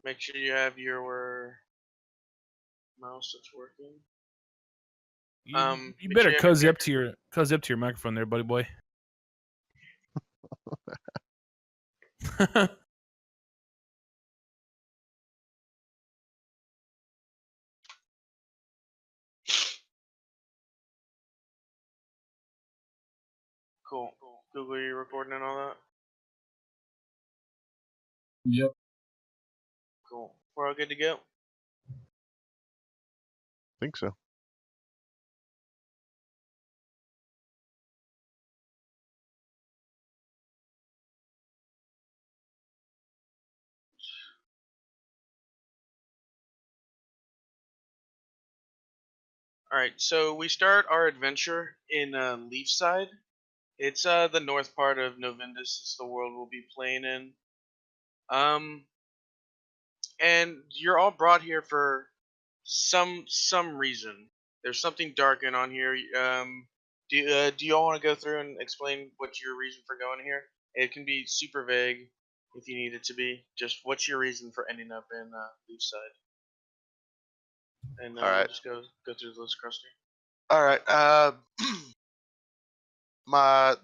Make sure you have your mouse that's working. You better cozy up to your microphone there, buddy boy. Cool. Google, you recording and all that? Yep. Cool. We're all good to go? Think so. Alright, so we start our adventure in Leafside. It's the north part of Novindus. It's the world we'll be playing in. And you're all brought here for some reason. There's something dark going on here. Do you all want to go through and explain what's your reason for going here? It can be super vague if you need it to be. Just what's your reason for ending up in Leafside? And All right. we'll just go through the list, Krusty. All right.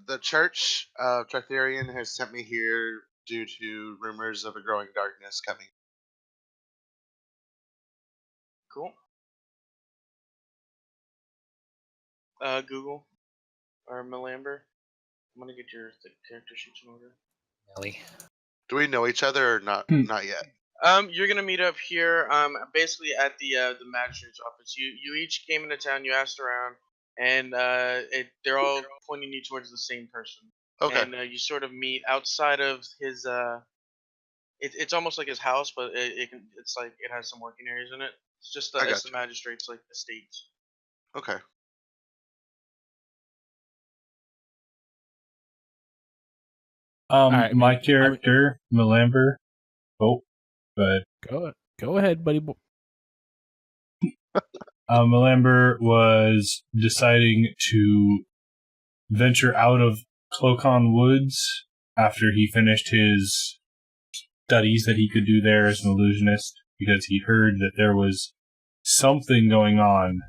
The church of Tretherian has sent me here due to rumors of a growing darkness coming. Cool. Google or Melamber. I'm gonna get your character sheets in order. Nelly. Do we know each other or not? Not yet. You're gonna meet up here. Basically at the magistrate's office. You each came into town. You asked around, and they're all pointing you towards the same person. Okay. And you sort of meet outside of his. It's almost like his house, but it's like it has some working areas in it. It's just it's the magistrate's like estate. Okay. Right, my character, Melamber. Oh, but go ahead, buddy. Melamber was deciding to venture out of Clocon Woods after he finished his studies that he could do there as an illusionist, because he heard that there was something going on,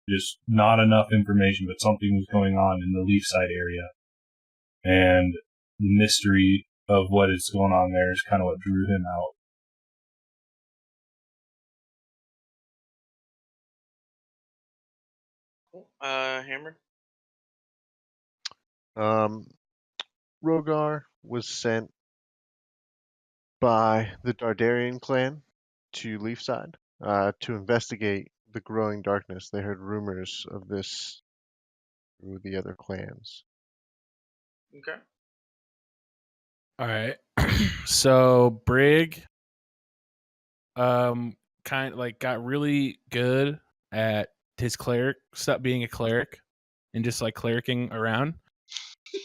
just not enough information, but something was going on in the Leafside area. And the mystery of what is going on there is kind of what drew him out. Hammer. Rogar was sent by the Dardarian clan to Leafside to investigate the growing darkness. They heard rumors of this through the other clans. Okay. All right. So Brig kind of like got really good at his cleric, stopped being a cleric and just like clericing around.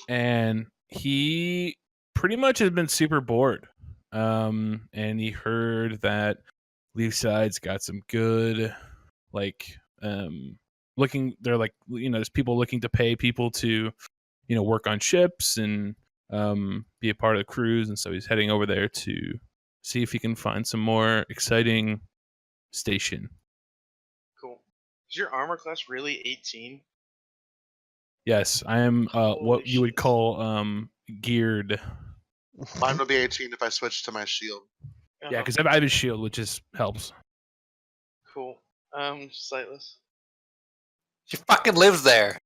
And he pretty much has been super bored. And he heard that Leafside's got some good they're like, there's people looking to pay people to, work on ships and be a part of the cruise, and so he's heading over there to see if he can find some more exciting station. Cool. Is your armor class really 18? Yes, I am what you would call geared. Mine will be 18 if I switch to my shield. Yeah, because I have a shield, which helps. Cool. Sightless. She fucking lives there.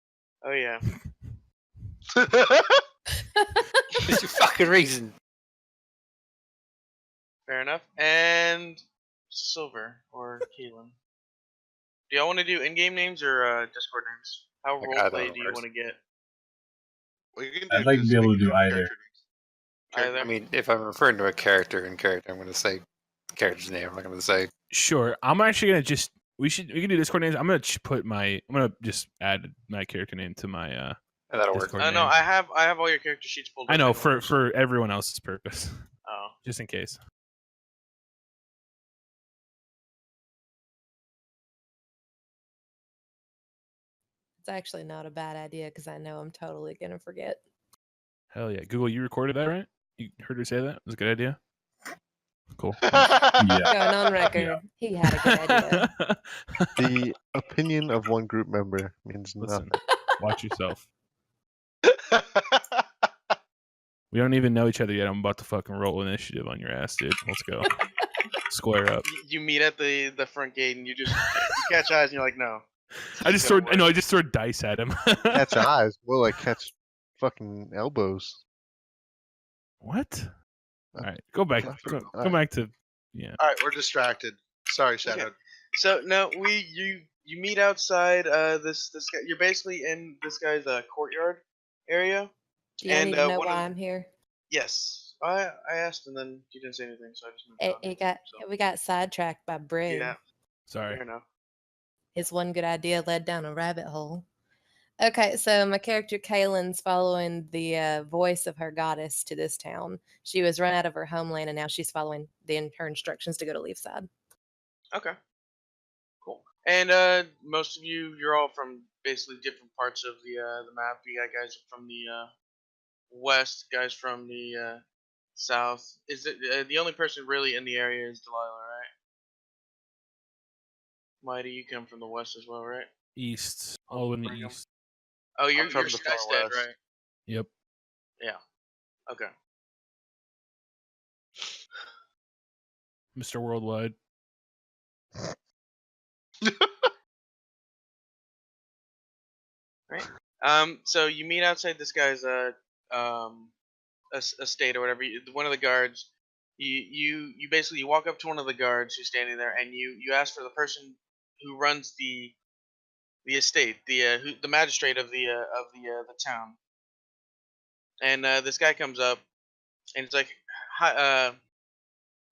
Oh yeah. It's your fucking reason. Fair enough. And Silver or Keelan. Do y'all want to do in-game names or Discord names? How roleplay do you want to get? Well, I'd like to be able to do either. I mean, if I'm referring to a character in character, I'm going to say the character's name. I'm not going to say. Sure. I'm actually going to we can do Discord names. I'm going to just add my character name to my that'll work. No, I have all your character sheets pulled up. I know for everyone else's purpose. Oh. Just in case. It's actually not a bad idea because I know I'm totally going to forget. Hell yeah. Google, you recorded that, right? You heard her say that? It was a good idea? Cool. Yeah. Going on record, he had a good idea. The opinion of one group member means Listen, nothing. watch yourself. We don't even know each other yet. I'm about to fucking roll initiative on your ass, dude. Let's go. Square up. You meet at the front gate and you catch eyes and you're like, no. I just throw dice at him. Catch eyes. More like catch fucking elbows. What? All right, go back. Go Alright. back to yeah. All right, we're distracted. Sorry, Shadow. Okay. So no, you meet outside this guy. You're basically in this guy's courtyard area. Do you And, need to know one of- why I'm here? Yes, I asked and then you didn't say anything, so I just moved on. We got sidetracked by Brig. Yeah, Sorry. fair enough. His one good idea led down a rabbit hole. Okay, so my character Kaylin's following the voice of her goddess to this town. She was run out of her homeland, and now she's following her instructions to go to Leafside. Okay, cool. And most of you're all from basically different parts of the map. You got guys from the west, guys from the south. Is it the only person really in the area is Delilah, right? Mighty, you come from the west as well, right? East. All in the Bring 'em. east. Oh, you're from the far Skystead, west. right? Yep. Yeah. Okay. Mr. Worldwide. So you meet outside this guy's estate or whatever. One of the guards. You basically walk up to one of the guards who's standing there, and you ask for the person who runs the estate, the magistrate of the town. And this guy comes up, and he's like, "Hi,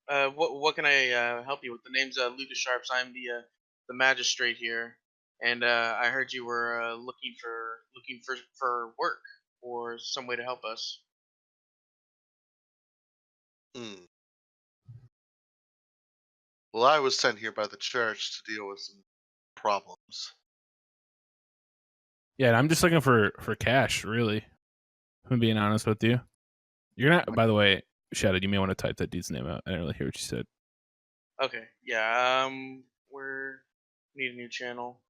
what can I help you with?" The name's Lucas Sharps. I'm the magistrate here, and I heard you were looking for work or some way to help us. Hmm. Well, I was sent here by the church to deal with some problems. Yeah, I'm just looking for cash, really. If I'm being honest with you. You're not. By the way, Shadow, you may want to type that dude's name out. I didn't really hear what you said. Okay, yeah. We need a new channel.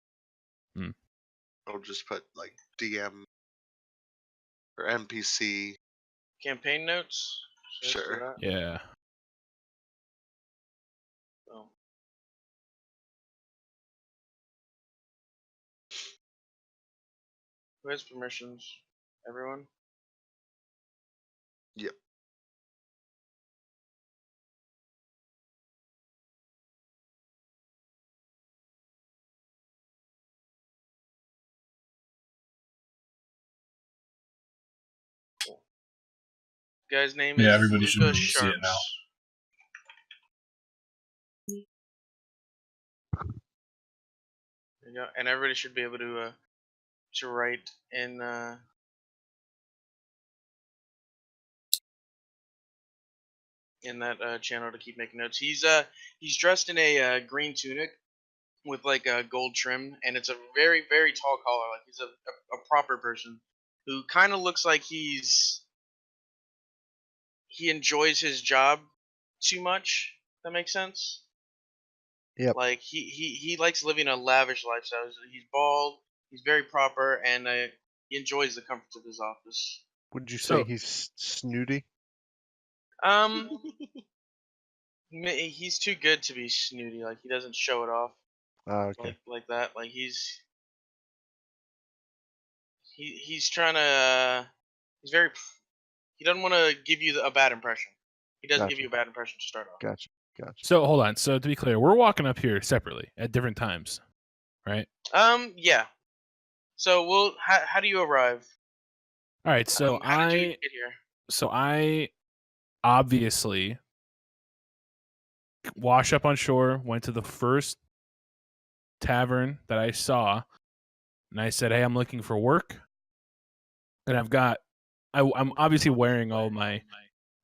I'll just put like DM or NPC. Campaign notes. Should I do Sure. that? Yeah. Oh. Who has permissions? Everyone? Yep. Guy's name Yeah, is everybody should be Lucas able to see it now. Sharps. There you go. And everybody should be able to write in that channel to keep making notes. He's dressed in a green tunic with like a gold trim, and it's a very very tall collar. Like he's a proper person who kind of looks like he enjoys his job too much. If that makes sense. Yep. Like he likes living a lavish lifestyle. He's bald. He's very proper, and he enjoys the comforts of his office. Would you So- say he's snooty? He's too good to be snooty. Like he doesn't show it off Okay. like that. Like he's trying to. He's very. He doesn't want to give you a bad impression. He doesn't give Gotcha. you a bad impression to start off. Gotcha. So hold on. So to be clear, we're walking up here separately at different times, right? Yeah. So how do you arrive? All right. So How did you get here? I obviously wash up on shore, went to the first tavern that I saw, and I said, "Hey, I'm looking for work." And I'm obviously wearing all my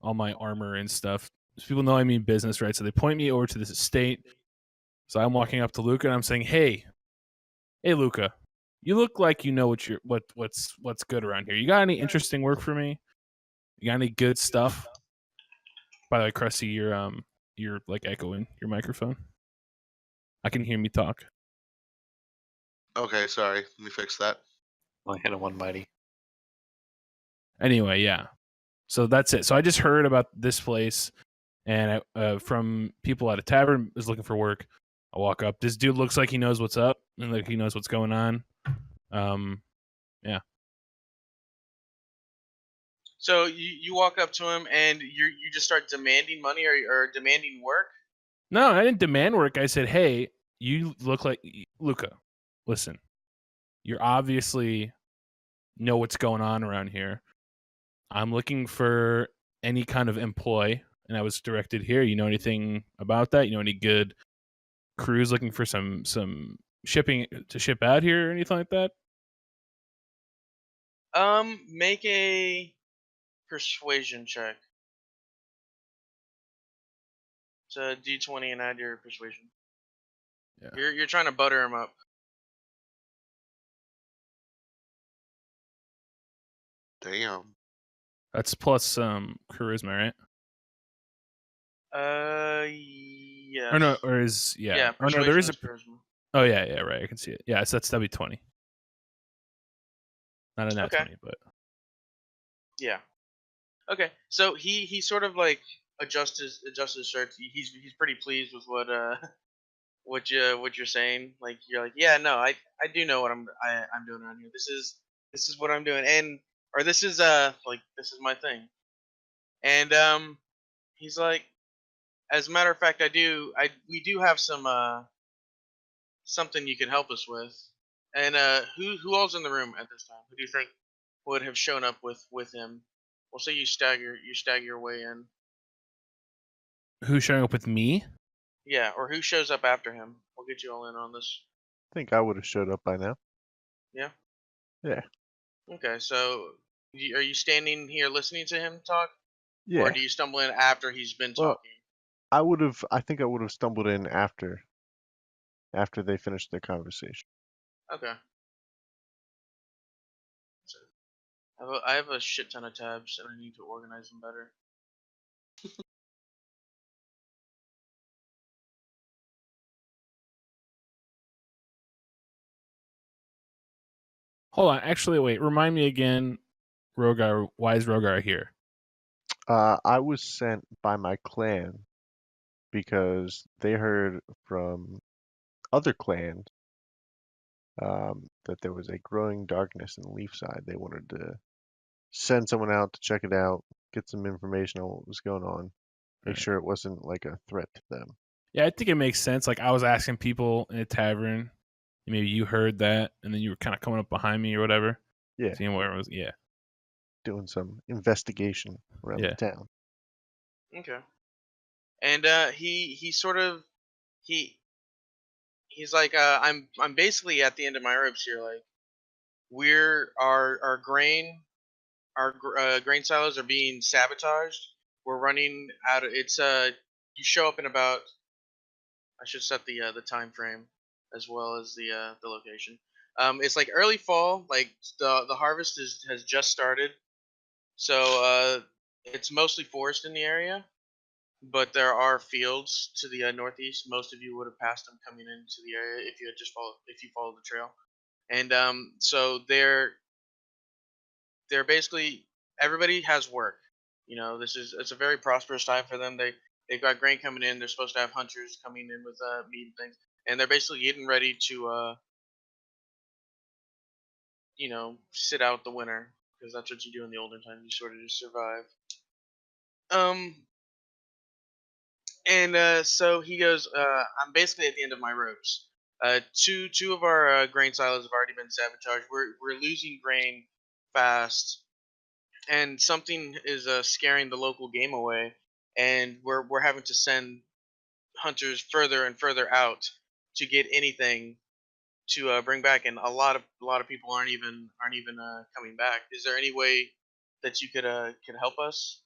armor and stuff. So people know I mean business, right? So they point me over to this estate. So I'm walking up to Luca and I'm saying, "Hey, Luca, you look like you know what's good around here. You got any interesting work for me? You got any good stuff?" By the way, Krusty, you're like echoing your microphone. I can hear me talk. Okay, sorry. Let me fix that. One hit and one mighty. Anyway, yeah. So that's it. So I just heard about this place, and from people at a tavern is looking for work. I walk up. This dude looks like he knows what's up and like he knows what's going on. Yeah. So you walk up to him and you just start demanding money or demanding work. No, I didn't demand work. I said, "Hey, you look like Luca. Listen, you're obviously know what's going on around here. I'm looking for any kind of employ, and I was directed here. You know anything about that? You know any good crews looking for some shipping to ship out here or anything like that?" Make a persuasion check. It's a D20 and add your persuasion. Yeah. You're trying to butter him up. Damn. That's plus charisma, right? Yes. Or no, or is Yeah, oh no, there is a charisma. oh yeah, right. I can see it. Yeah, so that's W20. Not a nat 20, but yeah. Okay, so he sort of like adjusts his shirt. He's pretty pleased with what you're saying. Like you're like, yeah, no, I do know what I'm doing around here. This is what I'm doing, and or this is like this is my thing. And he's like, as a matter of fact, we do have some something you can help us with. And who all's in the room at this time? Who do you think would have shown up with him? We'll say you stagger your way in. who's showing up with me? Yeah, or who shows up after him? We'll get you all in on this. I think I would have showed up by now. Yeah. Yeah. Okay, so are you standing here listening to him talk, Yeah. or do you stumble in after he's been Well, talking? I think I would have stumbled in after they finished their conversation. Okay. So, I have a shit ton of tabs, and I need to organize them better. Hold on, actually, wait. Remind me again, Rogar. Why is Rogar here? I was sent by my clan because they heard from other clans that there was a growing darkness in Leafside. They wanted to send someone out to check it out, get some information on what was going on, make Right. sure it wasn't like a threat to them. Yeah, I think it makes sense. Like I was asking people in a tavern, and maybe you heard that, and then you were kind of coming up behind me or whatever. Yeah. Seeing where it was. Yeah. Doing some investigation around the town. Okay. And he sort of he's like I'm basically at the end of my ropes here. Like our grain grain silos are being sabotaged. We're running out of it's you show up in about I should set the time frame as well as the location. It's like early fall, like the harvest has just started. So it's mostly forest in the area, but there are fields to the northeast. Most of you would have passed them coming into the area if you had just followed the trail. And so they're basically everybody has work. You know, it's a very prosperous time for them. They've got grain coming in. They're supposed to have hunters coming in with meat and things, and they're basically getting ready to you know, sit out the winter because that's what you do in the olden times. You sort of just survive. And so he goes, I'm basically at the end of my ropes. Two of our grain silos have already been sabotaged. We're losing grain fast, and something is scaring the local game away. And we're having to send hunters further and further out to get anything to bring back. And a lot of people aren't even coming back. Is there any way that you could help us?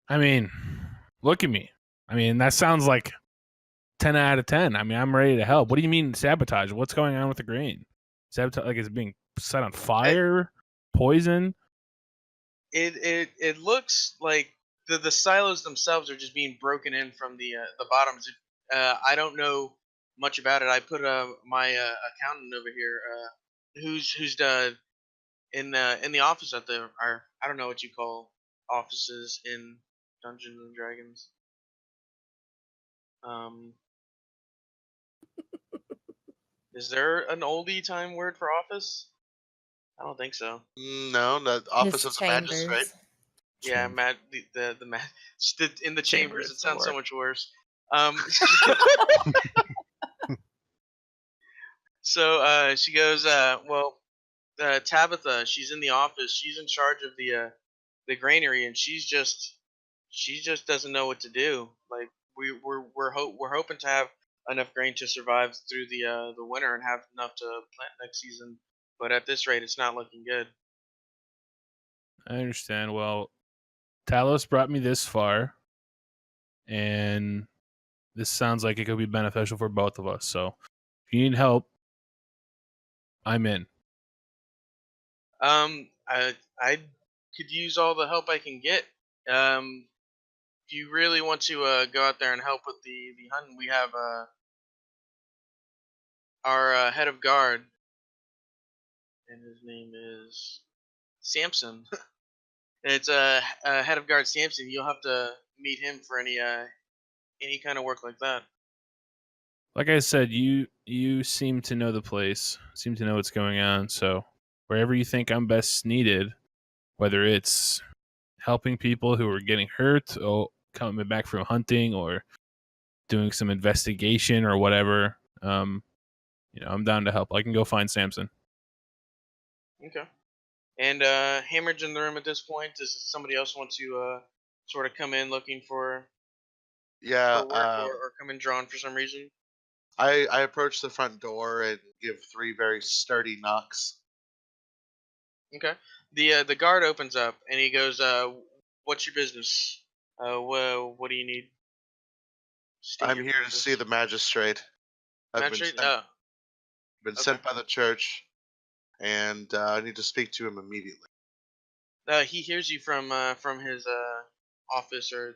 I mean, look at me. I mean, that sounds like 10 out of 10. I mean, I'm ready to help. What do you mean sabotage? What's going on with the grain? Sabotage, like it's being set on fire, poison? It looks like the silos themselves are just being broken in from the bottoms. I don't know much about it. I put my accountant over here, who's in the office at our, I don't know what you call offices in Dungeons and Dragons. Is there an oldie time word for office? I don't think so. No, the office of the magistrate. Yeah, in the chambers. It sounds so much worse. So she goes, Tabitha, she's in the office. She's in charge of the granary, and she just doesn't know what to do. Like we're hoping to have enough grain to survive through the winter and have enough to plant next season. But at this rate, it's not looking good. I understand. Well, Talos brought me this far, and this sounds like it could be beneficial for both of us. So, if you need help, I'm in. I could use all the help I can get. If you really want to go out there and help with the hunting, we have our head of guard, and his name is Samson. It's head of guard Samson. You'll have to meet him for any kind of work like that. Like I said, you seem to know the place, seem to know what's going on. So wherever you think I'm best needed, whether it's helping people who are getting hurt or coming back from hunting or doing some investigation or whatever, I'm down to help. I can go find Samson. Okay. And Hammer's in the room at this point. Does somebody else want to sort of come in looking for work or come in drawn for some reason? I approach the front door and give 3 very sturdy knocks. Okay. The guard opens up and he goes, "What's your business? What do you need?" I'm here to see the magistrate. I've been sent by the church, and I need to speak to him immediately. He hears you from his office or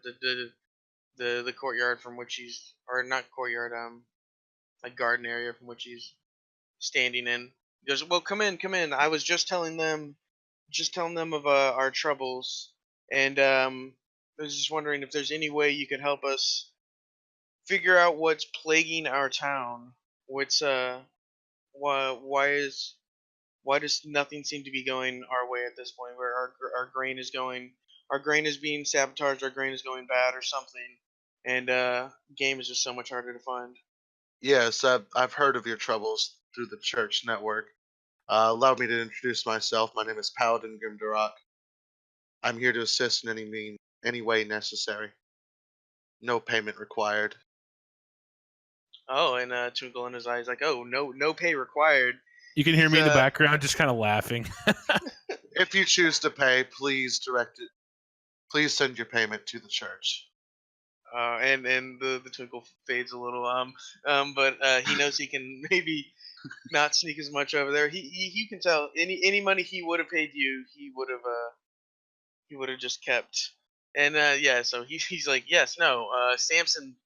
the courtyard from which he's, or not courtyard, like garden area from which he's standing in. He goes, "Well, come in, come in. I was just telling them of our troubles, and I was just wondering if there's any way you could help us figure out what's plaguing our town. What's why does nothing seem to be going our way at this point? Where our grain is going, our grain is being sabotaged, our grain is going bad or something, and game is just so much harder to find." Yes, I've heard of your troubles through the church network. Allow me to introduce myself. My name is Paladin Grimdarok. I'm here to assist in any way necessary. No payment required. Oh, and twinkle in his eyes, like, "Oh, no pay required." You can hear me in the background just kind of laughing. If you choose to pay, please Please send your payment to the church. And the twinkle fades a little. But he knows he can maybe not sneak as much over there. You can tell any money he would have paid you, he would have just kept. And yeah, so he's like, "Yes, no, Samson,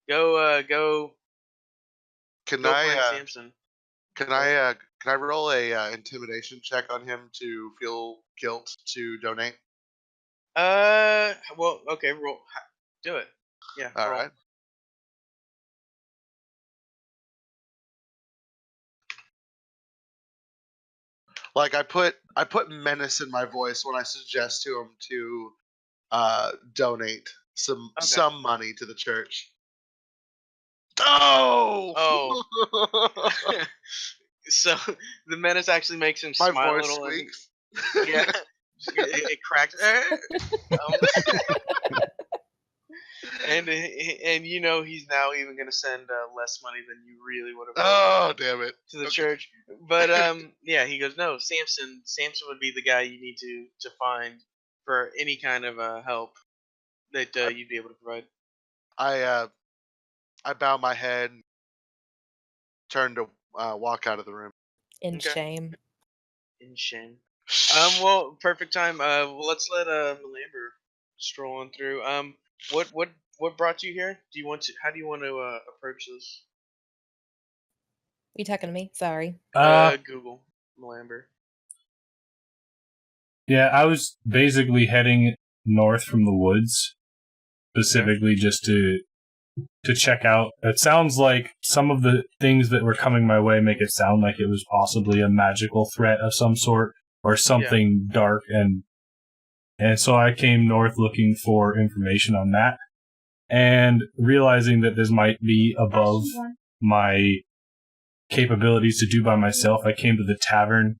go Can find I Samson." can I roll a intimidation check on him to feel guilt to donate? Well, okay, roll, do it. Yeah, All roll. right. Like I put menace in my voice when I suggest to him to donate some money to the church. Oh. So the menace actually makes him My smile a voice little. squeaks. Yeah, it cracks. And he's now even going to send less money than you really would have. Oh, damn it! To the church. But yeah, he goes, "No, Samson would be the guy you need to find for any kind of help that you'd be able to provide." I bow my head, and turn to walk out of the room. In shame. In shame. Well, perfect time. Well, let's let Melamber strolling through. What brought you here? Do you want to? How do you want to approach this? You talking to me? Sorry. Google Melamber. Yeah, I was basically heading north from the woods, specifically just to check out. It sounds like some of the things that were coming my way make it sound like it was possibly a magical threat of some sort or something dark, and so I came north looking for information on that, and realizing that this might be above my capabilities to do by myself. I came to the tavern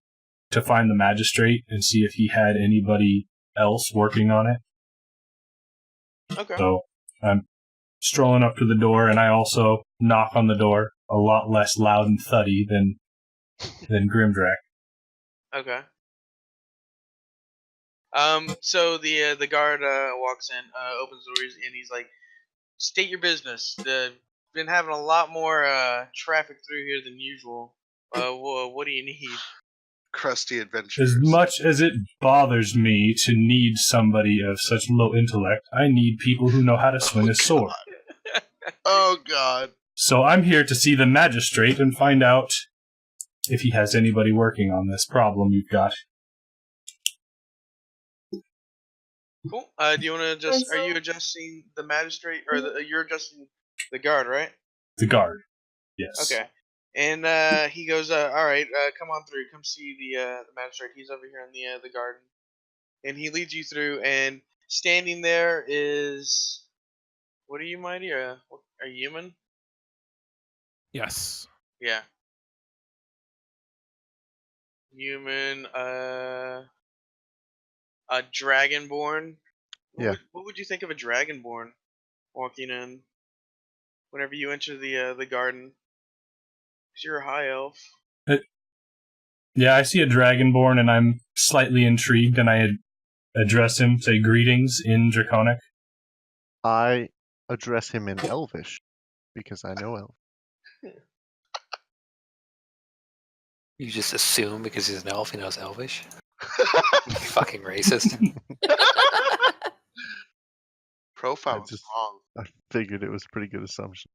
to find the magistrate and see if he had anybody else working on it. Okay. So I'm strolling up to the door, and I also knock on the door, a lot less loud and thuddy than Grimdrack. Okay. So the guard walks in, opens the doors, and he's like, "State your business. Been having a lot more traffic through here than usual. What do you need?" Crusty adventurers. As much as it bothers me to need somebody of such low intellect, I need people who know how to swing a sword. Oh, God. So I'm here to see the magistrate and find out if he has anybody working on this problem you've got. Cool. Do you want to adjust? Are you adjusting the magistrate, or you're adjusting the guard, right? The guard. Yes. Okay. And he goes, "All right, come on through. Come see the magistrate. He's over here in the garden." And he leads you through, and standing there is, what are you, Mighty? Are you human? Yes. Yeah. Human. A dragonborn. Yeah. What would you think of a dragonborn walking in whenever you enter the garden? 'Cause you're a high elf. Yeah, I see a dragonborn, and I'm slightly intrigued, and I address him, say greetings in Draconic. I address him in Elvish because I know Elf. You just assume because he's an elf he knows Elvish? You fucking racist. Profile is wrong. I figured it was a pretty good assumption.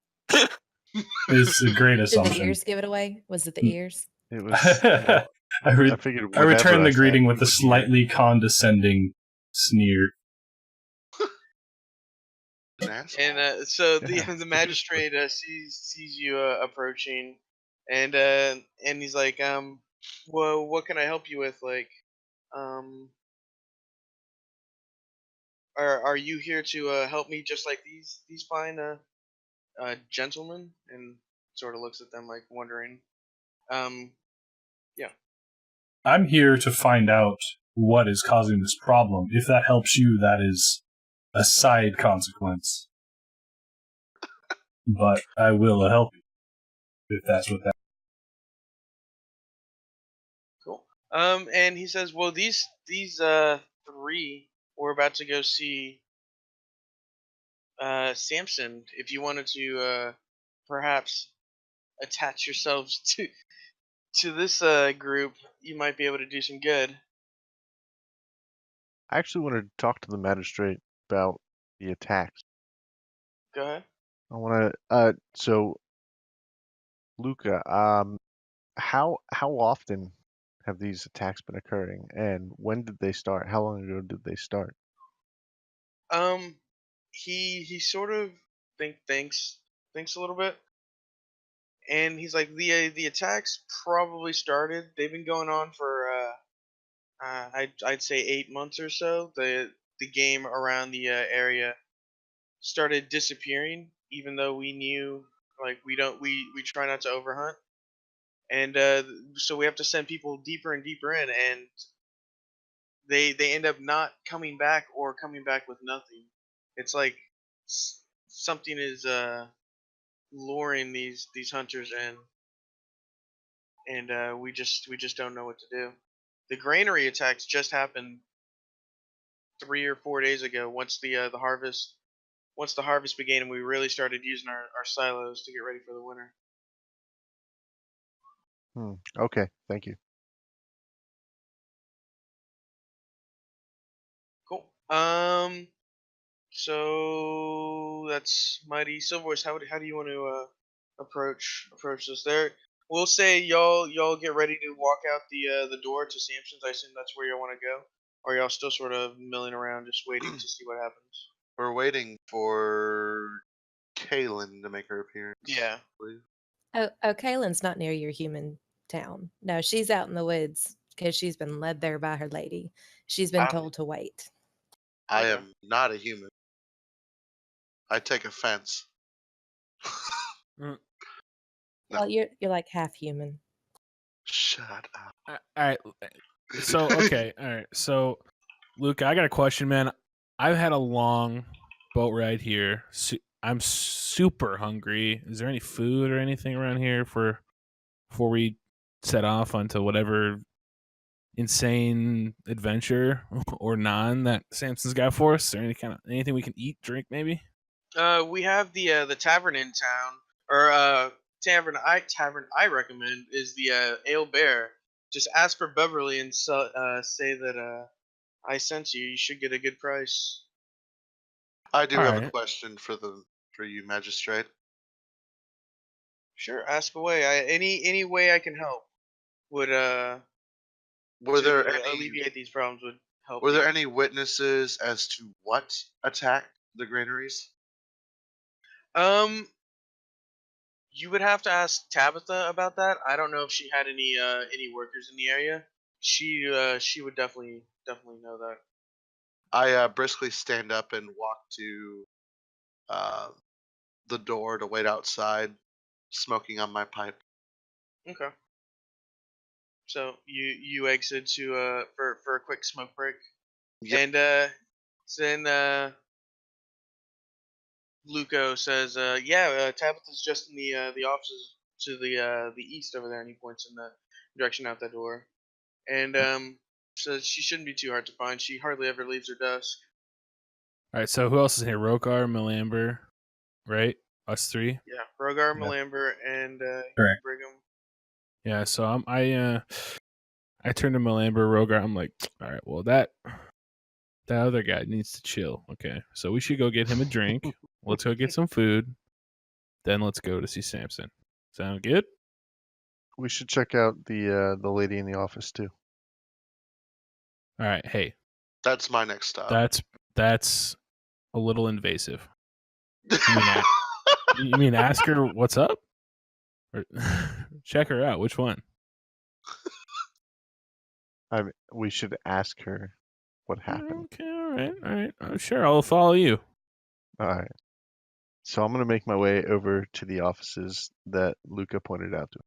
It's a great Did the assumption. ears give it away? Was it the ears? It was. Well, I figured. I return the greeting with a a slightly condescending sneer. And so the magistrate sees you approaching, and he's like, well, what can I help you with? Like, are you here to help me just like these fine gentlemen? And sort of looks at them like wondering. Yeah. I'm here to find out what is causing this problem. If that helps you, that is a side consequence. But I will help you, if that's what that. Cool. And he says, well, these three we're about to go see Samson. If you wanted to perhaps attach yourselves to this group, you might be able to do some good. I actually wanted to talk to the magistrate about the attacks. Go ahead. I want to. So, Luca, how often have these attacks been occurring, and when did they start? How long ago did they start? He sort of thinks a little bit, and he's like, the attacks probably started. They've been going on for I'd say 8 months or so. The game around the area started disappearing, even though we knew, like, we try not to overhunt, and so we have to send people deeper and deeper in, and they end up not coming back, or coming back with nothing. It's like something is luring these hunters in, and we just don't know what to do. The granary attacks just happened 3 or 4 days ago. Once the harvest began, and we really started using our silos to get ready for the winter. Okay, thank you. Cool. So that's mighty Silverwisp. How do you want to approach this? There, we'll say y'all get ready to walk out the door to Samson's. I assume that's where y'all want to go. Or y'all still sort of milling around, just waiting to see what happens. We're waiting for Kaylin to make her appearance. Yeah. Please. Oh, Kaylin's not near your human town. No, she's out in the woods because she's been led there by her lady. She's been told to wait. I Okay. am not a human. I take offense. Well, you're like half human. Shut up. All right. So okay. All right. So, Luke, I got a question, man. I've had a long boat ride here. I'm super hungry. Is there any food or anything around here before we set off onto whatever insane adventure or non that Samson's got for us? Is there anything we can eat, drink, maybe? We have the tavern in town, or tavern I recommend is the Ale Bear. Just ask for Beverly and say that I sent you. You should get a good price. I do have a Alright. question for you, magistrate. Sure, ask away. Any way I can help would Were there to any alleviate these problems would help. Were there you. any witnesses as to what attacked the granaries? You would have to ask Tabitha about that. I don't know if she had any workers in the area. She would definitely know that. I briskly stand up and walk to uh, the door to wait outside, smoking on my pipe. Okay. So you exit to for a quick smoke break, Yep. and then Luco says, "Yeah, Tabitha's just in the offices to the east over there," and he points in the direction out that door, and says she shouldn't be too hard to find. She hardly ever leaves her desk. All right. So who else is here? Rokar, Melamber, right? Us three. Yeah, Rogar, Yeah. Melamber, and Correct. Brigham. Yeah. So I turn to Melamber, Rogar. I'm like, all right. Well, that other guy needs to chill. Okay. So we should go get him a drink. Let's go get some food. Then let's go to see Samson. Sound good? We should check out the lady in the office too. All right. Hey, That's my next stop. that's a little invasive. You mean ask her what's up? Or check her out. Which one? We should ask her what happened. Okay. All right. Sure. I'll follow you. All right. So I'm gonna make my way over to the offices that Luca pointed out to.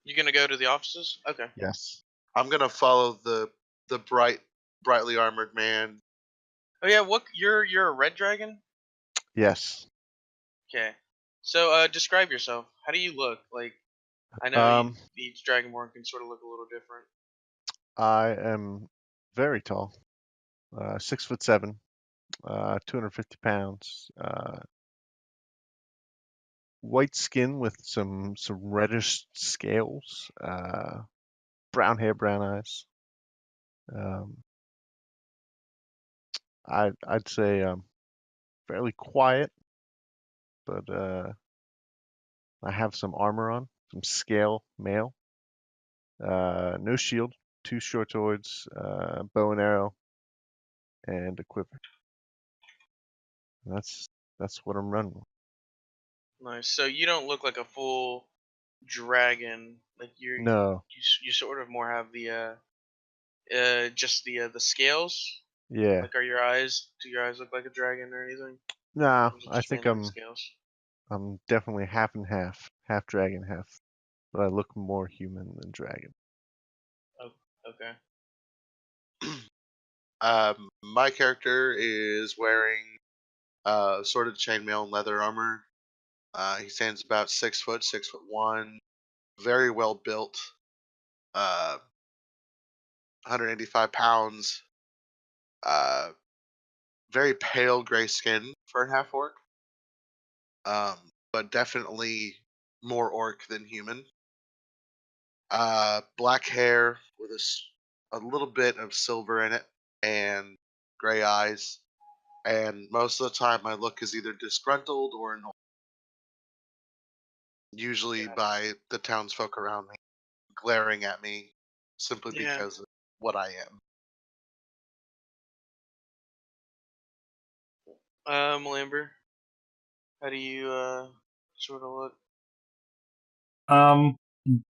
You gonna go to the offices? Okay. Yes. I'm gonna follow the brightly armored man. Oh yeah, what you're a red dragon? Yes. Okay. So describe yourself. How do you look? Like I know each dragonborn can sort of look a little different. I am very tall, 6'7", 250 pounds, white skin with some reddish scales, brown hair, brown eyes. I'd say fairly quiet, but I have some armor on, some scale mail, no shield, 2 short swords, bow and arrow, and a quiver. That's what I'm running with. Nice. So you don't look like a full dragon. Like No. you sort of more have the just the scales. Yeah. Like do your eyes look like a dragon or anything? Nah, Or is it I just think mainly the scales? I'm definitely half and half dragon, half. But I look more human than dragon. Oh, okay. My character is wearing sorted chainmail and leather armor. He stands about 6 foot, 6'1", very well built, 185 pounds, very pale gray skin for a half orc, but definitely more orc than human. Black hair with a little bit of silver in it, and gray eyes, and most of the time my look is either disgruntled or annoyed. Usually by the townsfolk around me, glaring at me simply because of what I am. Lamber, how do you sort of look?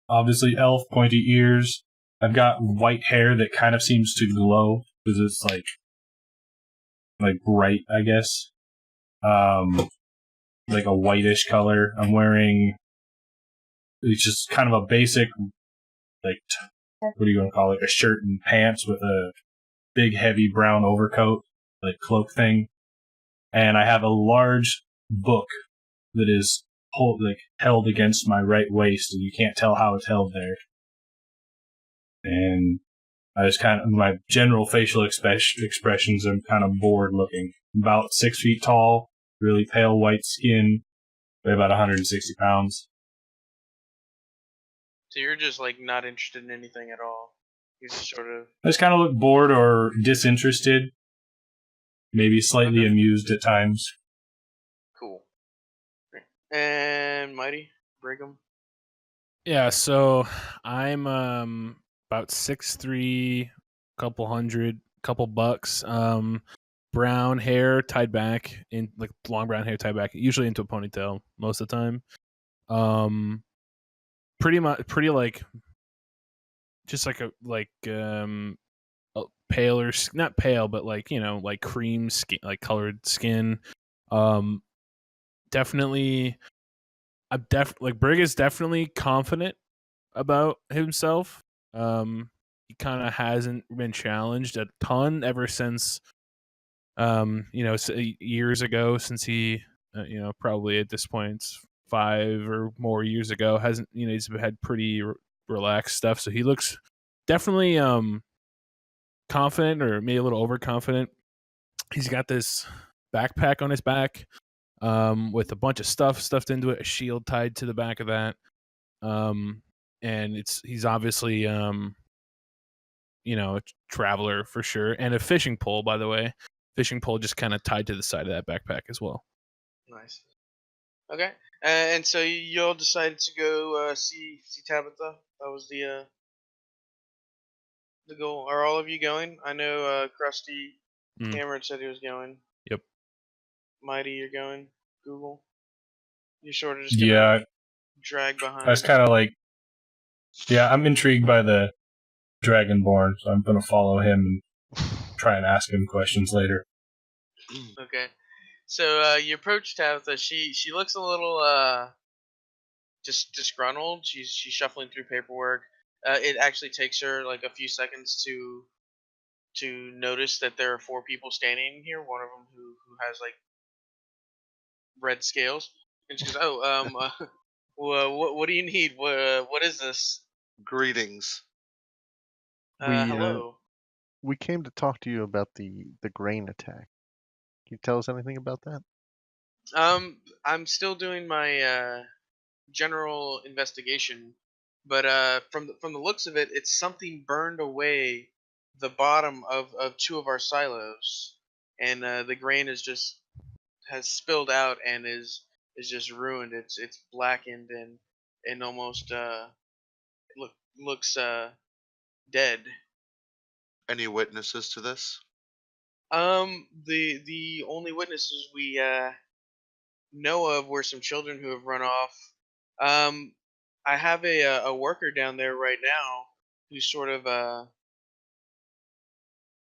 Obviously elf, pointy ears. I've got white hair that kind of seems to glow because it's like bright, I guess. Like a whitish color. I'm wearing, it's just kind of a basic, what are you going to call it? A shirt and pants with a big heavy brown overcoat, cloak thing. And I have a large book that is held against my right waist, and you can't tell how it's held there. And I just my general facial expressions, I'm kind of bored looking. About 6 feet tall, really pale white skin, weigh about 160 pounds. So you're just not interested in anything at all. You just sort of. I just kind of look bored or disinterested, maybe slightly amused at times. Cool. And Mighty Brigham. Yeah, so I'm about 6'3", couple bucks. Brown hair tied back in long brown hair tied back, usually into a ponytail most of the time. Pretty just a paler, not pale, but cream skin, colored skin. Definitely. Brig is definitely confident about himself. He kind of hasn't been challenged a ton ever since, years ago, since he, probably at this point 5 or more years ago, hasn't, he's had pretty relaxed stuff. So he looks definitely confident, or maybe a little overconfident. He's got this backpack on his back. With a bunch of stuff stuffed into it, a shield tied to the back of that. And he's obviously, a traveler for sure. And a fishing pole, by the way. Fishing pole just kind of tied to the side of that backpack as well. Nice. Okay. And so you all decided to go see Tabitha. That was the goal. Are all of you going? I know Krusty Cameron said he was going. Yep. Mighty, you're going. Google. You're sort of just gonna drag behind. I was kind of I'm intrigued by the Dragonborn, so I'm going to follow him and try and ask him questions later. Okay. So you approach Tabitha. She looks a little just disgruntled. She's shuffling through paperwork. It actually takes her a few seconds to notice that there are 4 people standing here. One of them who has red scales, and she goes, "Oh, what do you need? What is this?" Greetings. Hello. We came to talk to you about the grain attack. Can you tell us anything about that? I'm still doing my general investigation, but from the looks of it, it's something burned away the bottom of 2 of our silos, and the grain has spilled out and is just ruined. It's blackened and almost looks dead. Any witnesses to this? The only witnesses we know of were some children who have run off. I have a worker down there right now who's sort of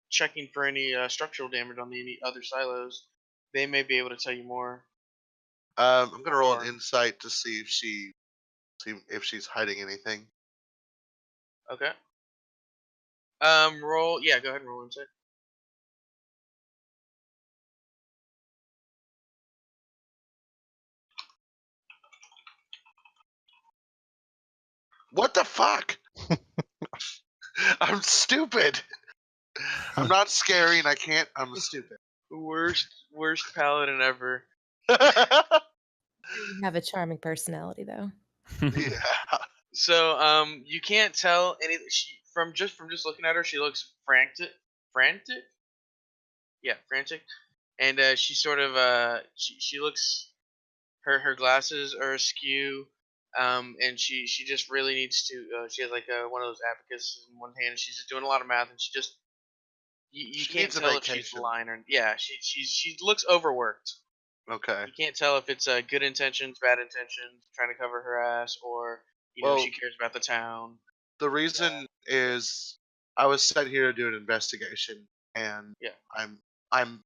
checking for any structural damage on any other silos. They may be able to tell you more. I'm gonna roll an insight to see if she's hiding anything. Okay. Roll. Yeah, go ahead and roll insight. What the fuck? I'm stupid. I'm not scary and I can't. I'm stupid. Worst paladin ever. You have a charming personality, though. Yeah. So you can't tell any from just looking at her. She looks frantic. Frantic. frantic, and she sort of she looks, her glasses are askew, and she just really needs to. She has like one of those abacus in one hand, and she's just doing a lot of math, and you She can't needs a tell if she's vacation. lying or she looks overworked. Okay. You can't tell if it's good intentions, bad intentions, trying to cover her ass, or Well, she cares about the town. the reason is I was sent here to do an investigation, and Yeah. I'm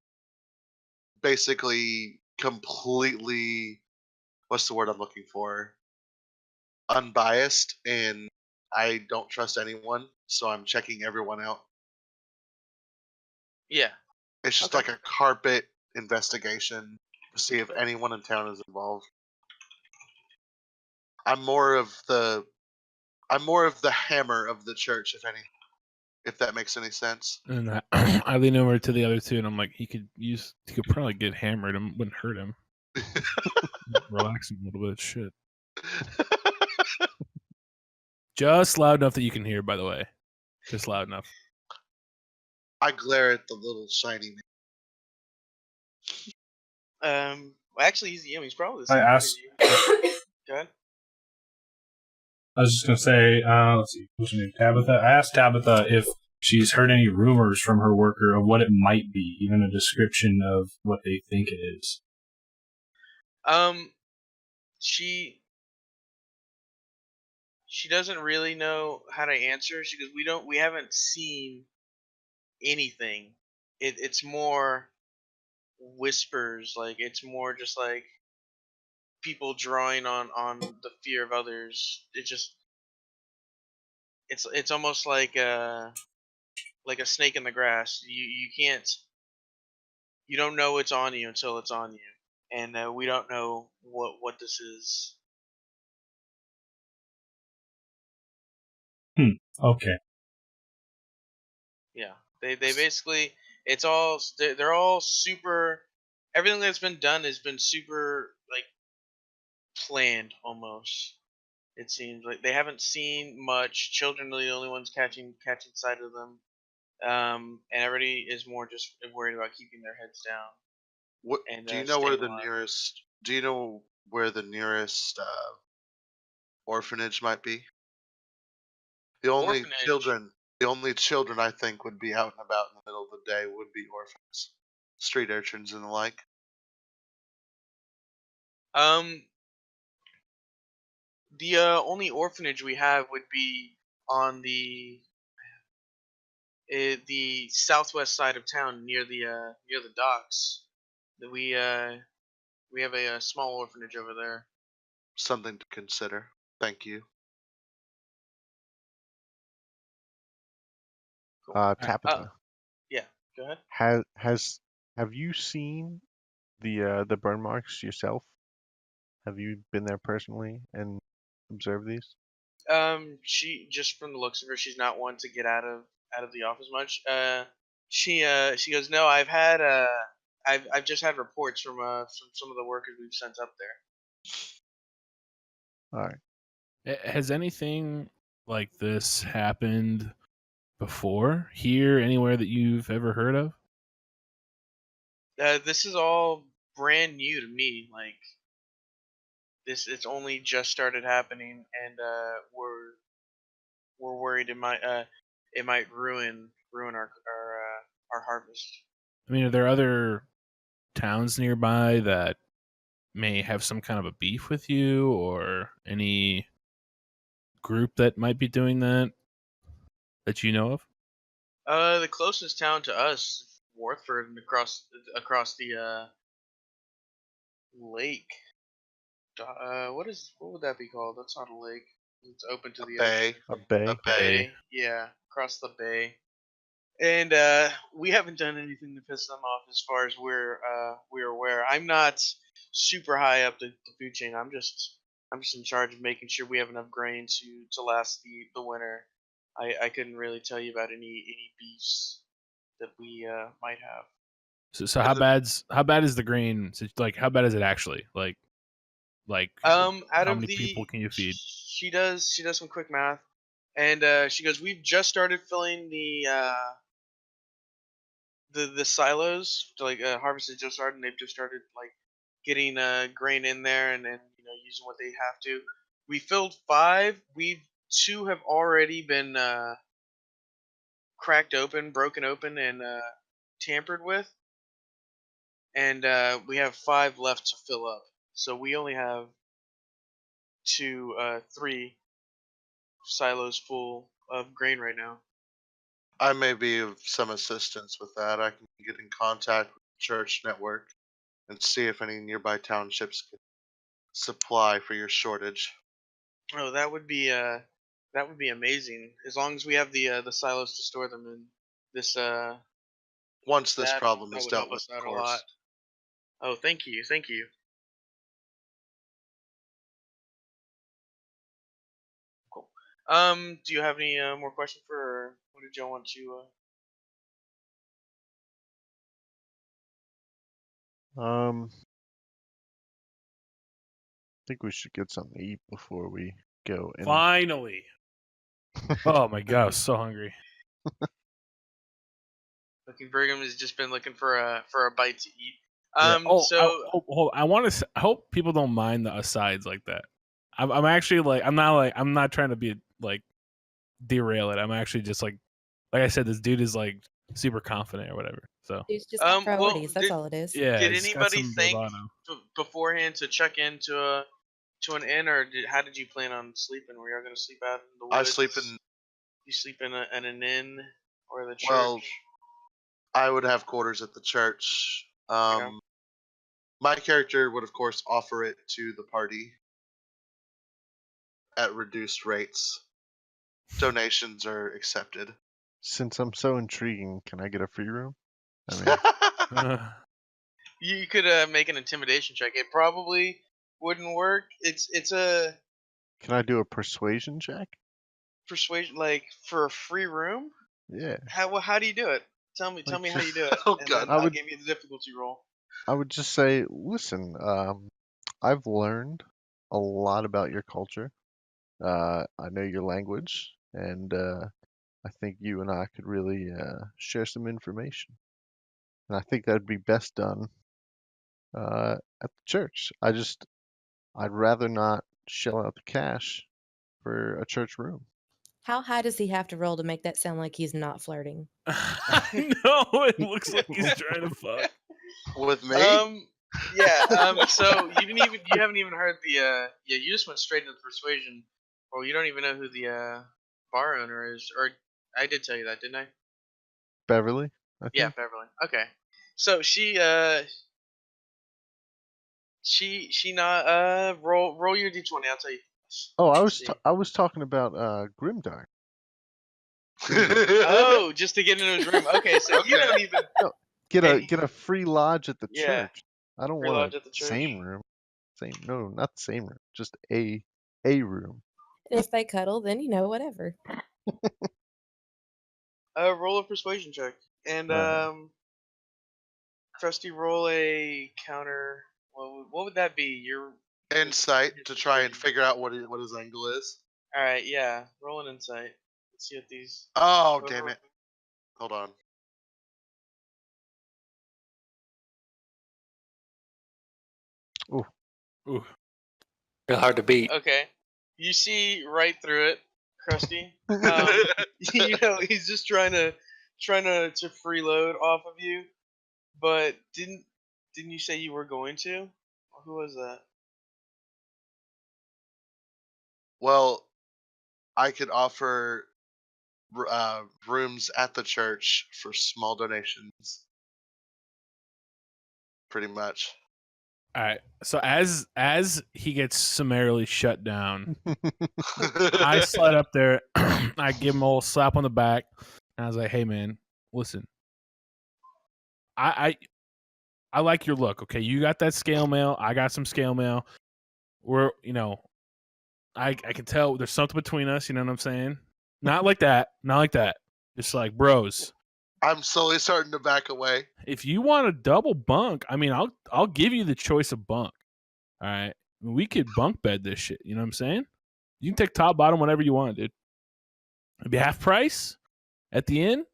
basically completely, what's the word I'm looking for? Unbiased, and I don't trust anyone, so I'm checking everyone out. Yeah. It's just Okay. like a carpet investigation to see if anyone in town is involved. I'm more of the hammer of the church, if that makes any sense. And I lean over to the other two, and I'm like, he could probably get hammered. It wouldn't hurt him. Relax him a little bit. Shit. Just loud enough that you can hear, by the way. Just loud enough. I glare at the little shiny man. Well, actually, he's probably the I same height as asked. you. Go ahead. I was just gonna say, let's see, what's her name? Tabitha. I asked Tabitha if she's heard any rumors from her worker of what it might be, even a description of what they think it is. She doesn't really know how to answer. She goes, we haven't seen anything. It's more whispers, like it's more just like people drawing on the fear of others. It's almost like a snake in the grass. You don't know it's on you until it's on you, and we don't know what this is. Okay. Yeah, they basically, they're all super. Everything that's been done has been super like planned almost. It seems like they haven't seen much. Children are the only ones catching sight of them, and everybody is more just worried about keeping their heads down. What And do you know where staying the alive. nearest? Do you know where the nearest orphanage might be? The only Orphanage. children I think would be out and about in the middle of the day would be orphans, street urchins, and the like. Um, the only orphanage we have would be on the southwest side of town, near the docks. That we have a small orphanage over there. Something to consider. Thank you. Cool. Tabitha, Yeah, go ahead. have you seen the burn marks yourself? Have you been there personally and observed these? She, just from the looks of her, she's not one to get out of the office much. She goes, no, I've just had reports from some of the workers we've sent up there. All right. Has anything like this happened before here, anywhere that you've ever heard of? This is all brand new to me. Like it's only just started happening, and we're worried it might ruin our harvest. I mean, are there other towns nearby that may have some kind of a beef with you, or any group that might be doing that you know of? The closest town to us is Warford, and across the lake. What would that be called? That's not a lake. It's open to the Bay. ocean. A bay. A bay. Yeah, across the bay. And we haven't done anything to piss them off, as far as we're aware. I'm not super high up the food chain. I'm just in charge of making sure we have enough grain to last the winter. I couldn't really tell you about any beefs that we might have. So how bad is the grain? Like, how bad is it actually? Like Out how of many the people can you feed? She does some quick math, and she goes, we've just started filling the silos, like Harvest has just started, and they've just started like getting grain in there, and using what they have to. We filled 5. 2 have already been cracked open, broken open, and tampered with, and we have 5 left to fill up. So we only have 3 silos full of grain right now. I may be of some assistance with that. I can get in contact with the church network and see if any nearby townships can supply for your shortage. Oh, that would be amazing. As long as we have the silos to store them in. This Once this problem that is would dealt help with, us of out a course. lot. Oh, thank you. Cool. Do you have any more questions for, or what did y'all want to? I think we should get something to eat before we go. Finally. Oh my god, I was so hungry. Looking Brigham has just been looking for a bite to eat. Yeah. So I hope people don't mind the asides like that. I'm actually like I'm not trying to be like derail it. I'm actually just like I said, this dude is like super confident or whatever. So Dude's just got priorities. That's did- all it is. yeah, did he's got anybody some think bravado. beforehand to check into an inn, or how did you plan on sleeping? Were you going to sleep out in the woods? I sleep in. You sleep in an inn or the church? Well, I would have quarters at the church. My character would, of course, offer it to the party at reduced rates. Donations are accepted. Since I'm so intriguing, can I get a free room? I mean, You could make an intimidation check. It probably wouldn't work. It's a can I do a persuasion check? persuasion, like for a free room. Yeah. How do you do it? Tell me how you do it. Oh, and God. then I'll give you the difficulty roll. I would just say, listen, I've learned a lot about your culture. I know your language, and I think you and I could really share some information. And I think that'd be best done at the church. I'd rather not shell out the cash for a church room. How high does he have to roll to make that sound like he's not flirting? No, it looks like he's trying to fuck. With me? Yeah. So you haven't even heard the you just went straight into the persuasion. Well, you don't even know who the bar owner is, or I did tell you that, didn't I? Beverly, I think. Yeah, Beverly. Okay. So she not roll your d20. I'll tell you. Oh, Let's I was talking about Grimdark. Oh, just to get into his room. Okay, so you don't even Get a free lodge at the Yeah, church. I don't free want lodge a at the church. same room. No, not the same room. Just a room. And if they cuddle, then whatever. Roll a persuasion check, and Krusty, roll a counter. What would that be? Your Insight to try and figure out what his angle is. All right, yeah. Roll an insight. Let's see what these. Oh, damn it. Hold on. Ooh. Real hard to beat. Okay, you see right through it, Krusty. He's just trying to freeload off of you, but didn't you say you were going to? Who was that? Well, I could offer rooms at the church for small donations. Pretty much. All right. So as he gets summarily shut down, I slide up there. I give him a little slap on the back, and I was like, "Hey, man, listen. I like your look. Okay, you got that scale mail. I got some scale mail. We're I can tell there's something between us. You know what I'm saying? Not like that. Not like that. Just like bros. I'm slowly starting to back away. If you want a double bunk, I mean, I'll give you the choice of bunk. All right, we could bunk bed this shit. You know what I'm saying? You can take top, bottom, whatever you want, dude. It'd be half price at the end.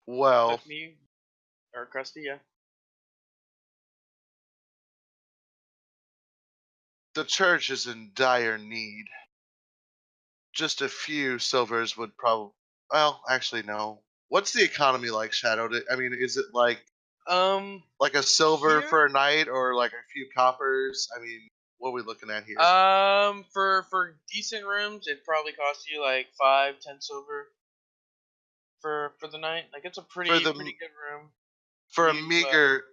Well, with me or Krusty, yeah. the church is in dire need. Just a few silvers would probably. Well, actually, no. What's the economy like, Shadow? I mean, is it like a silver here- for a night, or like a few coppers? I mean, what are we looking at here? For decent rooms, it probably costs you like 5-10 silver for the night. Like it's a pretty the- pretty good room. for a you, meager,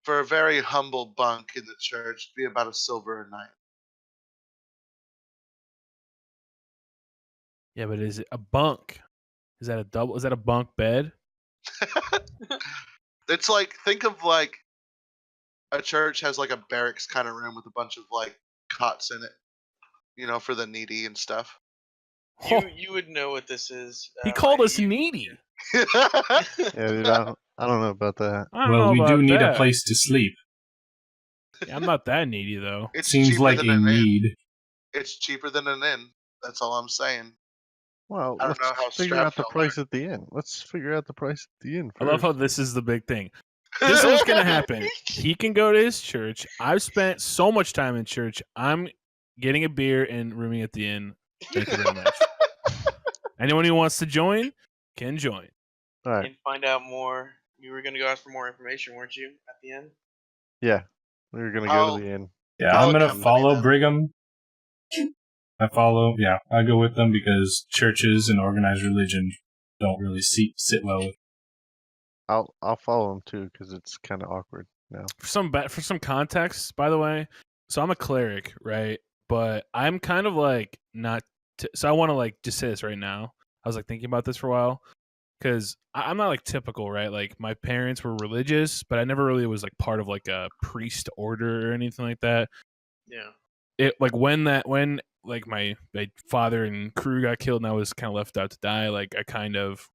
for a very humble bunk in the church, it'd be about a silver a night. Yeah, but is it a bunk? Is that a double? Is that a bunk bed? It's like, think of like a church has like a barracks kind of room with a bunch of like cots in it, for the needy and stuff. You would know what this is. He called us you- needy. Yeah, dude, I don't know about that. I don't Well, know we about do need that. a place to sleep. Yeah, I'm not that needy though. It's Seems cheaper like than a an inn. need. It's cheaper than an inn. That's all I'm saying. Well, I don't let's know how figure out the strapped y'all price at the end. Let's figure out the price at the end I first. love how this is the big thing. This is what's gonna happen. He can go to his church. I've spent so much time in church. I'm getting a beer and rooming at the inn. Thank you very much. Anyone who wants to join can join. All right. And find out more. You were gonna go ask for more information, weren't you? At the end. Yeah, we were gonna go I'll- to the inn. Yeah, I'll I'm gonna accompany follow them. Brigham. I go with them because churches and organized religion don't really sit well with. I'll follow him too because it's kind of awkward now. For some context, by the way, so I'm a cleric, right? But I'm kind of like not. So I want to like just say this right now. I was like thinking about this for a while because I'm not like typical, right? Like my parents were religious, but I never really was like part of like a priest order or anything like that. Yeah. It like when like my father and crew got killed and I was kind of left out to die. Like I kind of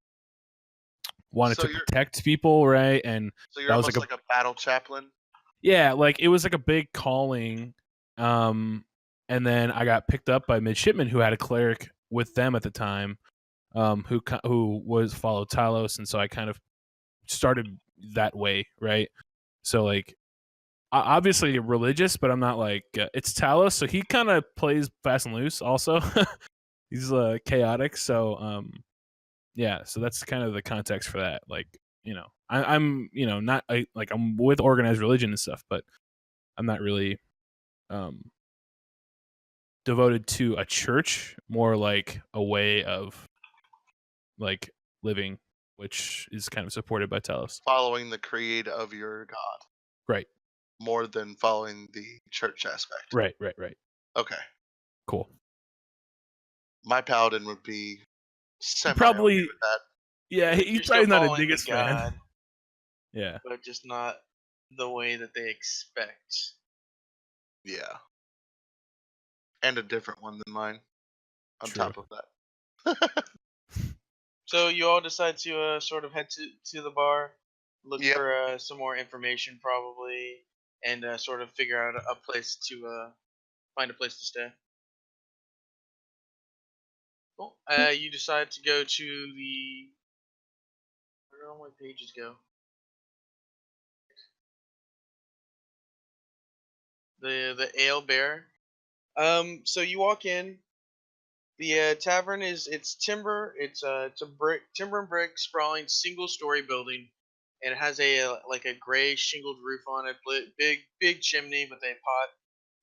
wanted So to you're- protect people, right? And So you're that was almost like a battle chaplain. yeah, like it was like a big calling. And then I got picked up by midshipmen who had a cleric with them at the time, who was followed Talos, and so I kind of started that way, right? So like, obviously religious, but I'm not like it's Talos, so he kind of plays fast and loose. Also, he's chaotic, so yeah. So that's kind of the context for that. Like, I'm not like I'm with organized religion and stuff, but I'm not really devoted to a church, more like a way of like living, which is kind of supported by Talos. Following the creed of your god. Right. More than following the church aspect. Right. Okay. Cool. My paladin would be semi probably- okay with that. Yeah, You're he's still probably not the following biggest fan. God, Yeah. but just not the way that they expect. Yeah. And a different one than mine. On True. top of that. So you all decide to sort of head to the bar, look Yep. for some more information probably, and sort of figure out a place to find a place to stay. Cool. You decide to go to the. Where do all my pages go? The Ale Bear. So you walk in. The tavern it's timber. It's a timber and brick sprawling single story building, and it has a like a gray shingled roof on it. Big chimney with a pot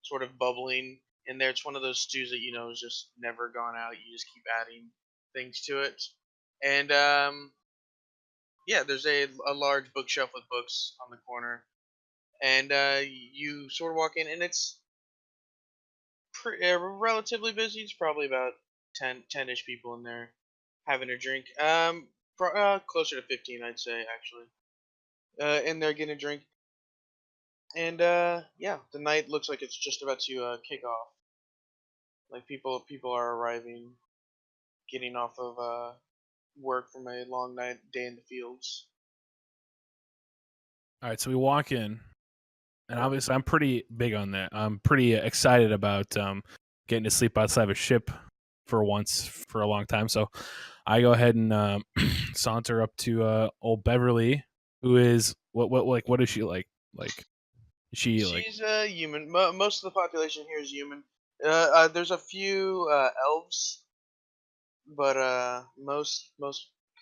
sort of bubbling in there. It's one of those stews that is just never gone out. You just keep adding things to it, and yeah, there's a large bookshelf with books on the corner, and you sort of walk in, and it's relatively busy. It's probably about 10-ish people in there having a drink. Closer to 15, I'd say, actually. In there getting a drink. And yeah, the night looks like it's just about to kick off. Like people are arriving, getting off of work from a long day in the fields. All right, so we walk in, and obviously I'm pretty big on that. I'm pretty excited about getting to sleep outside of a ship for once for a long time. So I go ahead and saunter up to old Beverly, who is what is she like? Like is she like She's human. Most of the population here is human. There's a few elves, but most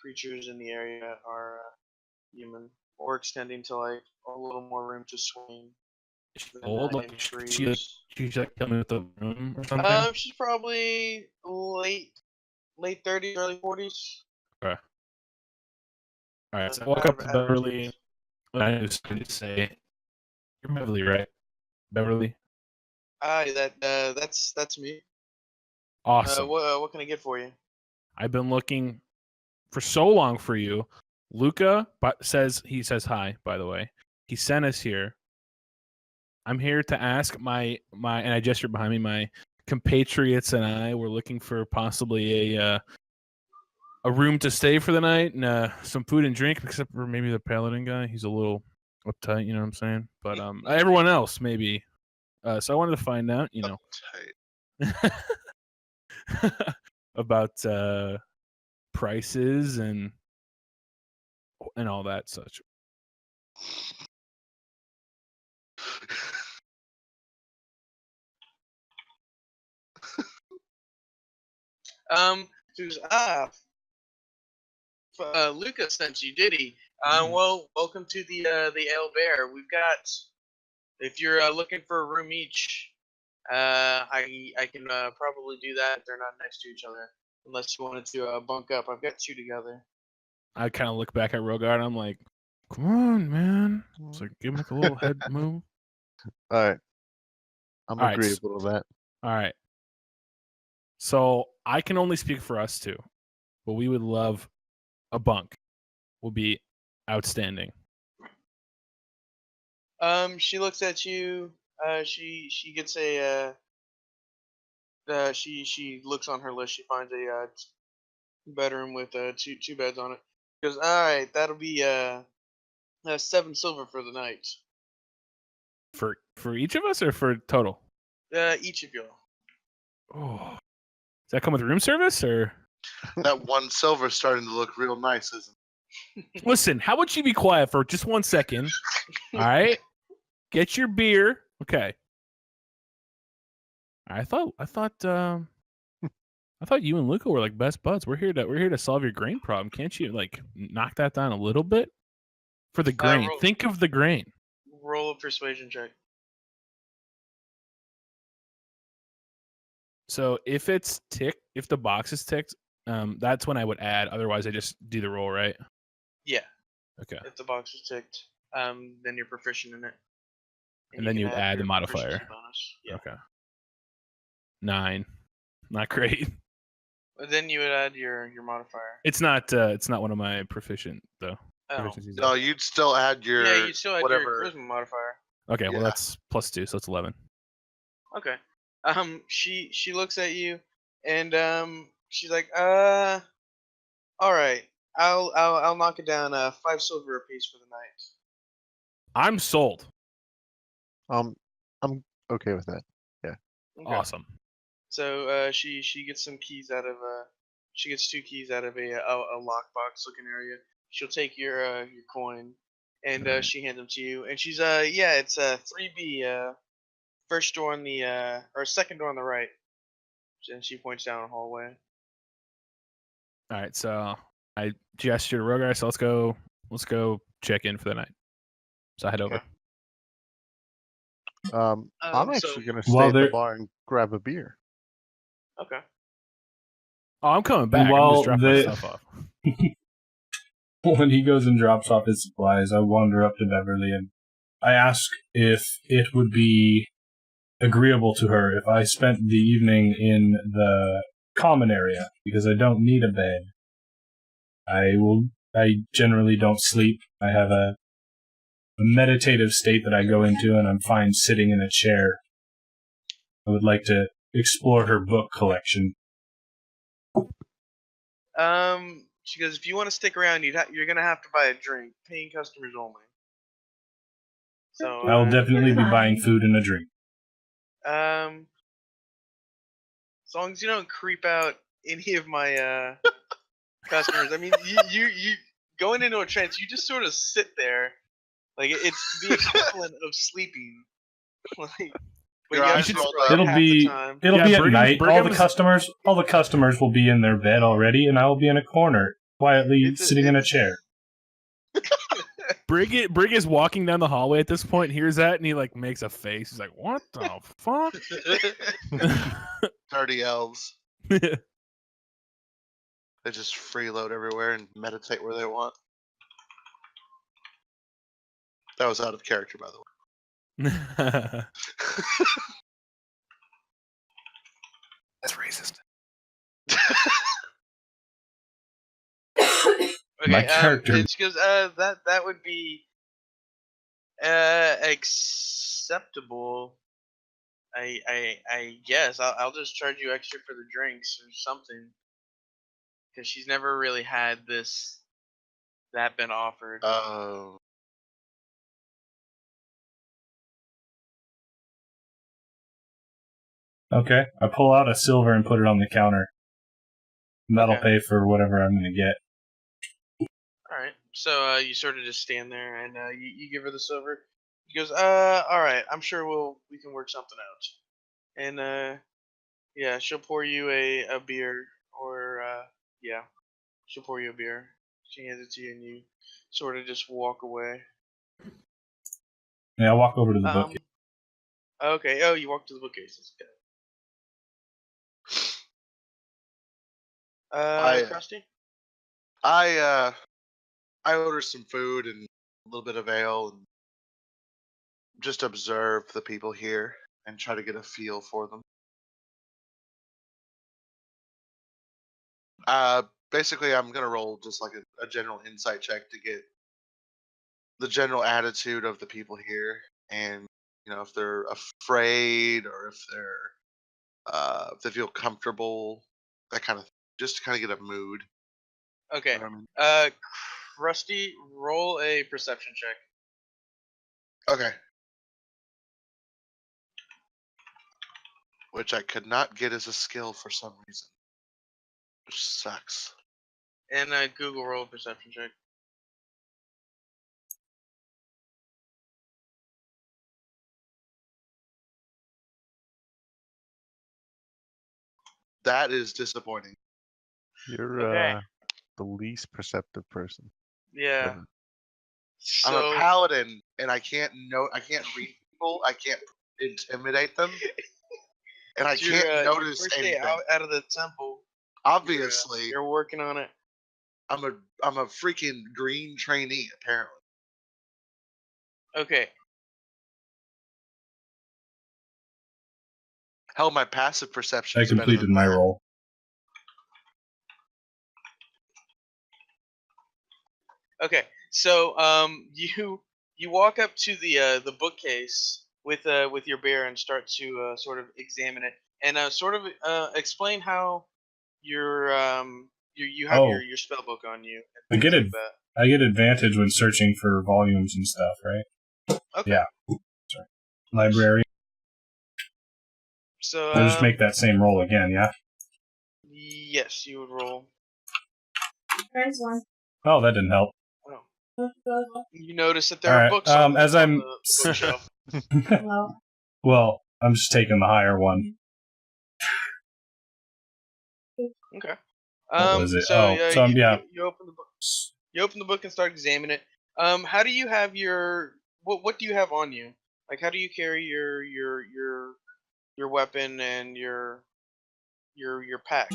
creatures in the area are human, or extending to like a little more room to swing is she than old? in Like trees. she's like coming with the room or something? She's probably late 30s, early 40s. Okay. All right. So I walk up to Beverly. Age. And I just say, "You're Beverly, right? Beverly, Hi, that's me. awesome. What can I get for you? I've been looking for so long for you." Luca says hi. By the way, he sent us here. I'm here to ask my and I gesture behind me. My compatriots and I were looking for possibly a room to stay for the night and some food and drink, except for maybe the paladin guy. He's a little uptight, you know what I'm saying? But everyone else maybe. So I wanted to find out, you know, about prices and all that such. She goes, Lucas sent you, did he? Well, welcome to the Ale Bear. We've got, if you're looking for a room each, I can probably do that if they're not next to each other, unless you wanted to bunk up. I've got two together. I kind of look back at Rogar and I'm like, come on, man. It's like, give him like a little head move. All right. I'm All right, agreeable to that. All right. So I can only speak for us two, but we would love a bunk. Will be outstanding. She looks at you. She gets a. She looks on her list. She finds a bedroom with two beds on it. She goes, all right, that'll be 7 silver for the night. For each of us or for total? Each of you. Oh, does that come with room service or? That 1 silver is starting to look real nice, isn't it? Listen, how about you be quiet for just 1 second? All right, get your beer. Okay. I thought you and Luca were like best buds. We're here to solve your grain problem. Can't you like knock that down a little bit for the grain? Think of the grain. Roll a persuasion check. So if the box is ticked, that's when I would add. Otherwise, I just do the roll, right? Yeah. Okay. If the box is ticked, then you're proficient in it. And then you would add the modifier. Bonus. Yeah. Okay. 9. Not great. Then you would add your modifier. It's not one of my proficient though. Oh. No, you'd still add your you'd still add your charisma modifier. Okay, well that's +2, so it's 11. Okay. She looks at you, and she's like, all right, I'll knock it down 5 silver apiece for the night. I'm sold. I'm okay with that. Yeah. Okay. Awesome. So she gets some keys out of she gets 2 keys out of a lockbox looking area. She'll take your coin, and she hands them to you. And she's yeah, it's 3B, first door on the or second door on the right. And she points down the hallway. All right, so I gesture to Rogar, so let's go check in for the night. So I head over. I'm actually gonna stay While at the they're- bar and grab a beer. Okay. Oh, I'm coming back. I'm while just dropping my they- stuff off. When he goes and drops off his supplies, I wander up to Beverly and I ask if it would be agreeable to her if I spent the evening in the common area, because I don't need a bed. I generally don't sleep. I have a meditative state that I go into, and I'm fine sitting in a chair. I would like to explore her book collection. She goes, if you want to stick around, you're gonna have to buy a drink. Paying customers only. So I will definitely be buying food and a drink. As long as you don't creep out any of my customers. I mean, you going into a trance, you just sort of sit there, like it's the equivalent of sleeping. Like, but Your you have eyes to rolled like up. It'll half the be time. it'll Yeah, be at Brigham's- night. All Brigham's- the customers will be in their bed already, and I will be in a corner, quietly sitting in a chair. Brig is walking down the hallway at this point, hears that, and he like makes a face. He's like, "What the fuck?" Dirty elves. They just freeload everywhere and meditate where they want. That was out of character, by the way. That's racist. Okay, My character- It's because that would be acceptable. I guess I'll just charge you extra for the drinks or something, because she's never really had that been offered. Oh. Okay, I pull out a silver and put it on the counter. And that'll Okay. pay for whatever I'm going to get. All right, so you sort of just stand there and you give her the silver. She goes, all right, I'm sure we can work something out. And yeah, she'll pour you a beer, or yeah, she'll pour you a beer. She hands it to you, and you sort of just walk away. Yeah, I'll walk over to the book. Okay. Oh, you walk to the bookcases. Okay. Krusty? I order some food and a little bit of ale and just observe the people here and try to get a feel for them. Basically, I'm gonna roll just like a general insight check to get the general attitude of the people here, and if they're afraid or if they feel comfortable, that kind of just to kind of get a mood. Okay. You know what I mean? Krusty, roll a perception check. Okay. Which I could not get as a skill for some reason. Which sucks. And Google roll a perception check. That is disappointing. You're Okay. the least perceptive person. Yeah. ever. I'm a paladin, and I can't read people. I can't intimidate them, and I It's can't your notice first day anything. out of the temple. Obviously, You're working on it. I'm a freaking green trainee. Apparently, Okay. hell, my passive perception. I is better completed than my that. roll. Okay. So you walk up to the bookcase with your bear and start to sort of examine it and sort of explain how you have your spell book on you. I and get things it. like I get advantage when searching for volumes and stuff, right? that. Okay. Yeah. Sorry. Library. So I'll just make that same roll again, yeah? yes, you would roll. There's one. Oh, that didn't help. Oh. You notice that there All are right, books on, as on I'm- the bookshelf. Well, Well, I'm just taking the higher one. Okay. What was it? So, Oh, so yeah. you open the book. You open the book and start examining it. How do you have your what do you have on you? Like, how do you carry your weapon and your pack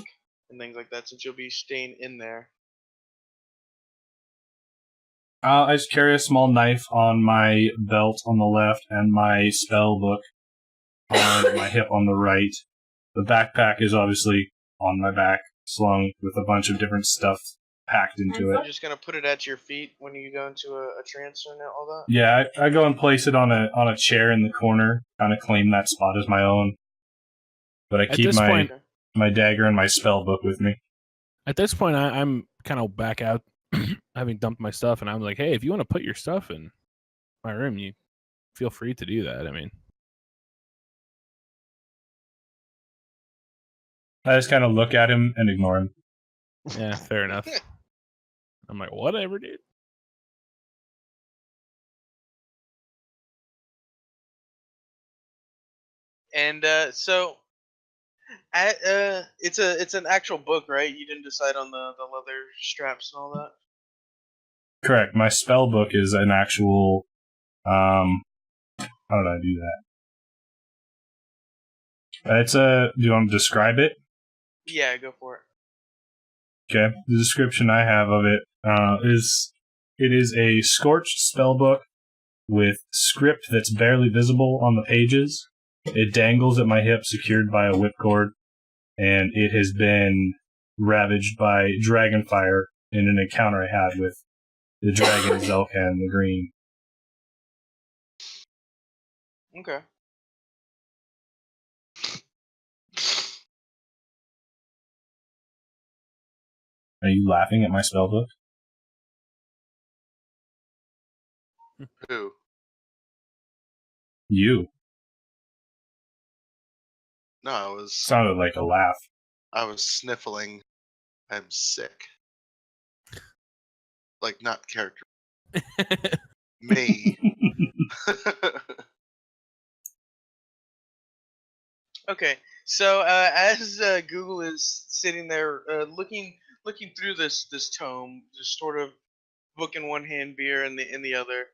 and things like that? Since you'll be staying in there. I just carry a small knife on my belt on the left and my spell book on my hip on the right. The backpack is obviously on my back, slung with a bunch of different stuff packed into You're it. just gonna put it at your feet when you go into a trance and all that. Yeah, I go and place it on a chair in the corner, kind of claim that spot as my own. But I At keep this point, my dagger and my spell book with me. At this point, I'm kind of back out, having dumped my stuff, and I'm like, hey, if you want to put your stuff in my room, you feel free to do that. I mean, I just kind of look at him and ignore him. Yeah, fair enough. I'm like, whatever, dude. And so, it's an actual book, right? You didn't decide on the leather straps and all that. Correct. My spell book is an actual. How did I do that? It's a. Do you want to describe it? Yeah, go for it. Okay. The description I have of it is it is a scorched spell book with script that's barely visible on the pages. It dangles at my hip, secured by a whipcord, and it has been ravaged by dragonfire in an encounter I had with the dragon Zelkan the Green. Okay. Are you laughing at my spellbook? Who? You. No, I was Sounded like a laugh. sniffling. I'm sick. Like, not character. Me. Okay, so as Google is sitting there looking through this tome, just sort of book in one hand, beer in the other,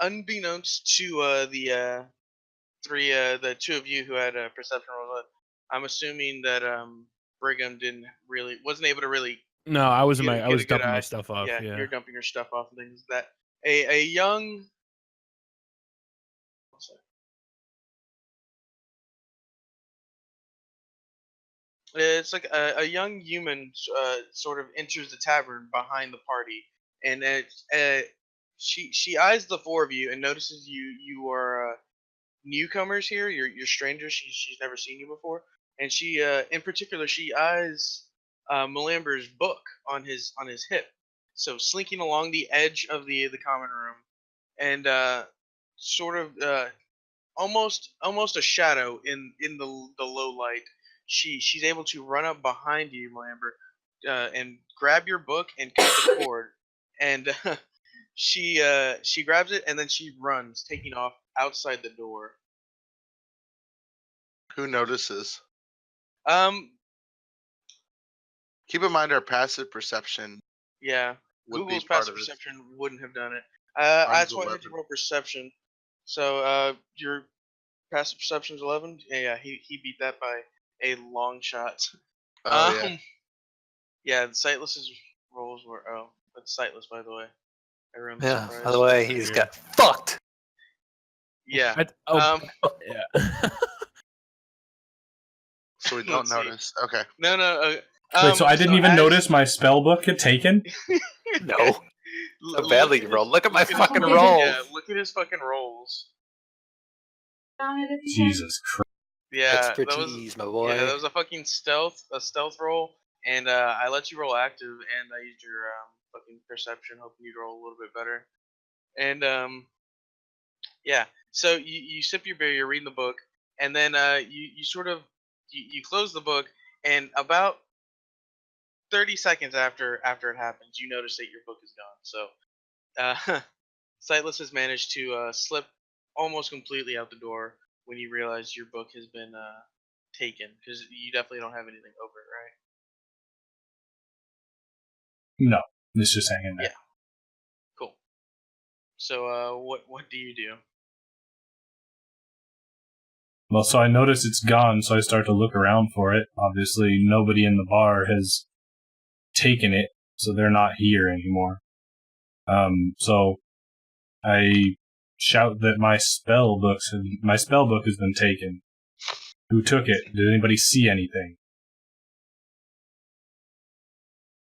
unbeknownst to the two of you who had perception rolls, I'm assuming that Brigham wasn't able to really No, I was get a good dumping my eye. stuff off. Yeah, Yeah. you're dumping your stuff off and things. That a young. It's like a young human sort of enters the tavern behind the party, and she eyes the four of you and notices you are newcomers here. You're strangers. She's never seen you before, and she in particular she eyes Malamber's book on his hip, so slinking along the edge of the common room, and sort of almost a shadow in the low light. She's able to run up behind you, Lambert, and grab your book and cut the cord. And she grabs it and then she runs, taking off outside the door. Who notices? Um, Keep in mind our passive perception yeah. would Google's be part passive of this. perception wouldn't have done it. Mine's That's why I had to 11. roll perception. So your passive perception's 11. Yeah, he beat that by a long shot. Oh, yeah. Yeah, the Sightless's rolls were. Oh, that's Sightless, by the way. Everyone's Yeah. surprised. By the way, he's Yeah. got fucked. Yeah. Yeah. So we don't Let's see. notice. Okay. No. Wait, so I didn't even as- notice my spellbook get taken? No. Look So badly at you his- rolled. Look at my look fucking his- rolls. Yeah, look at his fucking rolls. Jesus Christ. Yeah, Expertise, my boy. Yeah, that was a fucking stealth roll, and I let you roll active, and I used your fucking perception, hoping you'd roll a little bit better. And yeah, so you sip your beer, you're reading the book, and then you sort of you close the book, and about 30 seconds after it happens, you notice that your book is gone. So Sightless has managed to slip almost completely out the door when you realize your book has been taken, because you definitely don't have anything over it, right? No, it's just hanging there. Yeah. Cool. So what do you do? Well, so I notice it's gone, so I start to look around for it. Obviously, nobody in the bar has taken it, so they're not here anymore. So I shout that my spell book has been taken. Who took it? Did anybody see anything?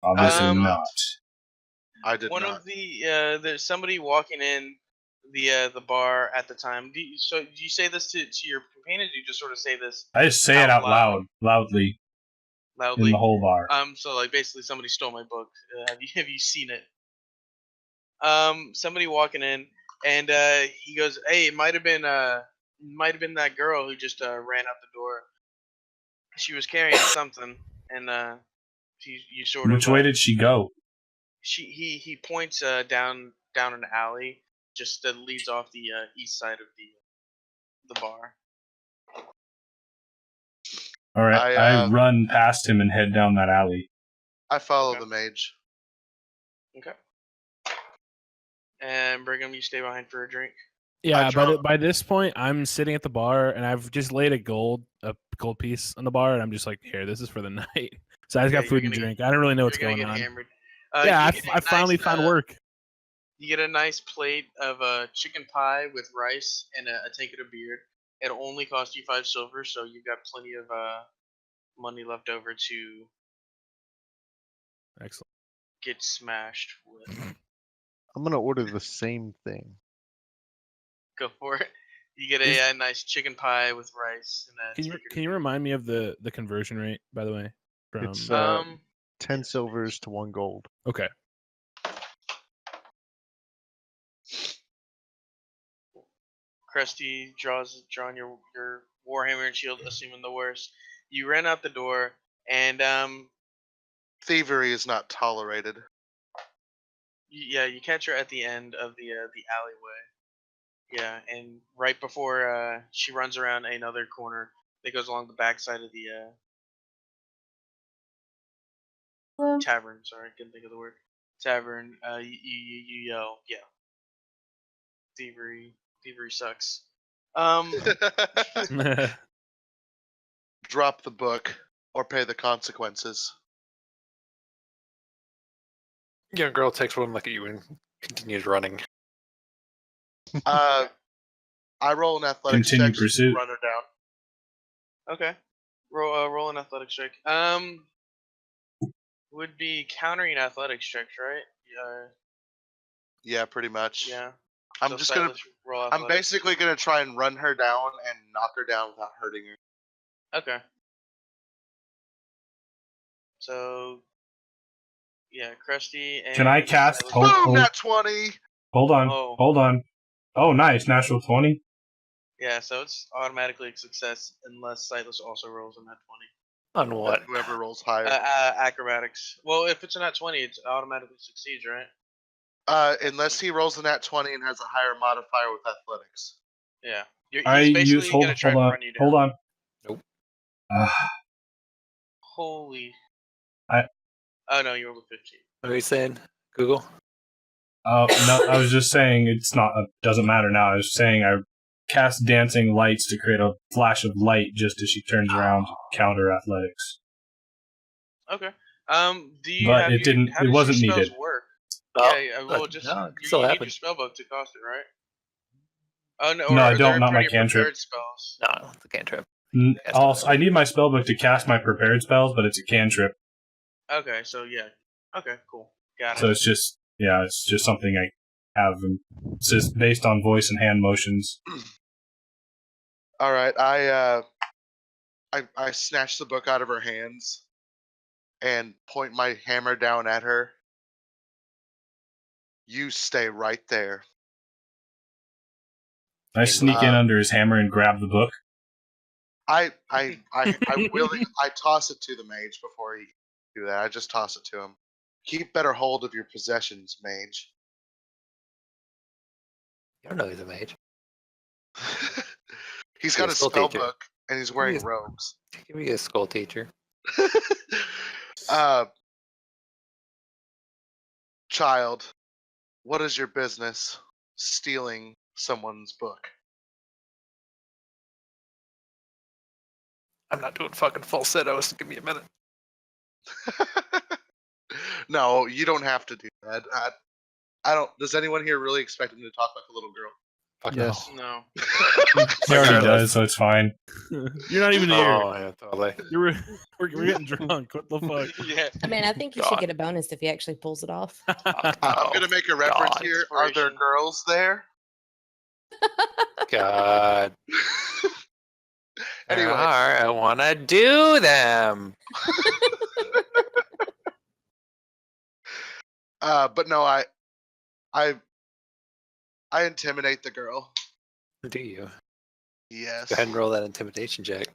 Obviously not. I did One not. of there's somebody walking in the bar at the time. Do you say this to your companion? Or do you just sort of say this I just say it out loudly, loudly? in the whole bar. So like basically somebody stole my book. Have you seen it? Somebody walking in, and he goes, "Hey, it might have been that girl who just ran out the door." she was carrying something, and you sort of. Which way did she go? He points down an alley just that leads off the east side of the bar. All right, I run past him and head down that alley. I follow Okay. the mage. Okay. And Brigham, you stay behind for a drink. Yeah, by this point, I'm sitting at the bar and I've just laid a gold piece on the bar, and I'm just like, here, this is for the night. So I just got food and drink. I don't really know what's going on. Hammered. Yeah, I finally found work. You get a nice plate of chicken pie with rice and a tankard of beer. It only cost you 5 silver, so you've got plenty of money left over to Excellent. get smashed with. I'm gonna order the same thing. Go for it. You get a nice chicken pie with rice. And can you remind me of the conversion rate, by the way? It's 10 silvers to 1 gold. Okay. Krusty drawing your warhammer and shield, assuming the worst. You ran out the door, and thievery is not tolerated. You catch her at the end of the alleyway. Yeah, and right before she runs around another corner that goes along the backside of the tavern. Sorry, I couldn't think of the word. Tavern. You yell, yeah. Thievery sucks. Drop the book or pay the consequences. Young girl takes one look at you and continues running. I roll an athletics check to run her down. Okay. Roll an athletics check. Would be countering athletics checks, right? Yeah, pretty much. Yeah. I'm basically gonna try and run her down and knock her down without hurting her. Okay. So, yeah, Krusty and... Can I cast Boom, nat 20! Hold on. Oh, nice, natural 20. Yeah, so it's automatically a success unless Sightless also rolls a nat 20. On what? Whoever rolls higher. Acrobatics. Well, if it's a nat 20, it automatically succeeds, right? Unless he rolls a nat 20 and has a higher modifier with athletics. Yeah. Hold on. Nope. Holy. Oh no, you rolled a 15. What are you saying, Google? No, I was just saying it doesn't matter now. I was saying I cast dancing lights to create a flash of light just as she turns around to counter athletics. Okay. It wasn't needed. Work? Oh, yeah. Well, just no, you need your spellbook to cost it, right? Oh no. No, I don't. Not my cantrip. No, it's a cantrip. Also, I need my spellbook to cast my prepared spells, but it's a cantrip. Okay, so yeah. Okay, cool. Got it. So it's just something I have. It's just based on voice and hand motions. All right, I snatch the book out of her hands and point my hammer down at her. You stay right there. I sneak in under his hammer and grab the book. I toss it to the mage before he do that. I just toss it to him. Keep better hold of your possessions, mage. You don't know he's a mage. He's got a spell book and he's wearing robes. Give me a school teacher. Child, what is your business stealing someone's book? I'm not doing fucking falsettos. Give me a minute. No, you don't have to do that. I don't. Does anyone here really expect him to talk like a little girl? Fuck yes. No. He already does, so it's fine. You're not even here. Oh, yeah, totally. We're getting drunk. What the fuck? Yeah. I mean, I think you should get a bonus if he actually pulls it off. I'm gonna make a reference here. Are there girls there? God. Anyway, I want to do them. But no, I intimidate the girl. Do you? Yes. Go ahead and roll that intimidation check.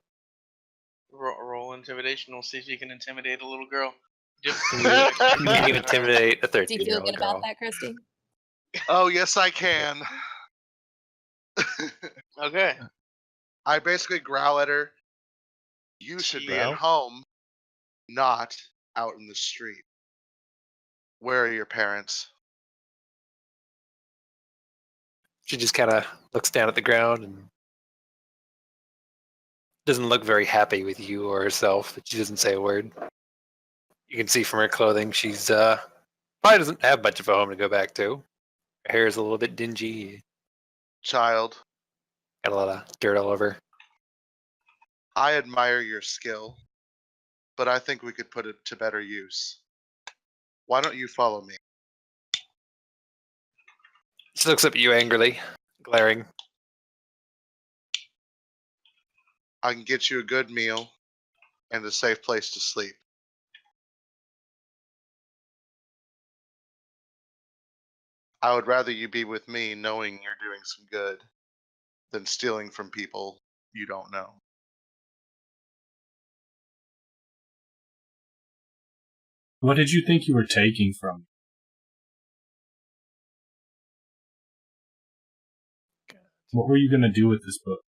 Roll intimidation. We'll see if you can intimidate a little girl. Can you intimidate a Do you feel 13-year-old good about girl? that, Krusty? Oh, yes, I can. Okay. I basically growl at her. You should be at Growl? home, not out in the street. Where are your parents? She just kind of looks down at the ground and doesn't look very happy with you or herself, but she doesn't say a word. You can see from her clothing she's probably doesn't have much of a home to go back to. Her hair is a little bit dingy, Child, got a lot of dirt all over. I admire your skill, but I think we could put it to better use. Why don't you follow me? She looks up at you angrily, glaring. I can get you a good meal and a safe place to sleep. I would rather you be with me knowing you're doing some good than stealing from people you don't know. What did you think you were taking from me? What were you going to do with this book?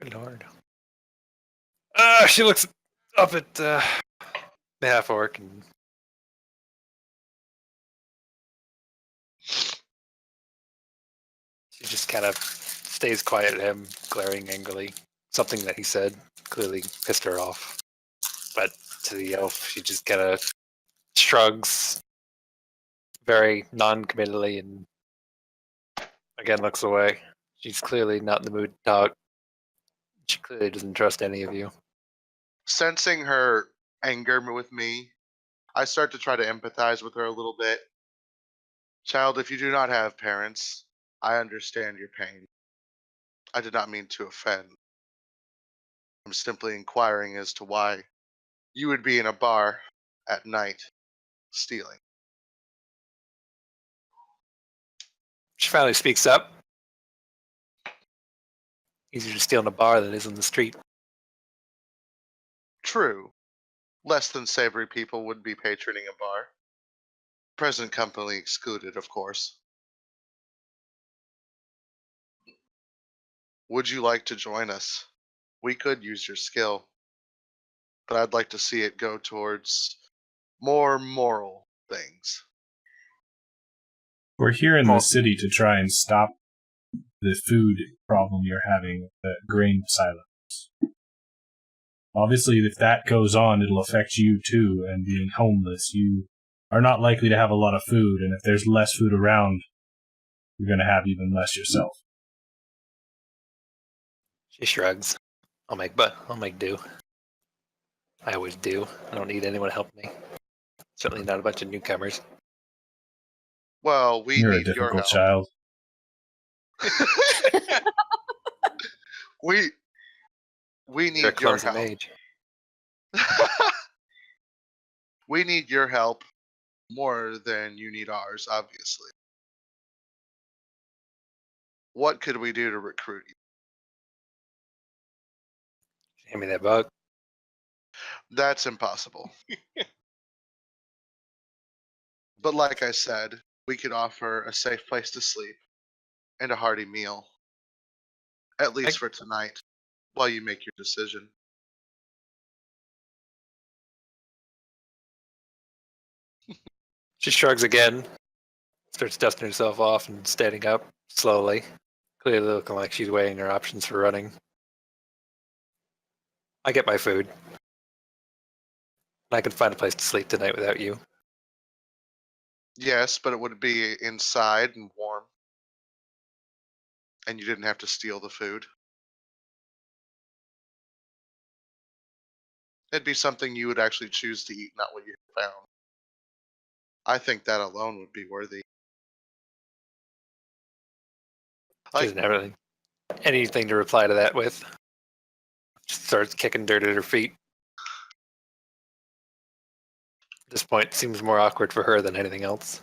Good lord. She looks up at the half orc and she just kind of stays quiet at him, glaring angrily. Something that he said clearly pissed her off. But to the elf, she just kind of shrugs very non-committally and again looks away. She's clearly not in the mood to talk. She clearly doesn't trust any of you. Sensing her anger with me, I start to try to empathize with her a little bit. Child, if you do not have parents, I understand your pain. I did not mean to offend. I'm simply inquiring as to why you would be in a bar at night stealing. She finally speaks up. Easier to steal in a bar than it is in the street. True. Less than savory people would be patroning a bar. Present company excluded, of course. Would you like to join us? We could use your skill, but I'd like to see it go towards more moral things. We're here in the city to try and stop the food problem you're having with the grain silos. Obviously, if that goes on, it'll affect you too, and being homeless, you are not likely to have a lot of food, and if there's less food around, you're going to have even less yourself. She shrugs. I'll make do. I always do. I don't need anyone to help me. Certainly not a bunch of newcomers. Well, we You're a need your difficult help. child. We You're a need your clumsy help. mage. We need your help more than you need ours, obviously. What could we do to recruit you? Hand me that bug. That's impossible. But like I said, we could offer a safe place to sleep and a hearty meal. At least for tonight, while you make your decision. She shrugs again, starts dusting herself off and standing up slowly, clearly looking like she's weighing her options for running. I get my food. I can find a place to sleep tonight without you. Yes, but it would be inside and warm. And you didn't have to steal the food. It'd be something you would actually choose to eat, not what you found. I think that alone would be worthy. She doesn't have anything to reply to that with. She starts kicking dirt at her feet. At this point, it seems more awkward for her than anything else.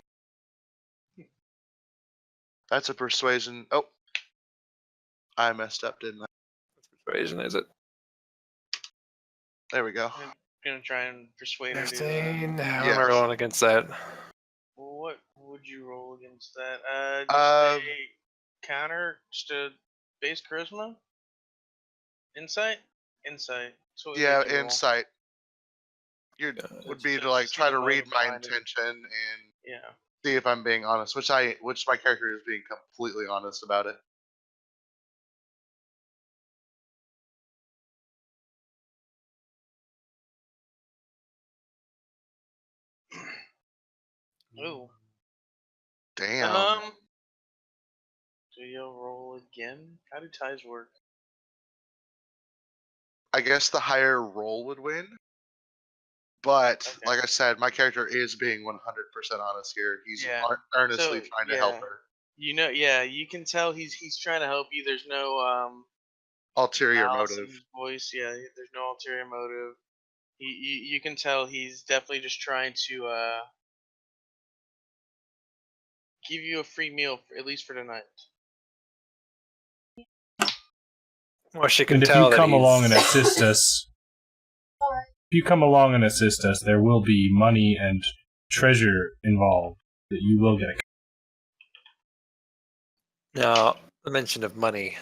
That's a persuasion. Oh, I messed up, didn't I? Persuasion, is it? There we go. I'm gonna try and persuade her to. 15. How am I Yes. rolling against that? What would you roll against that? Just Uh, a counter, just a base charisma, insight. That's what we Yeah, make you roll. insight. You would be to like see try the to read motive my behind it. intention and Yeah. see if I'm being honest, which my character is being completely honest about it. Ooh. Damn. Do you roll again? How do ties work? I guess the higher roll would win. But Okay. like I said, my character is being 100% honest here. He's Yeah. earnestly So, trying to help her. You know, yeah, you can tell he's trying to help you. There's no Ulterior malice in motive. his voice. Yeah, there's no ulterior motive. You can tell he's definitely just trying to give you a free meal at least for tonight. Well, she can And if tell you that come he's... along and assist us, there will be money and treasure involved that you will get. Now, the mention of money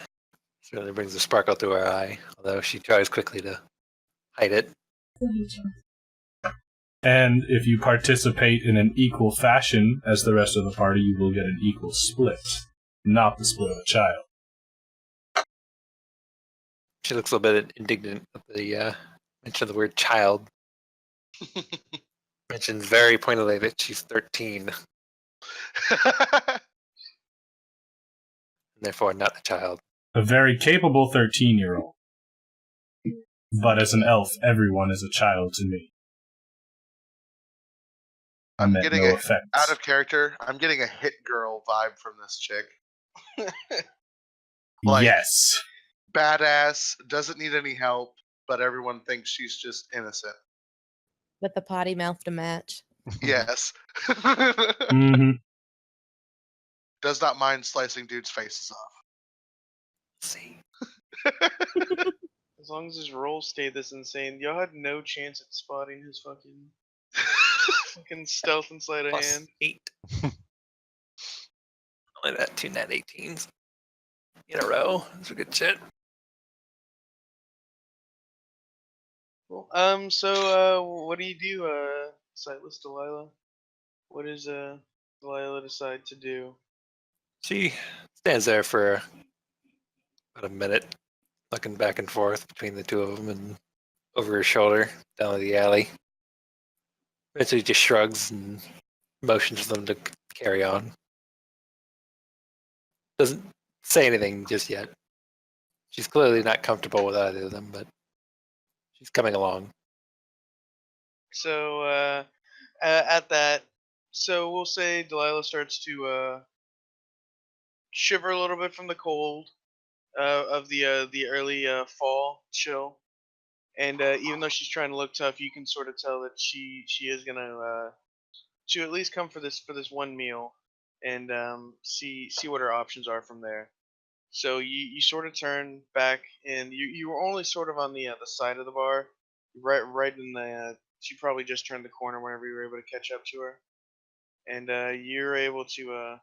certainly brings a sparkle to her eye, although she tries quickly to hide it. And if you participate in an equal fashion as the rest of the party, you will get an equal split, not the split of a child. She looks a little bit indignant at the mention of the word child. Mentions very pointedly that she's 13, and therefore not a child. A very capable 13-year-old. But as an elf, everyone is a child to me. I meant Getting no out offense. of character, I'm getting a hit girl vibe from this chick. Like- Yes. Badass, doesn't need any help, but everyone thinks she's just innocent. With the potty mouth to match. Yes. Mm-hmm. Does not mind slicing dudes' faces off. See, As long as his roll stayed this insane, y'all had no chance at spotting his fucking stealth and sleight of plus hand. 8. Only that 2 net 18s in a row. That's a good shit. Cool. What do you do, Sightless Delilah? What does Delilah decide to do? She stands there for about a minute, looking back and forth between the two of them and over her shoulder down the alley. Eventually just shrugs and motions for them to carry on. Doesn't say anything just yet. She's clearly not comfortable with either of them, but she's coming along. So at that, so we'll say Delilah starts to shiver a little bit from the cold of the early fall chill, and even though she's trying to look tough, you can sort of tell that she is gonna to at least come for this one meal and see what her options are from there. So you sort of turn back and you were only sort of on the side of the bar, right in the. She probably just turned the corner whenever you were able to catch up to her, and you're able to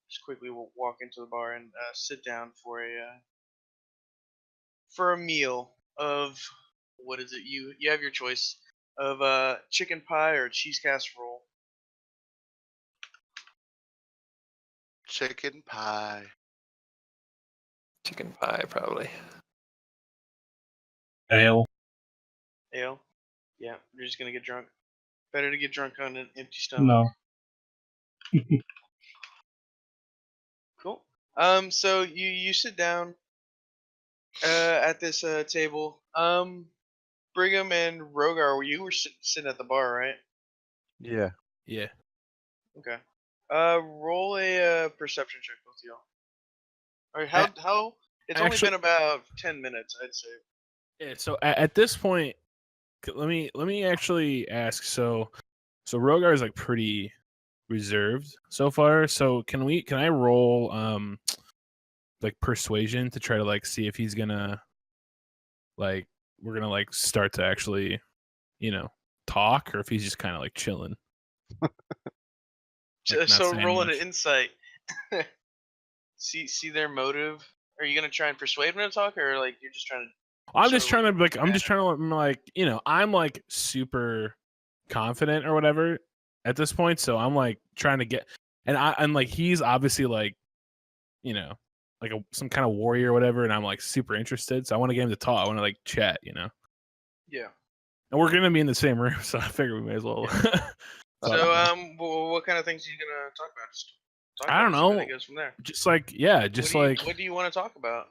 just quickly walk into the bar and sit down for a meal of what is it? You have your choice of chicken pie or cheese casserole. Chicken pie. Chicken pie, probably. Ale. Ale. Yeah, you're just gonna get drunk. Better to get drunk on an empty stomach. No. Cool. So you sit down at this table. Brigham and Rogar, you were sitting at the bar, right? Yeah. Yeah. Okay. Roll a perception check, both of y'all. All right. How? It's only actually- been about 10 minutes, I'd say. Yeah. So at this point, let me actually ask. So Rogar is like pretty reserved so far. So can I roll like persuasion to try to like see if he's gonna like we're gonna like start to actually, talk, or if he's just kind of like chilling. Like, not So saying rolling an much. insight. see their motive. Are you gonna try and persuade them to talk, or like you're just trying to? I'm sort just of trying to look like, I'm just trying to like, I'm like super confident or whatever at this point, so I'm like trying to get, and like he's obviously like, like some kind of warrior or whatever, and I'm like super interested, so I want to get him to talk. I want to like chat, Yeah. and we're gonna be in the same room, so I figure we may as well. So talk. what kind of things are you gonna talk about? Just talk I about don't it, see where know. it goes from there. Just like, yeah, just like, What do you want to talk about?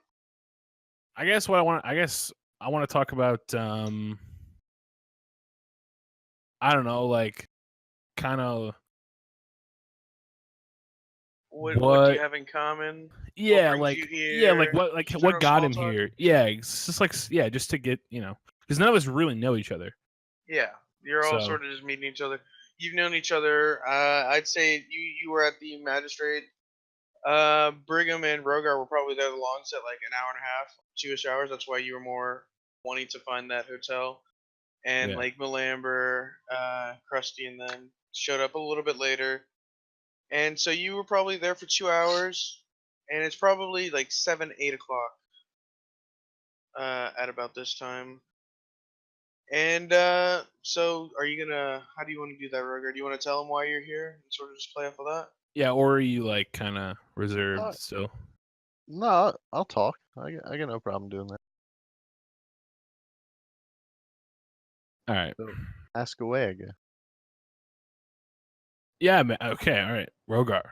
I guess what I want. I guess I want to talk about. I don't know, like, kind of What do you have in common? Yeah, brings like, you yeah, like here? what, Just what general got small him talk? here? Yeah, it's just like, yeah, just to get, because none of us really know each other. Yeah, you're all So sort of just meeting each other. You've known each other. I'd say you were at the magistrate. Brigham and Rogar were probably there the longest at like an hour and a half, 2ish hours. That's why you were more wanting to find that hotel. And yeah. like Melamber, Krusty, and then showed up a little bit later. And so you were probably there for 2 hours, and it's probably like 7, 8 o'clock at about this time. And so are you gonna? How do you want to do that, Roger? Do you want to tell him why you're here and sort of just play off of that? Yeah, or are you like kind of reserved Uh, still? No, I'll talk. I got no problem doing that. All right. So ask away, I guess. Yeah, man. Okay, all right. Rogar,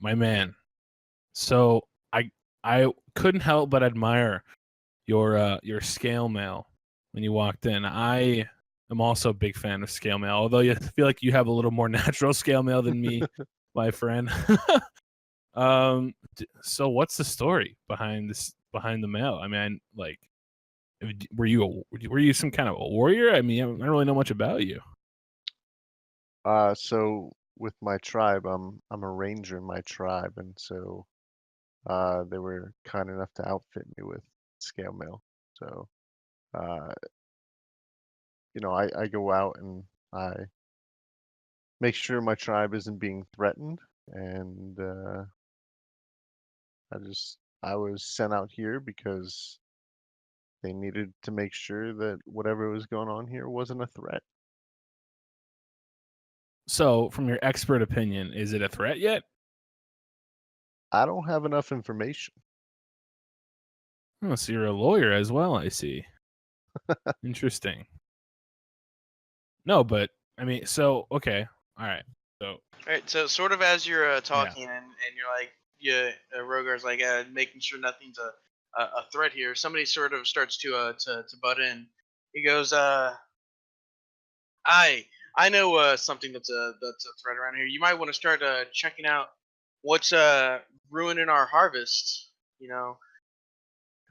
my man. So I couldn't help but admire your scale mail when you walked in. I am also a big fan of scale mail, although I feel like you have a little more natural scale mail than me, my friend. So what's the story behind the mail? I mean, like, were you some kind of a warrior? I mean, I don't really know much about you. So with my tribe, I'm a ranger in my tribe, and so they were kind enough to outfit me with scale mail. So uh, I go out and I make sure my tribe isn't being threatened, and I was sent out here because they needed to make sure that whatever was going on here wasn't a threat. So, from your expert opinion, is it a threat yet? I don't have enough information. Oh, so you're a lawyer as well, I see. Interesting. No, but I mean, so okay, all right. So All right. So sort of as you're talking and you're like, yeah, Rogar's like making sure nothing's a threat here. Somebody sort of starts to butt in. He goes, I know something that's a threat around here. You might want to start checking out what's ruining our harvest. You know,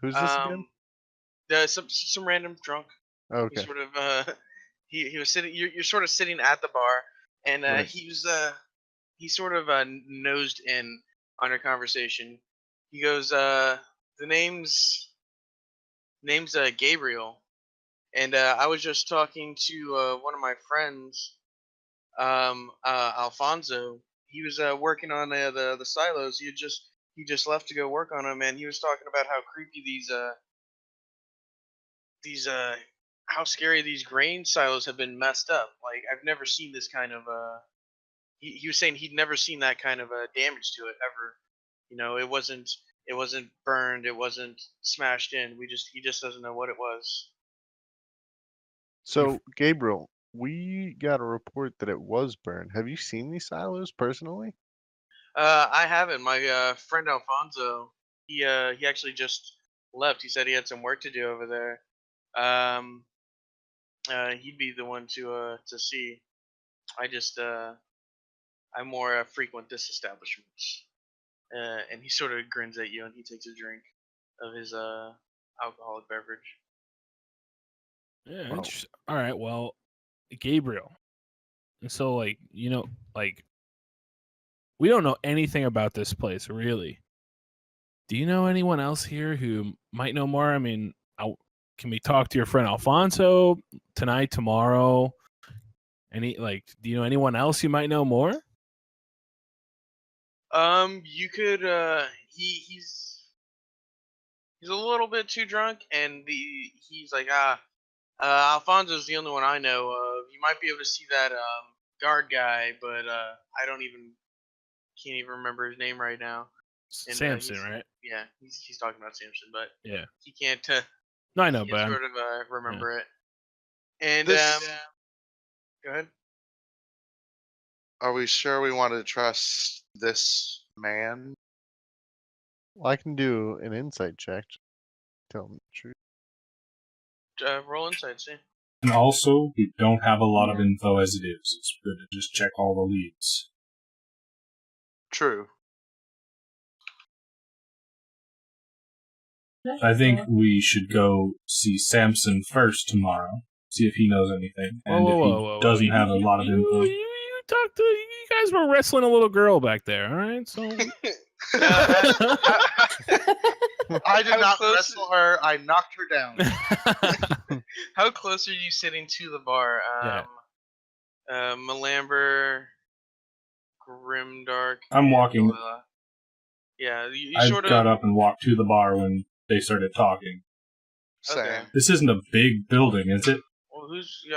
Who's this again? some random drunk. He Okay. sort of he was sitting. You're sort of sitting at the bar, and Right. he sort of nosed in on our conversation. He goes, the name's Gabriel, and I was just talking to one of my friends, Alfonso. He was working on the silos. He just left to go work on them, and he was talking about how creepy these how scary these grain silos have been messed up. Like I've never seen this kind of he was saying he'd never seen that kind of damage to it ever. You know, it wasn't burned, it wasn't smashed in. He just doesn't know what it was. So, Gabriel, we got a report that it was burned. Have you seen these silos personally? I haven't. My friend Alfonso, he actually just left. He said he had some work to do over there. Um, he'd be the one to see. I just I more frequent this establishment. And he sort of grins at you, and he takes a drink of his alcoholic beverage. yeah, Wow. interesting. All right, well, Gabriel. And so, like, like, we don't know anything about this place, really. Do you know anyone else here who might know more? I mean, can we talk to your friend Alfonso tonight, tomorrow? Do you know anyone else you might know more? You could. He's a little bit too drunk, and he's like, Alfonso's the only one I know of. You might be able to see that guard guy, but I can't even remember his name right now. And, Samson, right? Yeah, he's talking about Samson, but Yeah. he can't. No, I know, He but can't sort of remember it. And This- go ahead. Are we sure we want to trust this man? Well, I can do an insight check. Tell him the truth. Roll insight, see. And also, we don't have a lot of info as it is. It's good to just check all the leads. True. I think we should go see Samson first tomorrow. See if he knows anything. And if he doesn't have a lot of info. You guys were wrestling a little girl back there, all right? So I did How not close wrestle her. I knocked her down. How close are you sitting to the bar? Malamber, Grimdark. I'm walking. Yeah, you I sort of got up and walked to the bar when they started talking. Same. Okay. This isn't a big building, is it? Well,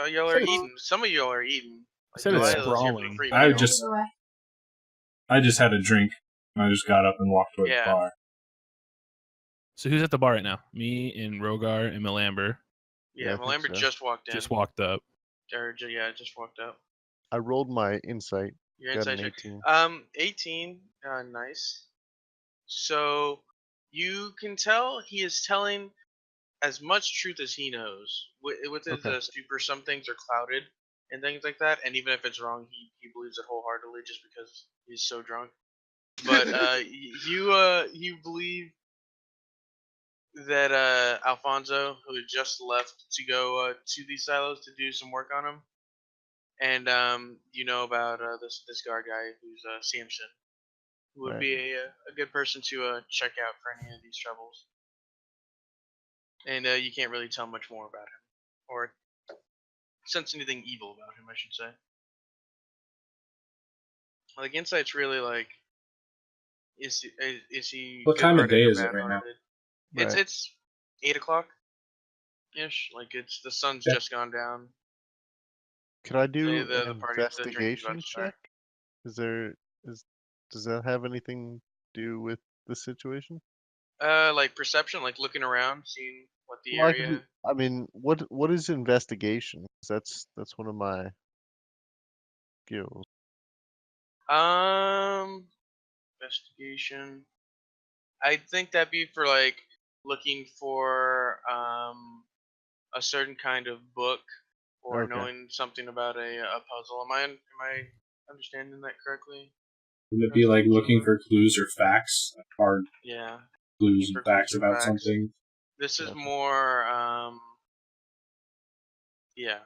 y'all are eating? Some of y'all are eating. I said it's Delilah's here for sprawling. free I meal. just had a drink. I just got up and walked toward Yeah. the bar. So who's at the bar right now? Me and Rogar and Malamber Yeah, Yeah, I think Malamber so. just walked in. just walked up. Just walked up. I rolled my insight. Your Got insight an check. 18. 18. Nice. So you can tell he is telling as much truth as he knows. With his Okay. super, some things are clouded and things like that. And even if it's wrong, he believes it wholeheartedly just because he's so drunk. But you believe that Alfonso, who had just left to go to these silos to do some work on him, and you know about this guard guy who's Samson, who would Right. be a good person to check out for any of these troubles. And you can't really tell much more about him, or sense anything evil about him, I should say. Like insight's really like, is he? What time of good-hearted day or is it right now? bad-hearted? Right. It's 8:00 ish. Like the sun's Yeah. just gone down. Could I do the an party- the drink's about investigation to start. check? Does that have anything to do with the situation? Like perception, like looking around, seeing what the Well, I can area. do- I mean, what is investigation? 'Cause that's one of my skills. Investigation. I think that'd be for like looking for a certain kind of book or Okay. knowing something about a puzzle. Am I understanding that correctly? Wouldn't it be like looking for clues or facts? Hard Yeah. clues Looking and for facts clues or about facts. something? This is Gotcha. more yeah.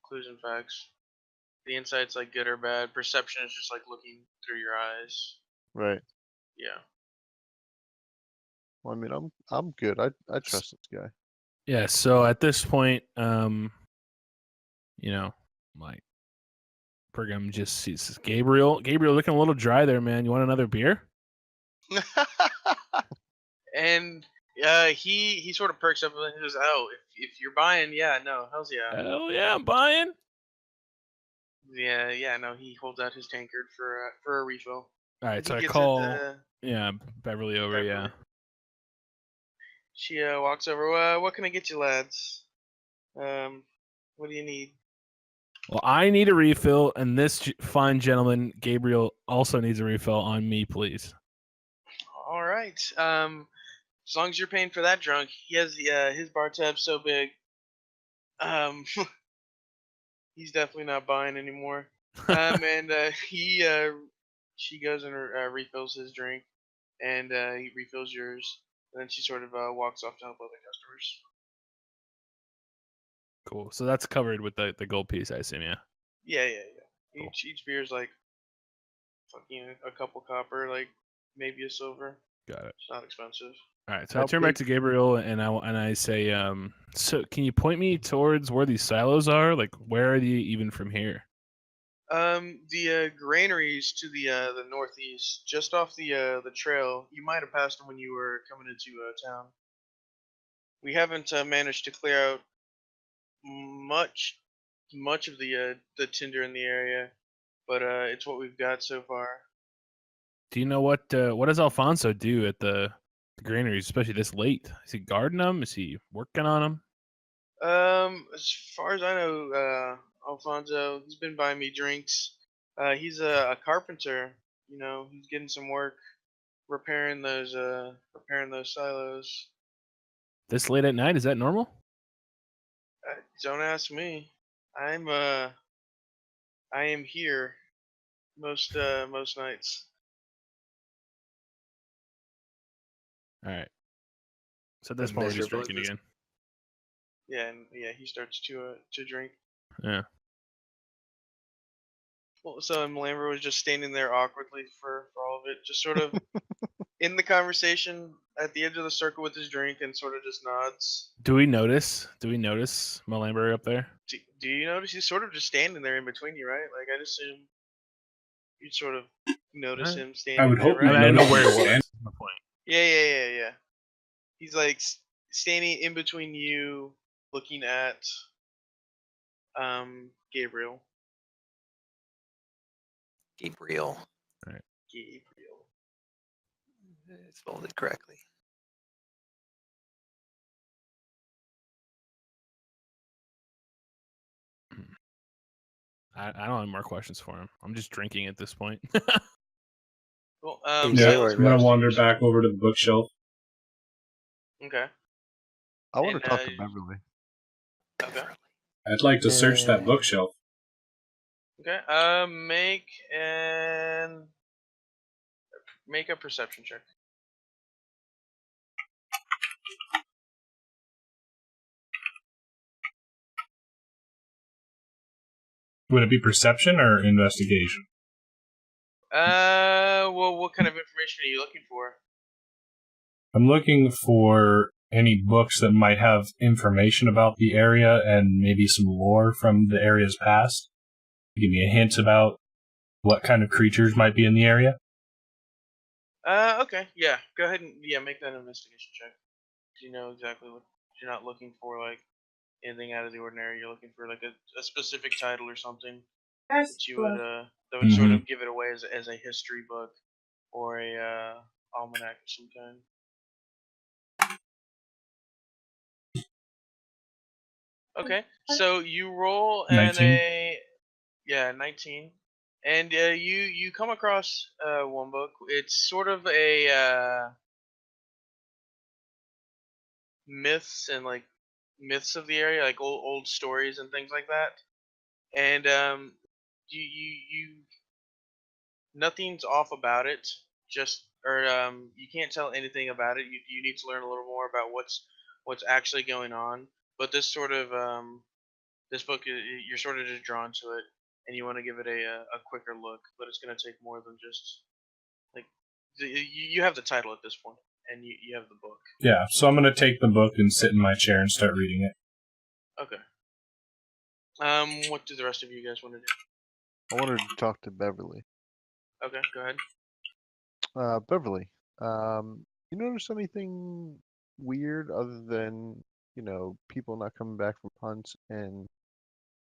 Clues and facts. The insight's like good or bad. Perception is just like looking through your eyes. Right. Yeah. Well, I mean, I'm good. I trust this guy. Yeah, so at this point, like Brigham just sees Gabriel. Gabriel looking a little dry there, man. You want another beer? And he sort of perks up and he goes, "Oh, if you're buying, yeah, no, hell's yeah, Hell yeah, I'm buying. yeah, no." He holds out his tankard for a refill. All right, He so I gets call it, Beverly over. Beverly. Yeah. She walks over. What can I get you, lads? What do you need? Well, I need a refill, and this fine gentleman, Gabriel, also needs a refill on me, please. All right. As long as you're paying for that drunk, he has his bar tab so big. He's definitely not buying anymore. And she goes and refills his drink, and he refills yours, and then she sort of walks off to help other customers. Cool. So that's covered with the gold piece, I assume, yeah. Yeah. Cool. Each beer's like fucking a couple copper, like maybe a silver. Got it. It's not expensive. All right, so I How turn back big- to Gabriel and I say, so can you point me towards where these silos are? Like, where are they even from here? The granaries to the northeast, just off the trail. You might have passed them when you were coming into town. We haven't managed to clear out much of the tinder in the area, but it's what we've got so far. Do you know what does Alfonso do at the granaries, especially this late? Is he guarding them? Is he working on them? As far as I know, Alfonso, he's been buying me drinks. He's a carpenter. You know, he's getting some work repairing those silos. This late at night, is that normal? Don't ask me. I'm I am here most nights. All right. So at this And point, we're just miserable drinking is- again. Yeah, and yeah, he starts to drink. Yeah. Well, so Lambert was just standing there awkwardly for all of it, just sort of in the conversation at the edge of the circle with his drink, and sort of just nods. Do we notice Malamber up there? Do you notice he's sort of just standing there in between you, right? Like, I'd assume you'd sort of notice him standing would there, hope right? you'd I didn't know where notice it him was. That's my point. Yeah. He's like standing in between you, looking at Gabriel. Gabriel. Gabriel. Spelled it correctly. I don't have more questions for him. I'm just drinking at this point. Well, Yeah, Silas, I'm gonna wander back over to the bookshelf. Okay. I want And, to talk to Beverly. Okay. I'd like to search that bookshelf. Okay. Make a perception check. Would it be perception or investigation? Well, what kind of information are you looking for? I'm looking for any books that might have information about the area and maybe some lore from the area's past. Give me a hint about what kind of creatures might be in the area. Okay. Yeah. Go ahead and make that investigation check. You know exactly what you're not looking for, like anything out of the ordinary. You're looking for like a specific title or something that you would that would sort of give it away as a history book or a almanac of some kind. Okay, so you roll and 19. 19, and you come across one book. It's sort of a myths and like myths of the area, like old stories and things like that. And you nothing's off about it. Just or you can't tell anything about it. You need to learn a little more about what's actually going on. But this sort of this book, you're sort of just drawn to it, and you want to give it a quicker look. But it's going to take more than just like you have the title at this point, and you have the book. Yeah, so I'm going to take the book and sit in my chair and start reading it. Okay. What do the rest of you guys want to do? I wanted to talk to Beverly. Okay, go ahead. Beverly, you notice anything weird other than, people not coming back from hunts and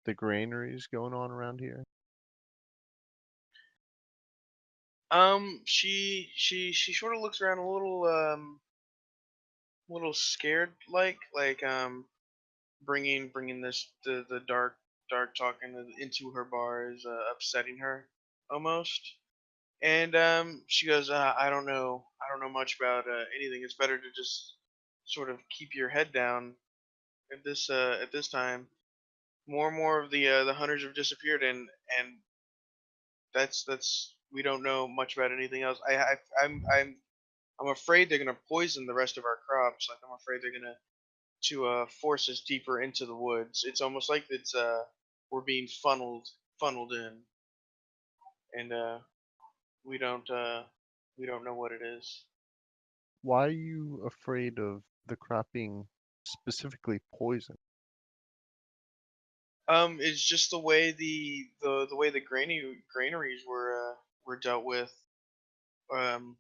the granaries going on around here? She sort of looks around a little scared, like bringing the dark talk into her bar is upsetting her almost. And she goes, I don't know much about anything. It's better to just sort of keep your head down at this time. More and more of the hunters have disappeared, and that's we don't know much about anything else. I'm afraid they're gonna poison the rest of our crops. Like, I'm afraid they're gonna to force us deeper into the woods. It's almost like it's we're being funneled in, and we don't know what it is. Why are you afraid of the crop being specifically poison? It's just the way the way the granaries were dealt with. Um,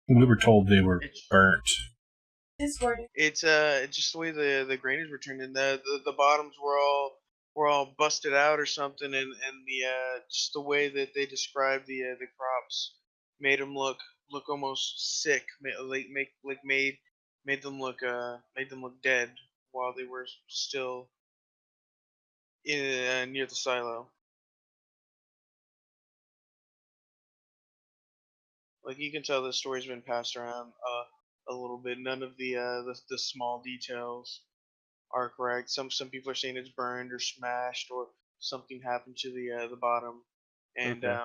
We were told they were it's burnt. Discord. it's just the way the granaries were turned in. The bottoms were all busted out or something, and the just the way that they described the crops made them look almost sick. Made them look dead while they were still near the silo. Like you can tell the story's been passed around a little bit. None of the small details are correct. Some people are saying it's burned or smashed or something happened to the bottom, and Okay.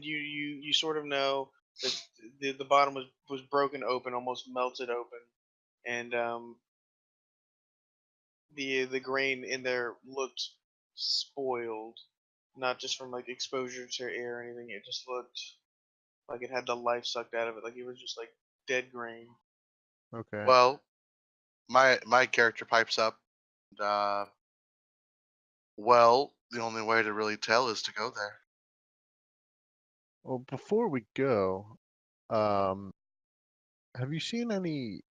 you sort of know that the bottom was broken open, almost melted open, and the grain in there looked spoiled, not just from like exposure to air or anything. It just looked like it had the life sucked out of it, like it was just like dead grain. Okay. Well, my character pipes up. And, well, the only way to really tell is to go there. Well, before we go, have you seen any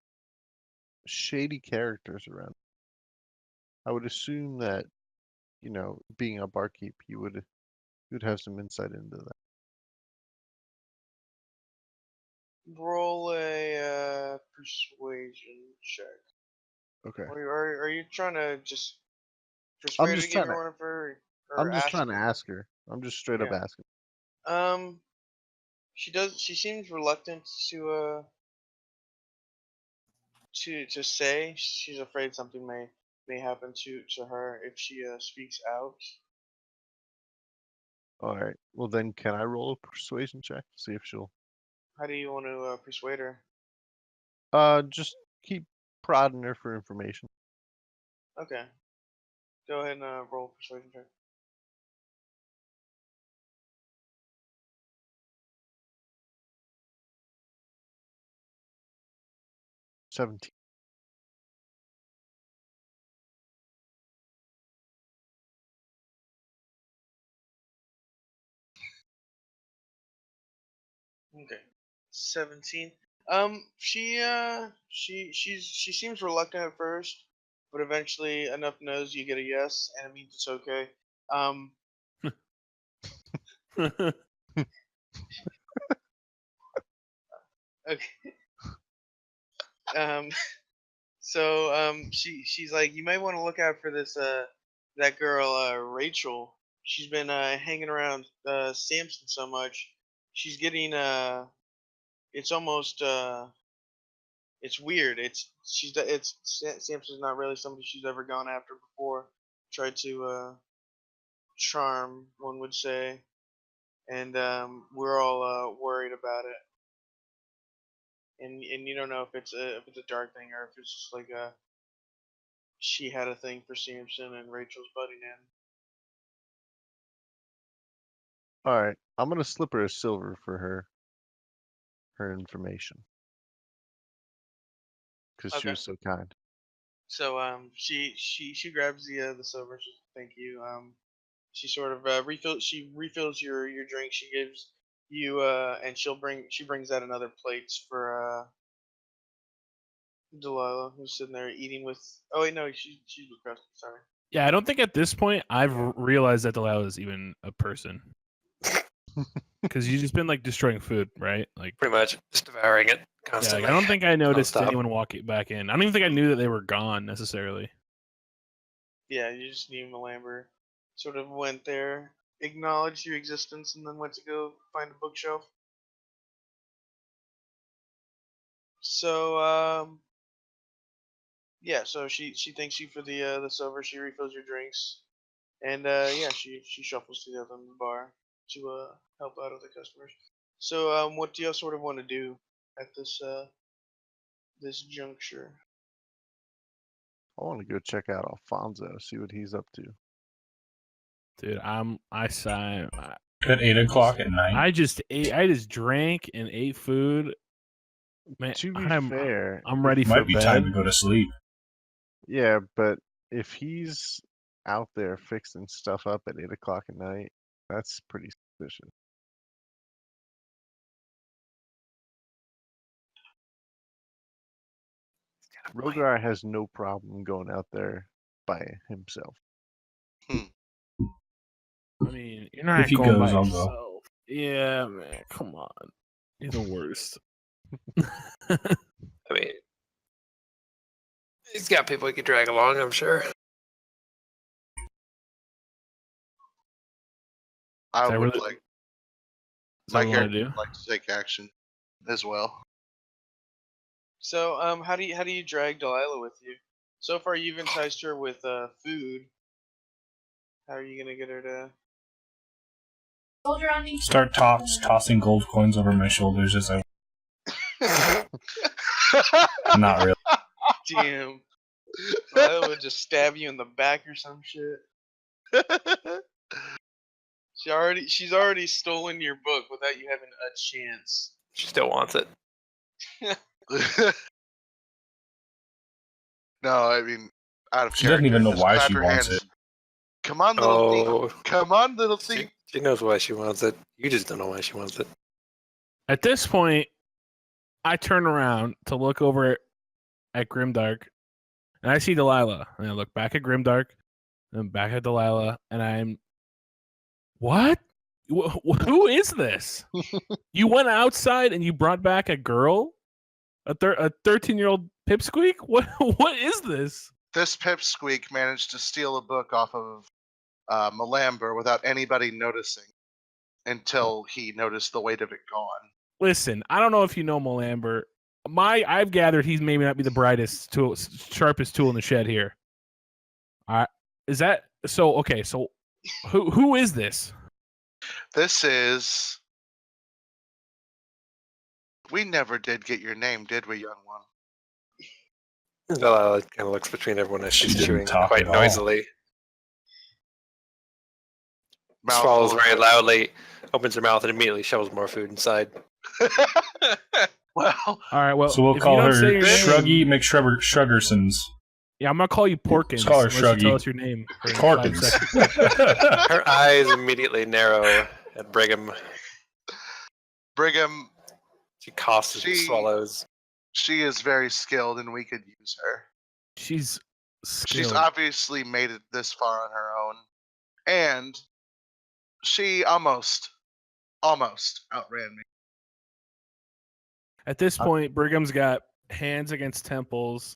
shady characters around? I would assume that, being a barkeep, you'd have some insight into that. Roll a persuasion check. Okay. Are you trying to just I'm persuade her to just give trying you to one for I'm or just ask trying to her? ask her. I'm just straight up Yeah. asking. Um, she seems reluctant to say. She's afraid something may happen to her if she speaks out. All right. Well, then can I roll a persuasion check to see if she'll How do you want to persuade her? just keep prodding her for information. Okay, go ahead and roll persuasion check. 17. Okay, 17. She seems reluctant at first, but eventually enough knows you get a yes, and it means it's okay. Um, okay. Um, she's like, you might want to look out for this that girl Rachel. She's been hanging around Samson so much. She's getting it's almost it's weird. Samson's not really somebody she's ever gone after before. Tried to charm, one would say, and we're all worried about it. And you don't know if it's a dark thing or if it's just like she had a thing for Samson and Rachel's butting in. All right. I'm gonna slip her a silver for her information because she Okay. was so kind. So she grabs the silver. She says, thank you. She sort of refills your drink. She gives you and she brings out another plates for Delilah, who's sitting there eating with. Oh wait, no, she's with Krusty. Sorry. Yeah, I don't think at this point I've realized that Delilah is even a person. Because you've just been like destroying food, right? Like Pretty much just devouring it yeah, constantly. like, I don't think I noticed Nonstop. anyone walk it back in. I don't even think I knew that they were gone necessarily. Yeah, you just knew Melamber sort of went there, acknowledged your existence, and then went to go find a bookshelf. So yeah, so she thanks you for the silver. She refills your drinks, and yeah, she shuffles to the other end of the bar to help out other customers. So what do y'all sort of want to do at this juncture? I want to go check out Alfonso, see what he's up to. Dude, I sigh. At 8 o'clock at night. I just drank and ate food. Man, To be I'm fair, ready for Might be time to bed. go to sleep. yeah, but if he's out there fixing stuff up at 8 o'clock at night, that's pretty suspicious. Rogar has no problem going out there by himself. I mean, you're not If he going goes, by I'll go. yourself. Yeah, man, come on. You're the worst. I mean, he's got people he could drag along, I'm sure. I Is that would really- like Is that my what you wanna character do? would like to take action as well. So, how do you drag Delilah with you? So far, you've enticed her with food. How are you gonna get her to? Soldier on me. Start tossing gold coins over my shoulders as I. Not really. Damn. Delilah would just stab you in the back or some shit. She's already stolen your book without you having a chance. She still wants it. No, I mean, out of She doesn't character, even know just why clap she your wants hands. it. Come on, little thief. Oh, Come on, little thief. she knows why she wants it. You just don't know why she wants it. At this point, I turn around to look over at Grimdark, and I see Delilah. And I look back at Grimdark, and back at Delilah, and I'm, what? Who is this? You went outside and you brought back a girl, a 13-year-old pipsqueak. What is this? This pipsqueak managed to steal a book off of Malamber without anybody noticing until he noticed the weight of it gone. Listen, I don't know if you know Malamber. I've gathered he's maybe not be the brightest tool, sharpest tool in the shed here. Is that so? Okay, so who is this? This is. We never did get your name, did we, young one? Delilah kind of looks between everyone as she's She didn't chewing talk quite at all. noisily. Swallows Mouthful. very loudly, opens her mouth, and immediately shovels more food inside. Well, All right, well, So we'll if you call don't her say your Shruggy name- McShruggersons. Yeah, I'm gonna call you Porkins. Call her unless you Shruggy. tell us your name. for 5 Porkins. seconds. Her eyes immediately narrow at Brigham. Brigham, She coughs as she She- swallows. she is very skilled and we could use her. She's She's skilled. obviously made it this far on her own. And she almost outran me. At this point, Brigham's got hands against temples.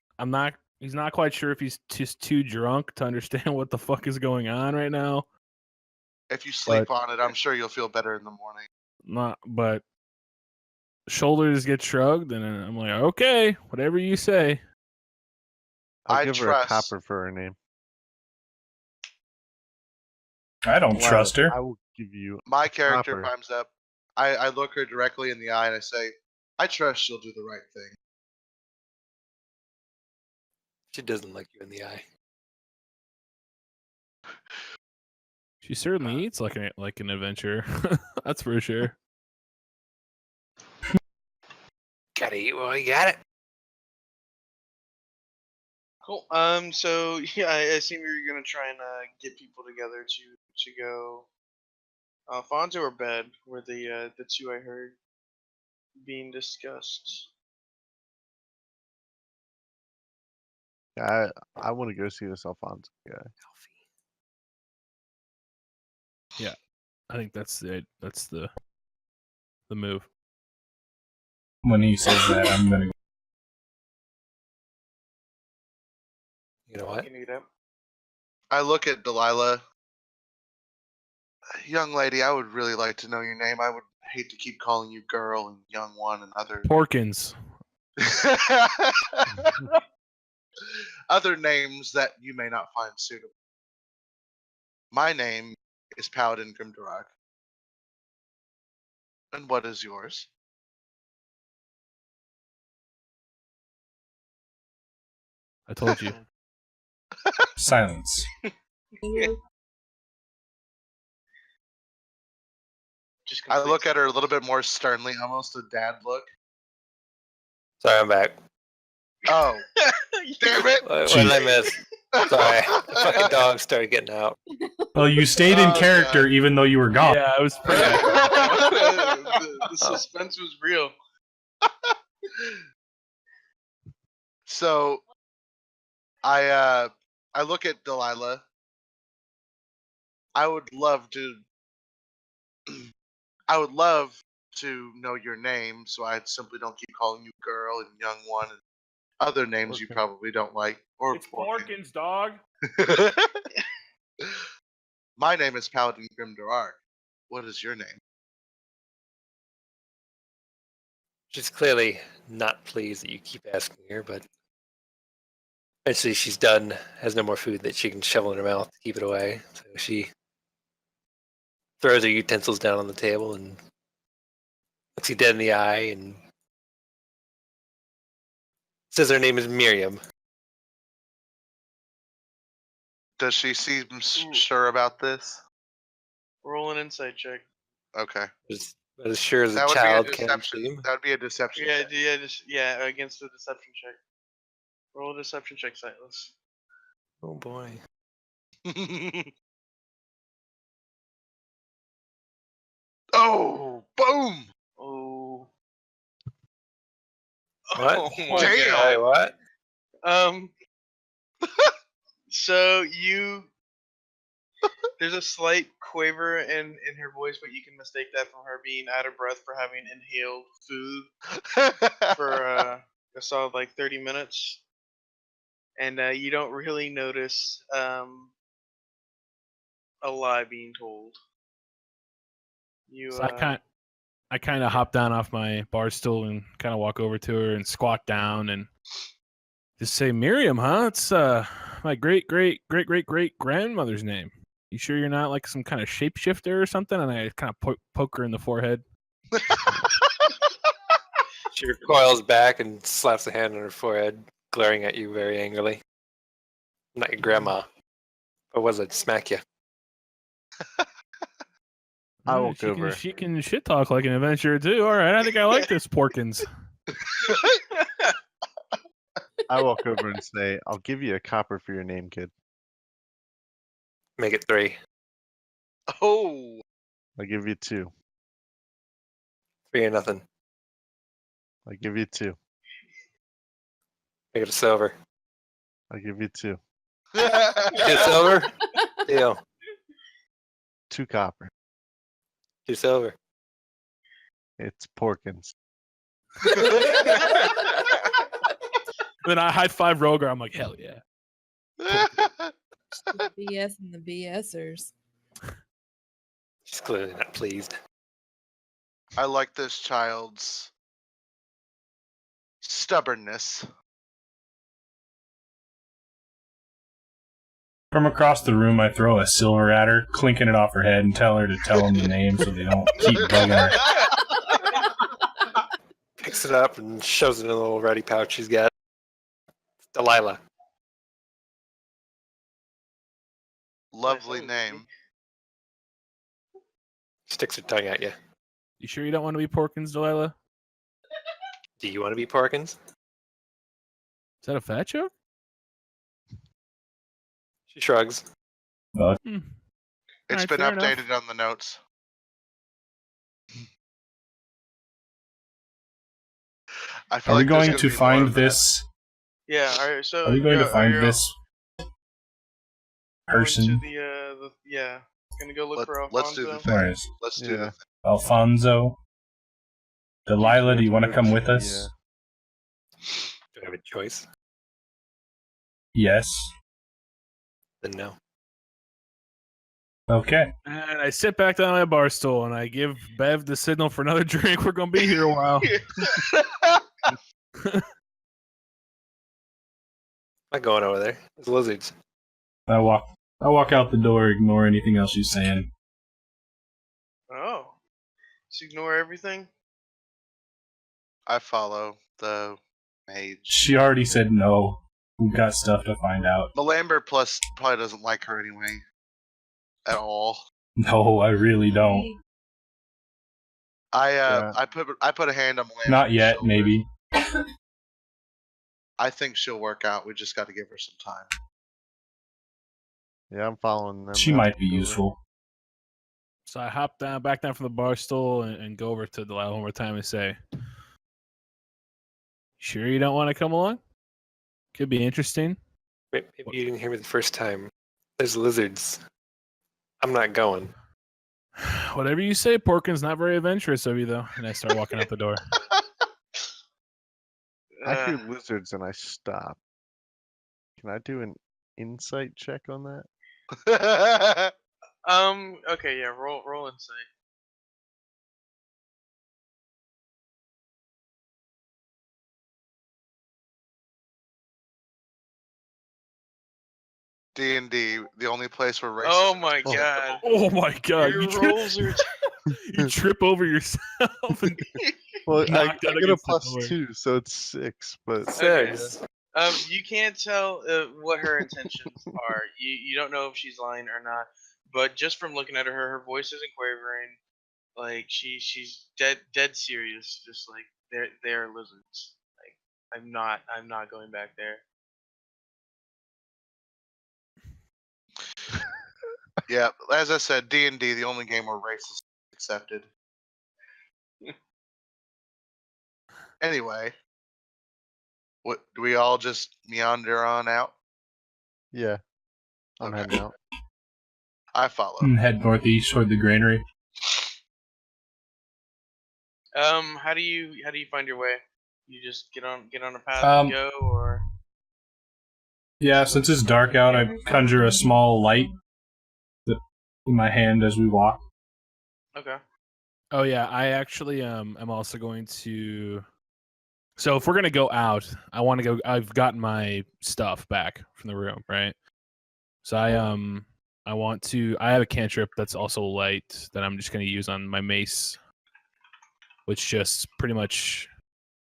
He's not quite sure if he's just too drunk to understand what the fuck is going on right now. If you sleep on it, I'm sure you'll feel better in the morning. But shoulders get shrugged, and I'm like, okay, whatever you say. I'll I give her trust- a copper for her name. I don't Delilah, trust her. I will give you. My character Proper. climbs up. I look her directly in the eye and I say, I trust she'll do the right thing. She doesn't look you in the eye. She certainly eats like an adventurer. That's for sure. Gotta eat while you got it. Cool. So yeah, I assume you're gonna try and get people together to go. Fonzo or Bed were the two I heard being discussed. I want to go see this Alfonso guy. I think that's it. That's the move. When he says that, I'm gonna. You know what? You need it. I look at Delilah. Young lady, I would really like to know your name. I would hate to keep calling you girl and young one and other Porkins. other names that you may not find suitable. My name is Paladin Grimdarok. And what is yours? I told you. Silence. You. Just I complete look at her a little bit more sternly, almost a dad look. Sorry, I'm back. Oh, damn it! What did I miss? Sorry, the fucking dog started getting out. Well, you stayed in Oh, character God. even though you were gone. Yeah, I was pretty. the suspense was real. So, I look at Delilah. I would love to. I would love to know your name, so I simply don't keep calling you girl and young one and other names you Porkins. probably don't like. Or It's Porkins, dog. My name is Paladin Grimdark. What is your name? She's clearly not pleased that you keep asking her, but eventually she's done, has no more food that she can shovel in her mouth to keep it away. So she throws her utensils down on the table and looks you dead in the eye and says her name is Miriam. Does she seem sure about this? Roll an insight check. Okay. As sure as a That would child be a can deception. seem. That would be a deception. Yeah, check. yeah, against the deception check. Roll a deception check, Sightless. Oh boy. Oh, boom! Oh. What? Oh my Damn. God. Wait, what? So there's a slight quaver in her voice, but you can mistake that from her being out of breath for having inhaled food for a solid like 30 minutes, and you don't really notice a lie being told. You So I kind of hop down off my bar stool and kind of walk over to her and squat down and just say, "Miriam, huh? It's my great grandmother's name. You sure you're not like some kind of shapeshifter or something?" And I kind of poke her in the forehead. She recoils back and slaps a hand on her forehead, glaring at you very angrily. I'm not your grandma. Or was it smack you? I Yeah, walk over. She can shit talk like an adventurer too. All right, I think I like this Porkins. I walk over and say, "I'll give you a copper for your name, kid. Make it 3. Oh, I'll give you 2. 3 or nothing. I'll give you 2. Make it a silver. I'll give you 2. Two silver? Deal. 2 copper. 2 silver. It's Porkins. Then I high five Rogar. I'm like, hell yeah. The BS and the BSers. She's clearly not pleased. I like this child's stubbornness. From across the room, I throw a silver at her, clinking it off her head, and tell her to tell them the name so they don't keep bugging her. Picks it up and shoves it in a little ready pouch she's got. Delilah. Lovely Nice. name. Sticks her tongue at you. You sure you don't want to be Porkins, Delilah? Do you want to be Porkins? Is that a fat joke? She shrugs. Well, Hmm. It's Alright, been fair updated enough. on the notes. I feel are we like there's going gonna to be more find of that. this? Yeah. All right. So Are we going to find you're this going person? to yeah. Gonna go look for Let's do the Alfonso. thing. Where is Let's do the Yeah. thing. Alfonso? Delilah, do you want to come with us? Yeah. Do I have a choice? Yes. Then no. Okay. And I sit back down on my bar stool and I give Bev the signal for another drink. We're gonna be here a while. I'm not going over there. There's lizards. I walk out the door, ignore anything else she's saying. Oh. Just ignore everything. I follow the mage. She already said no. We've got stuff to find out. Melamber plus probably doesn't like her anyway. At all. No, I really don't. I put a hand on Melange's Not yet, shoulder. maybe. I think she'll work out. We just got to give her some time. Yeah, I'm following them. She out might be the door. useful. So I hop back down from the bar stool and go over to Delilah one more time and say, "Sure you don't want to come along? Could be interesting." Maybe you didn't hear me the first time. There's lizards. I'm not going. Whatever you say, Porkins. Not very adventurous of you, though. And I start walking out the door. I hear lizards and I stop. Can I do an insight check on that? Okay, yeah. Roll insight. D&D, the only place where racism. Oh my is god. Oh my god! Your rolls are. You trip over yourself and Well, I knocked out get a against the door. +2, so it's 6. But Okay. Says, You can't tell what her intentions are. You don't know if she's lying or not. But just from looking at her voice isn't quavering. Like she's dead serious. Just like they're lizards. Like I'm not going back there. Yeah, as I said, D&D, the only game where race is accepted. Anyway, what do we all just meander on out? yeah, I'm Okay. heading out. I follow. And head northeast toward the granary. How do you find your way? You just get on a path and go, or Yeah, since it's dark out, I conjure a small light in my hand as we walk. okay. Oh yeah, I actually am also going to. So if we're gonna go out, I want to go. I've gotten my stuff back from the room, right? So I want to. I have a cantrip that's also light that I'm just gonna use on my mace, which just pretty much.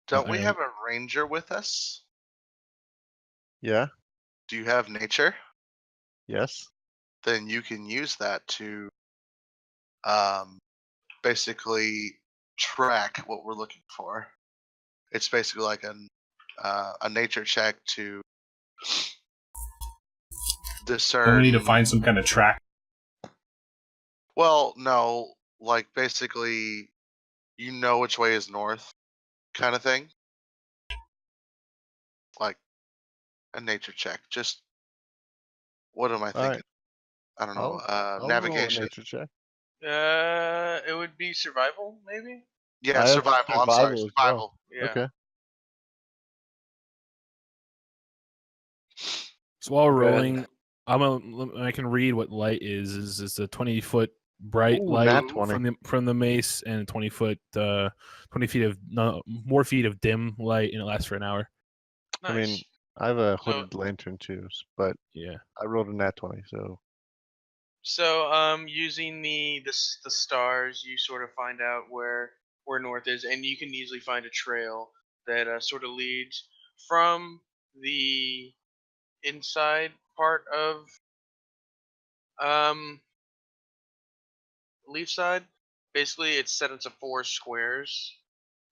Don't we have a ranger with us? Yeah, Do you have nature? yes. Then you can use that to basically track what we're looking for. It's basically like a nature check to discern. And we need to find some kind of track. Well, no, like basically, you know which way is north, kind of thing. Like a nature check. Just what am I thinking? Alright. I don't know. I'll roll a Navigation. nature check. It would be survival, maybe. Yeah, I have survival. I'm sorry, survival as well. survival. Yeah. Okay. So while we're Good. rolling, I can read what light is. It's a 20-foot bright Ooh, light nat 20. from the mace, and 20 feet of more feet of dim light, and it lasts for an hour. Nice. I mean, I have a hooded lantern too, but Yeah. I rolled a nat 20, so So using the stars, you sort of find out where north is, and you can easily find a trail that sort of leads from the inside part of Leaf side. Basically, it's set into 4 squares,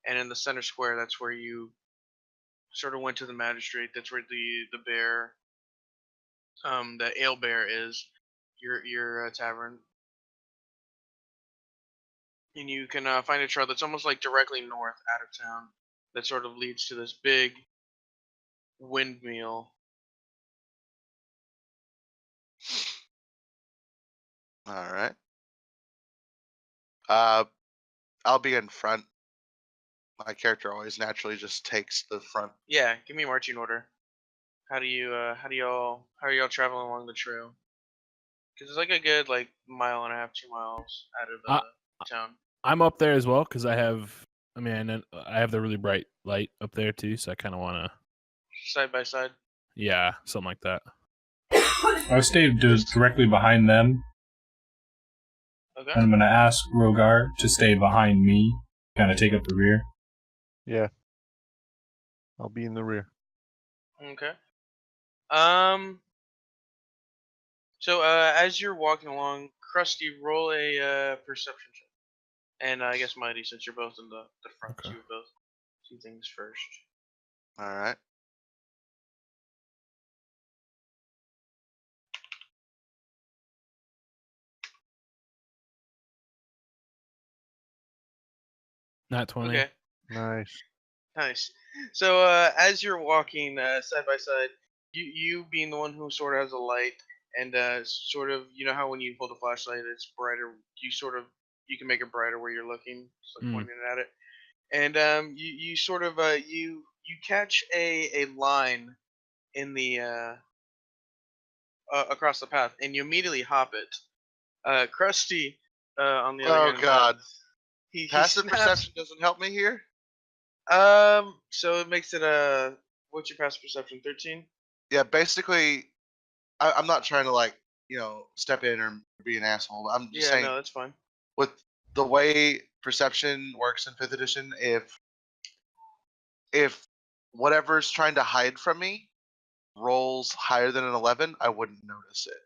and in the center square, that's where you sort of went to the magistrate. That's where the bear, the ale bear is, your tavern. And you can find a trail that's almost like directly north out of town that sort of leads to this big windmill. All right. I'll be in front. My character always naturally just takes the front. Yeah, give me a marching order. How are y'all traveling along the trail? Because it's like a good mile and a half, 2 miles out of town. I'm up there as well because I have the really bright light up there too, so I kind of want to. Side by side. Yeah, something like that. I stay directly behind them. Okay. I'm going to ask Rogar to stay behind me, kind of take up the rear. yeah. I'll be in the rear. Okay. So as you're walking along, Krusty, roll a perception check, And I guess Mighty, since you're both in the front, Okay. you would both see things first. All right. Not 20. Okay. Nice. Nice. So as you're walking side by side, you being the one who sort of has a light, and sort of, you know how when you hold a flashlight, it's brighter. You can make it brighter where you're looking, just like pointing at it. And you sort of you catch a line in the across the path, and you immediately hop it. Krusty, on the other Oh hand, God. he Passive snaps. perception doesn't help me here. So it makes it what's your passive perception? 13. Yeah, basically, I'm not trying to like step in or be an asshole. But I'm just Yeah, saying no, that's fine. with the way perception works in 5th edition, if whatever's trying to hide from me rolls higher than an 11, I wouldn't notice it.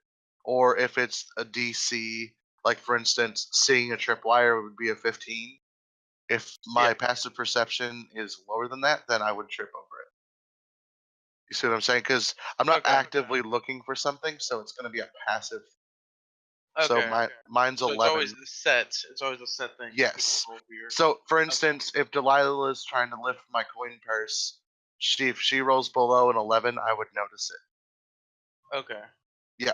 Or if it's a DC, like for instance, seeing a tripwire would be a 15. If my Yeah. passive perception is lower than that, then I would trip over it. You see what I'm saying? Because I'm not Okay. actively looking for something, so it's going to be a passive. So Okay. mine's So 11. it's always set. It's always a set thing. Yes. Roll for your- So, for instance, if Delilah is trying to lift my coin purse, if she rolls below an 11, I would notice it. Okay. Yeah.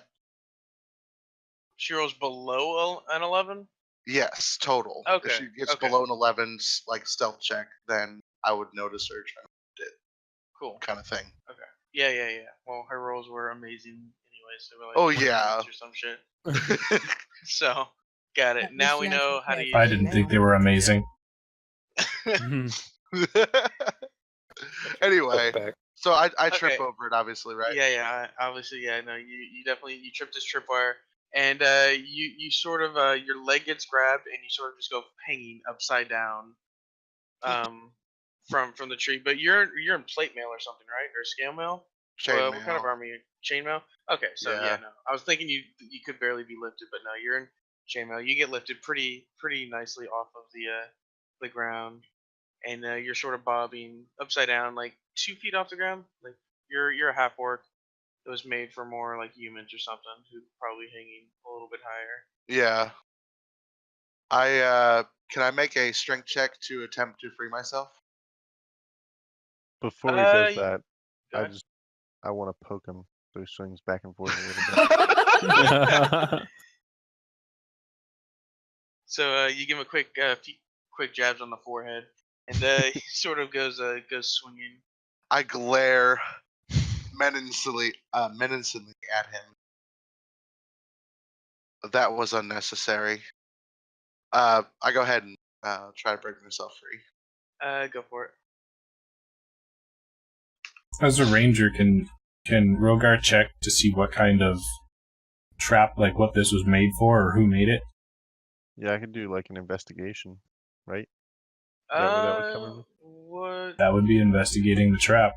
She rolls below an 11. Yes, total. Okay. If she gets Okay. below an 11, like stealth check, then I would notice her trying to do it, Cool. kind of thing. Okay. Yeah. Well, her rolls were amazing anyway, so we're like, Oh, 20 yeah. points or some shit. So, got it. At Now least we you have know some how to character use. I didn't think they were amazing. Anyway, Back. so I trip Okay. over it, obviously, right? Yeah. Obviously, yeah. No, you definitely you trip this tripwire, and you sort of your leg gets grabbed, and you sort of just go hanging upside down, from the tree. But you're in plate mail or something, right? Or scale mail? What kind of Chainmail. armor? Chainmail? Okay, so yeah, Yeah. no. I was thinking you could barely be lifted, but no, you're in chainmail. You get lifted pretty nicely off of the ground, and you're sort of bobbing upside down, like 2 feet off the ground. Like you're a half orc. It was made for more like humans or something who probably hanging a little bit higher. Yeah. Can I make a strength check to attempt to free myself? Before he does Y- that, Go ahead. I want to poke him so he swings back and forth a little bit. So you give him a quick quick jabs on the forehead, and he sort of goes swinging. I glare menacingly at him. That was unnecessary. I go ahead and try to break myself free. Go for it. As a ranger, can Rogar check to see what kind of trap, like what this was made for, or who made it? Yeah, I could do like an investigation, right? Is that where that would come in? What? That would be investigating the trap.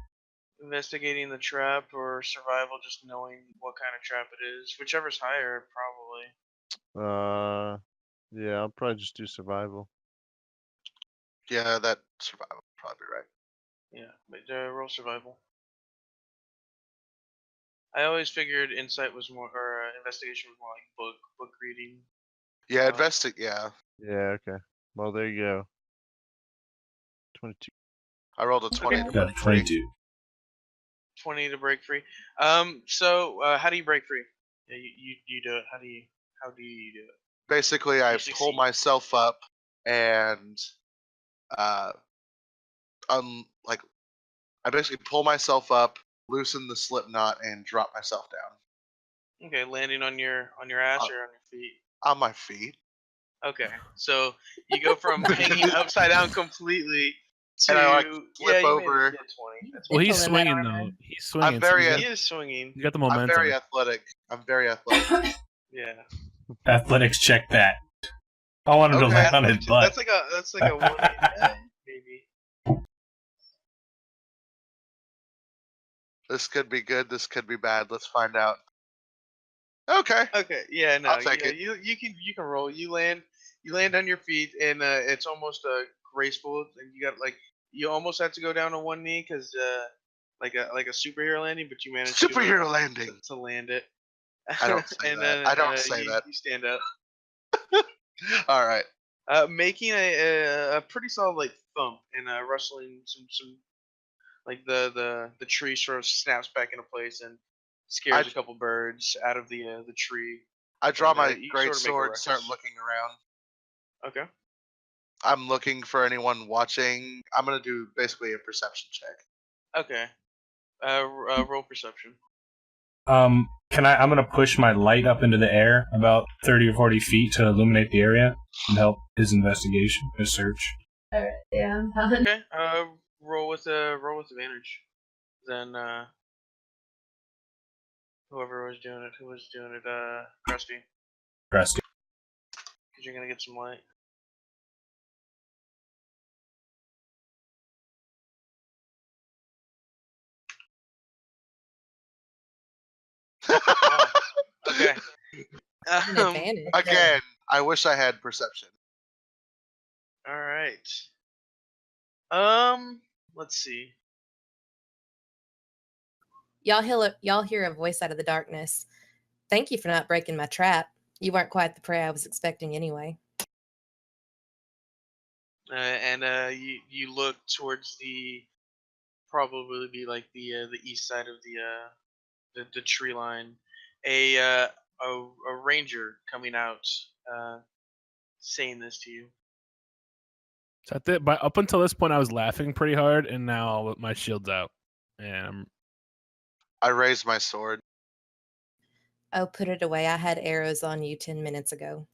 Investigating the trap or survival, just knowing what kind of trap it is. Whichever's higher, probably. Yeah, I'll probably just do survival. Yeah, that survival would probably be right. Yeah, but roll survival. I always figured insight was more, or investigation was more like book reading. Yeah, Um, yeah. Yeah, okay. Well, there you go. 22. I rolled a 20 Okay. to Got break free. 22. 20 to break free. So how do you break free? Yeah, you do it. How do you do it? Basically, I You pull succeed. myself up and I basically pull myself up, loosen the slip knot, and drop myself down. Okay, landing on your ass or on your feet. On my feet. Okay, so you go from hanging upside down completely to And I, like, flip you over. Made 20. That's Well, he's Gentle in that swinging armor. though. He's swinging. I'm very. he is swinging. You got the I'm momentum. very athletic. Yeah. Athletics check that. I want him to Okay. land on his butt. That's like a 1 maybe. This could be good. This could be bad. Let's find out. Okay. Okay, yeah, no, I'll take yeah, it. you can roll. You land on your feet, and it's almost graceful. And you got like you almost had to go down on one knee because like a superhero landing, but you managed Superhero landing. to land it. I don't say and that. then I don't say that. you stand up, All right. making a pretty solid like thump and rustling some like the tree sort of snaps back into place and scares I- a couple birds out of the tree. I draw And, my you great sort of make a sword, start ruckus. looking around. Okay. I'm looking for anyone watching. I'm gonna do basically a perception check. Okay. Roll perception. I'm gonna push my light up into the air about 30 or 40 feet to illuminate the area and help his investigation, his search. Alright, yeah, I'm done. Okay. Roll with advantage. Then whoever was doing it, Krusty, Crusty. because you're gonna get some light. Okay. An advantage. Again, I wish I had perception. All right. Let's see. Y'all hear a voice out of the darkness. Thank you for not breaking my trap. You weren't quite the prey I was expecting anyway. And you look towards the probably be like the east side of the tree line. A ranger coming out, saying this to you. So but up until this point, I was laughing pretty hard, and now my shield's out, and I raise my sword. Oh, put it away. I had arrows on you 10 minutes ago.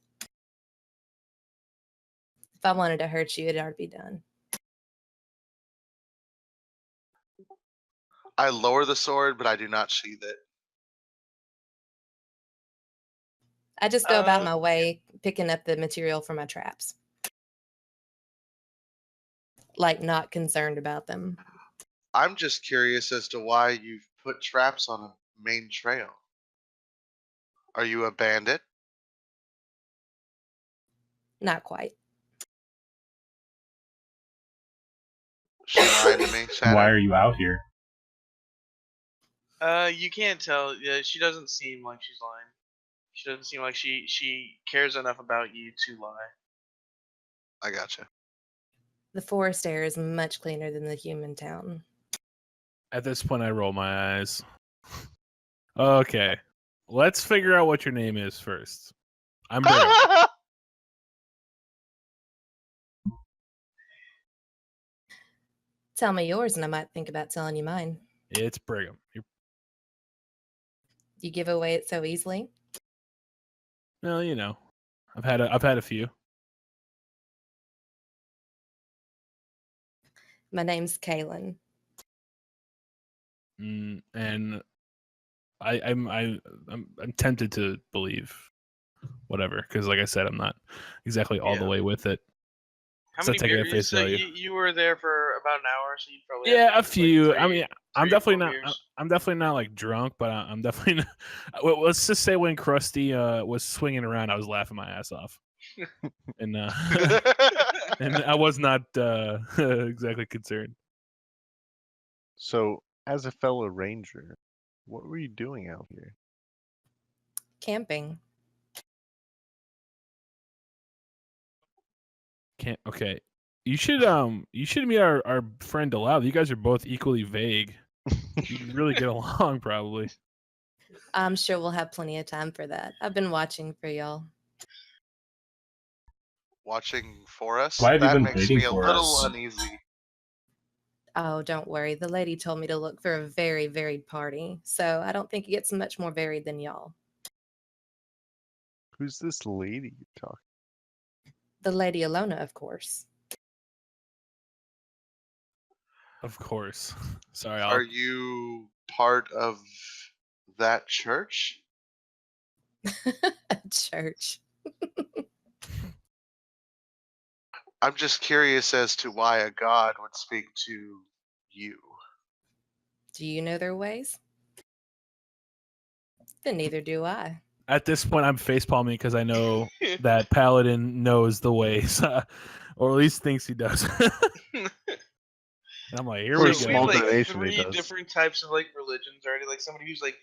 If I wanted to hurt you, it'd already be done. I lower the sword, but I do not sheath it. I just go about my way picking up the material for my traps. Like, not concerned about them. I'm just curious as to why you've put traps on a main trail. Are you a bandit? Not quite. She lying to me, Shadow? Why are you out here? You can't tell. Yeah, she doesn't seem like she's lying. She doesn't seem like she cares enough about you to lie. I gotcha. The forest air is much cleaner than the human town. at this point, I roll my eyes. Okay, let's figure out what your name is first. I'm Brigham. Tell me yours, and I might think about telling you mine. It's Brigham. You give away it so easily. Well, you know, I've had a few. My name's Kaylin. And I'm tempted to believe whatever, because like I said, I'm not exactly all the way with it. How So many take it at beers? face So value. you were there for about an hour, so you probably had, Yeah, like, a few. Like I mean, I'm three or definitely four not. beers. I'm definitely not like drunk, but I'm definitely not. Well, let's just say when Krusty was swinging around, I was laughing my ass off, and and I was not exactly concerned. So, as a fellow ranger, what were you doing out here? Camping. Can't. Okay, you should meet our friend Delau. You guys are both equally vague. You really get along, probably. I'm sure we'll have plenty of time for that. I've been watching for y'all. Watching for us? Why have you That been makes waiting me a for little us? uneasy. Oh, don't worry. The lady told me to look for a very varied party, so I don't think it gets much more varied than y'all. Who's this lady you're talking? The Lady Alona, of course. Of course. Sorry, Are you part of that church? A church. I'm just curious as to why a god would speak to you. Do you know their ways? Then neither do I. At this point, I'm facepalming because I know that Paladin knows the ways, or at least thinks he does. And I'm like, here For we a So go. we have small like donation, he 3 does. different types of like religions already. Like somebody who's like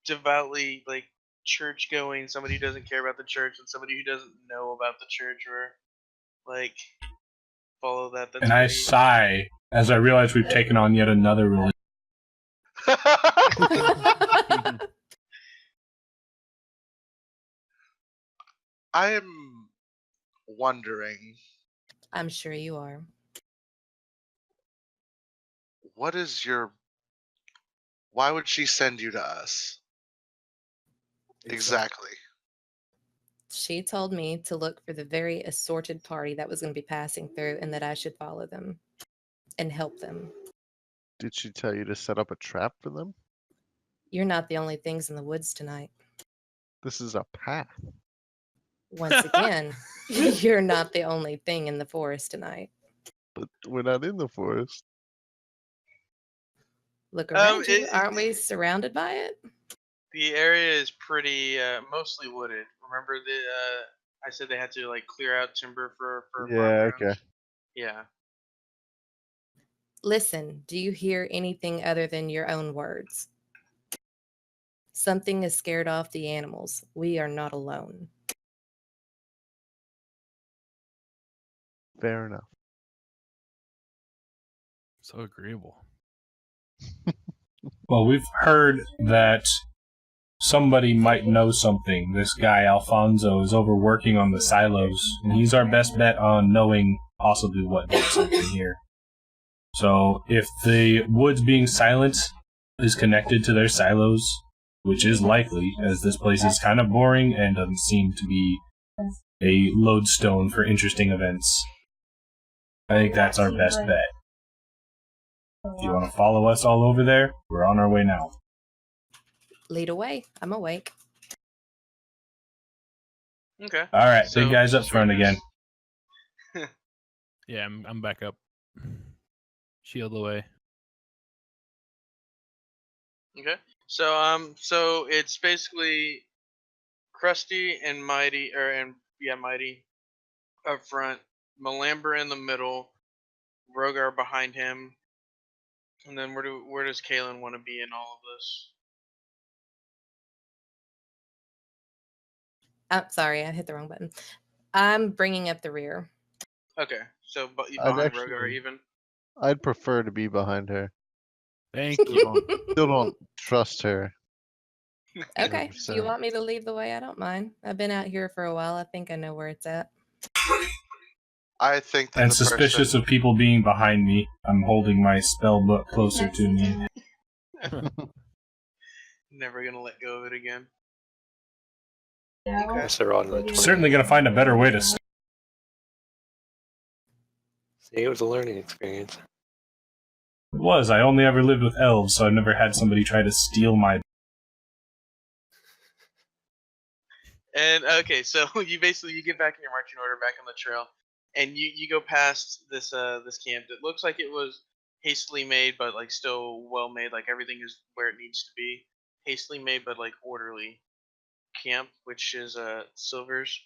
devoutly like church going, somebody who doesn't care about the church, and somebody who doesn't know about the church or like follow that. That's And I pretty. sigh as I realize we've taken on yet another religion. I am wondering, I'm sure you are. what is your? Why would she send you to us? Exactly. She told me to look for the very assorted party that was going to be passing through and that I should follow them and help them. Did she tell you to set up a trap for them? You're not the only things in the woods tonight. This is a path. Once again, you're not the only thing in the forest tonight. But we're not in the forest. Look around you. it- Aren't we surrounded by it? The area is pretty mostly wooded. Remember the I said they had to like clear out timber for Yeah, farm okay. grounds? Yeah. Listen, do you hear anything other than your own words? Something has scared off the animals. We are not alone. Fair enough. So agreeable. Well, we've heard that somebody might know something. This guy, Alfonso, is overworking on the silos, and he's our best bet on knowing possibly what did something here. So, if the woods being silent is connected to their silos, which is likely, as this place is kind of boring and doesn't seem to be a lodestone for interesting events, I think that's our best bet. If you want to follow us all over there, we're on our way now. Lead away. I'm awake. Okay. All right, So, big guys up front again. Yeah, I'm back up. Shield away. Okay. So it's basically Krusty and Mighty, Mighty up front, Malambra in the middle, Rogar behind him, and then where does Kalen want to be in all of this? Sorry, I hit the wrong button. I'm bringing up the rear. Okay, so but I'd behind Rogar actually- even. I'd prefer to be behind her. Thank you. Still don't trust her. Okay. If you 100%. want me to lead the way, I don't mind. I've been out here for a while. I think I know where it's at. I think that And the suspicious person, of people being behind me, I'm holding my spell book closer to me. Never gonna let go of it again. Guess they're on the 20. Certainly going to find a better way to. See, it was a learning experience. It was. I only ever lived with elves, so I've never had somebody try to steal my. And okay, so you get back in your marching order, back on the trail, and you go past this camp that looks like it was hastily made, but like still well made. Like everything is where it needs to be. Hastily made, but like orderly camp, which is Silver's.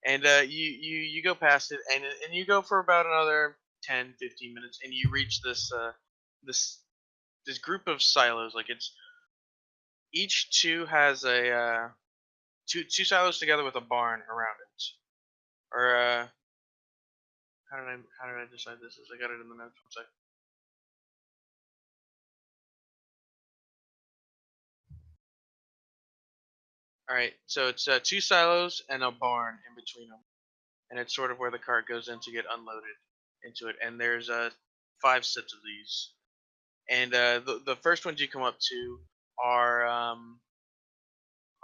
And you go past it, and you go for about another 10, 15 minutes, and you reach this group of silos. Like it's each two has a two silos together with a barn around it. Or how did I decide this? I got it in the notes. One sec. All right, so it's two silos and a barn in between them, and it's sort of where the cart goes in to get unloaded into it. And there's 5 sets of these, and the first ones you come up to are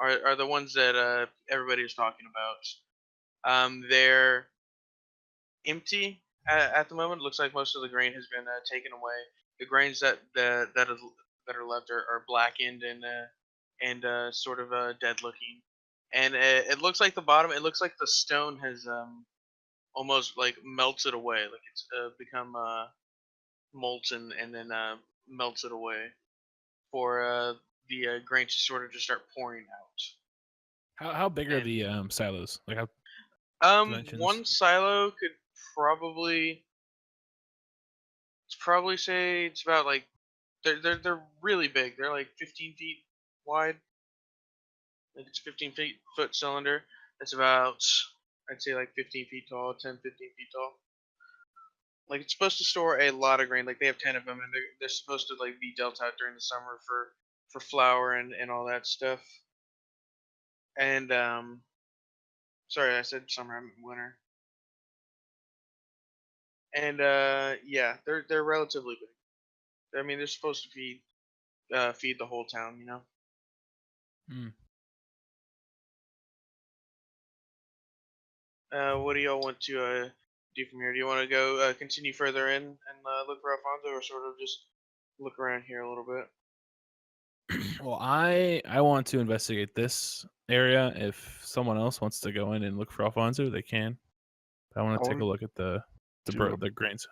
are the ones that everybody is talking about. They're empty at the moment. It looks like most of the grain has been taken away. The grains that are left are blackened and sort of dead looking. And it looks like the bottom. It looks like the stone has almost like melted away, like it's become molten and then melted away for the grain to sort of just start pouring out. How big are And- the silos? Like how dimensions? One silo could probably say it's about like they're really big. They're like 15 feet wide. Like it's 15-foot cylinder. It's about I'd say like 15 feet tall, 10, 15 feet tall. Like it's supposed to store a lot of grain. Like they have 10 of them, and they're supposed to like be dealt out during the summer for flour and all that stuff. And sorry, I said summer. I meant winter. And yeah, they're relatively big. I mean, they're supposed to feed the whole town, you know. What do y'all want to do from here? Do you want to go continue further in and look for Alfonso, or sort of just look around here a little bit? Well, I want to investigate this area. If someone else wants to go in and look for Alfonso, they can. I want I to take a wanna look at the do the grains.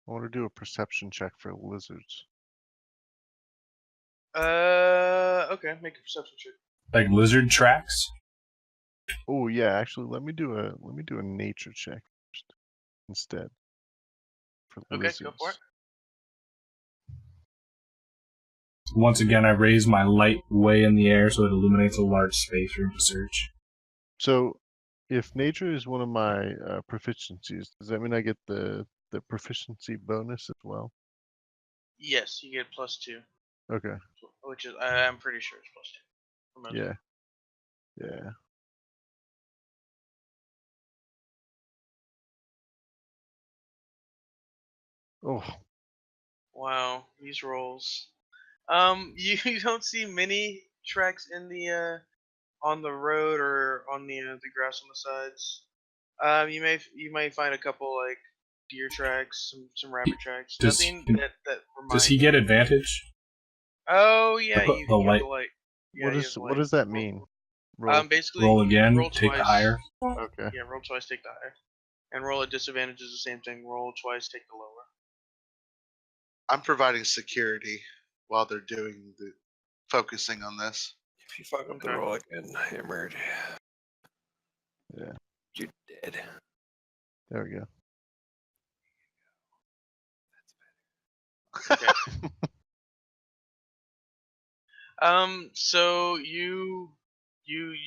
I want to do a perception check for lizards. Okay, make a perception check. Like lizard tracks? Oh yeah, actually, let me do a nature check first instead. For Okay, lizards. go for it. Once again, I raise my light way in the air so it illuminates a large space room to search. So, if nature is one of my proficiencies, does that mean I get the proficiency bonus as well? Yes, you get +2, Okay. which is I'm pretty sure it's +2. For most. Yeah. Yeah. Oh, Wow, these rolls. You don't see many tracks in the on the road or on the grass on the sides. You may find a couple like deer tracks, some rabbit tracks. Does- Nothing that reminds. Does he get advantage? Oh yeah, The- you the have light- the light. Yeah, he has the what light. does that mean? Roll. Basically Roll again, roll take the twice. higher. Okay. Yeah, roll twice, take the higher. And roll at disadvantage is the same thing. Roll twice, take the lower. I'm providing security while they're doing the focusing on this. If you fuck up the roll again, hammered. Yeah. You're dead. There we go. Okay. So you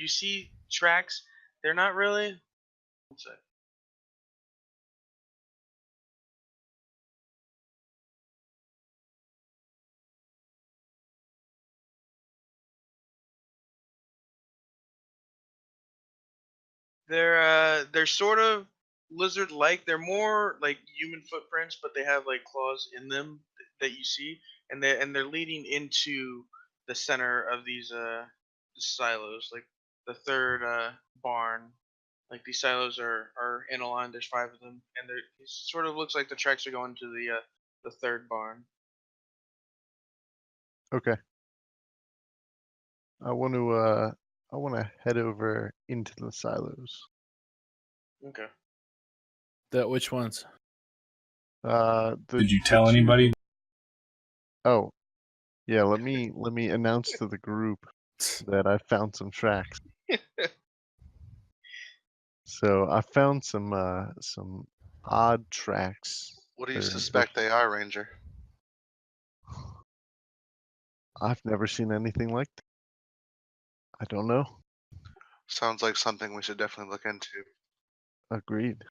see tracks. They're not really. One sec. They're sort of lizard-like. They're more like human footprints, but they have like claws in them that you see, and they're leading into the center of these the silos, like the third barn. Like these silos are in a line. There's 5 of them, and it sort of looks like the tracks are going to the third barn. Okay. I want to head over into the silos. Okay. Which ones? Did you tell anybody? Oh, yeah. Let me announce to the group that I found some tracks. So I found some odd tracks. What do you They're- suspect they are, Ranger? I've never seen anything like that. I don't know. Sounds like something we should definitely look into. Agreed.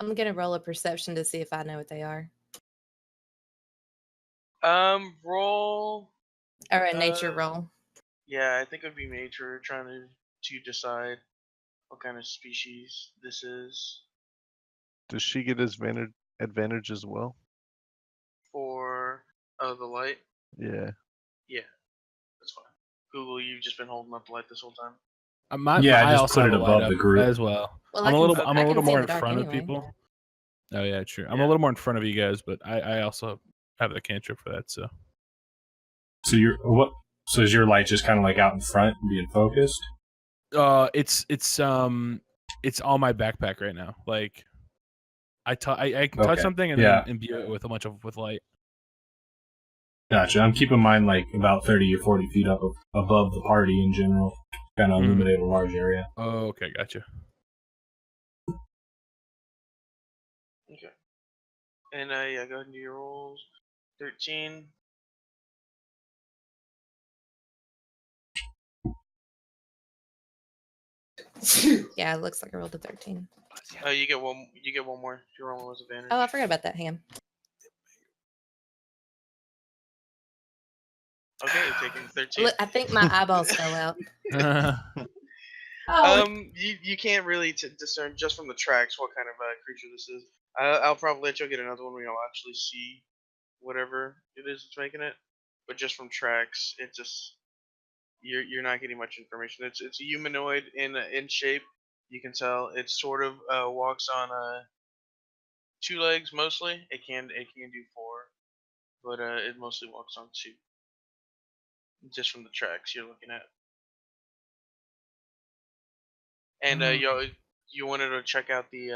I'm gonna roll a perception to see if I know what they are. Roll. Or a nature Uh, roll. Yeah, I think it would be nature trying to decide what kind of species this is Does she get advantage as well? for the light. Yeah. Yeah, that's fine. Google, you've just been holding up the light this whole time. Yeah, I I just also put have it a above light the up group. as well. Well, I'm I a little can- I'm I a can little see in more the in dark front of anyway. people. Oh yeah, true. I'm Yeah. a little more in front of you guys, but I also have the cantrip for that. So So you're what? So is your light just kind of like out in front, being focused? it's on my backpack right now. Like I can touch Okay, something and yeah. then imbue it with a bunch of light. Gotcha. I'm keeping mine like about 30 or 40 feet up above the party in general. Kind of illuminate a large area. Oh, okay, gotcha. Okay. And yeah, go ahead and do your rolls. 13. Yeah, it looks like I rolled a 13. Oh, you get one. You get one more. If you're rolling with advantage. Oh, I forgot about that. Hang on. Okay, you're taking 13. Look, I think my eyeballs fell out. Oh, You can't really discern just from the tracks what kind of creature this is. I'll probably let you get another one where you'll actually see whatever it is that's making it. But just from tracks, it just you're not getting much information. It's a humanoid in shape. You can tell it sort of walks on 2 legs mostly. It can do 4, but it mostly walks on 2. Just from the tracks you're looking at. And you wanted to check out the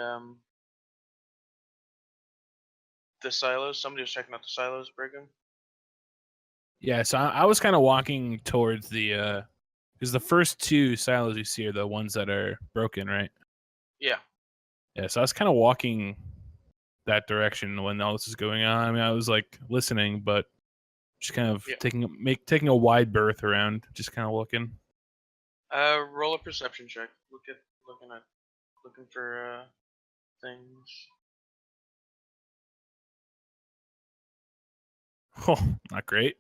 silos. Somebody was checking out the silos, Brigham. Yeah, so I was kind of walking towards the because the first 2 silos you see are the ones that are broken, right? Yeah. Yeah, so I was kind of walking that direction when all this is going on. I mean, I was like listening, but just kind of taking a wide berth around, just kind of looking. Roll a perception check. Looking for things. Oh, not great.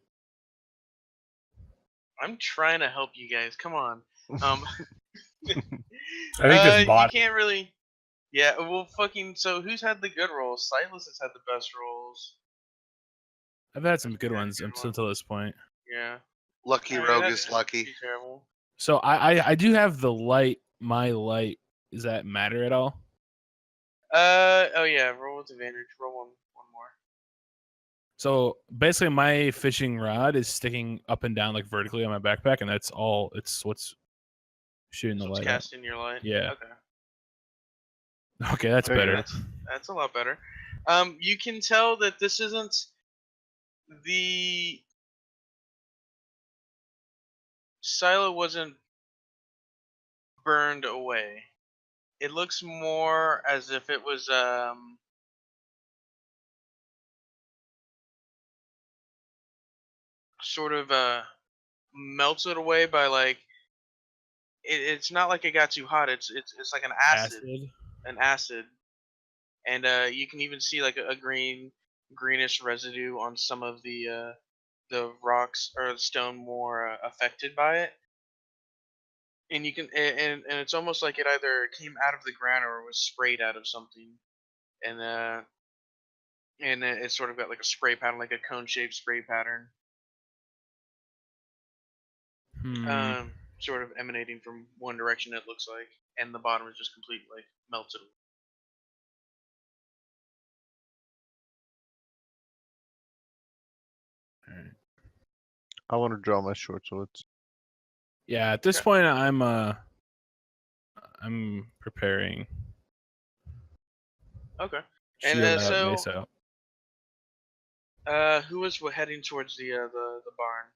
I'm trying to help you guys. Come on. I think this bot. You can't really. Yeah. Well, so who's had the good rolls? Sightless has had the best rolls. I've had some good Yeah, ones good until this point. Yeah. Lucky Alright, rogue that is shouldn't lucky. be terrible. So I do have the light. My light. Does that matter at all? Oh yeah. Roll with advantage. Roll one more. So basically, my fishing rod is sticking up and down like vertically on my backpack, and that's all. It's what's shooting the So it's light out. casting your light. Yeah. Okay. Okay, that's better. That's a lot better. You can tell that this isn't the silo wasn't burned away. It looks more as if it was sort of melted away by like it's not like it got too hot. It's like an acid. An acid. And you can even see like a greenish residue on some of the rocks or the stone more affected by it. And you can and it's almost like it either came out of the ground or was sprayed out of something. And it's sort of got like a spray pattern, like a cone-shaped spray pattern. Sort of emanating from one direction, it looks like, and the bottom is just completely like melted. Alright. I want to draw my short swords. Yeah, at this point, I'm preparing. Okay. Shield And out, mace out. who was heading towards the barn?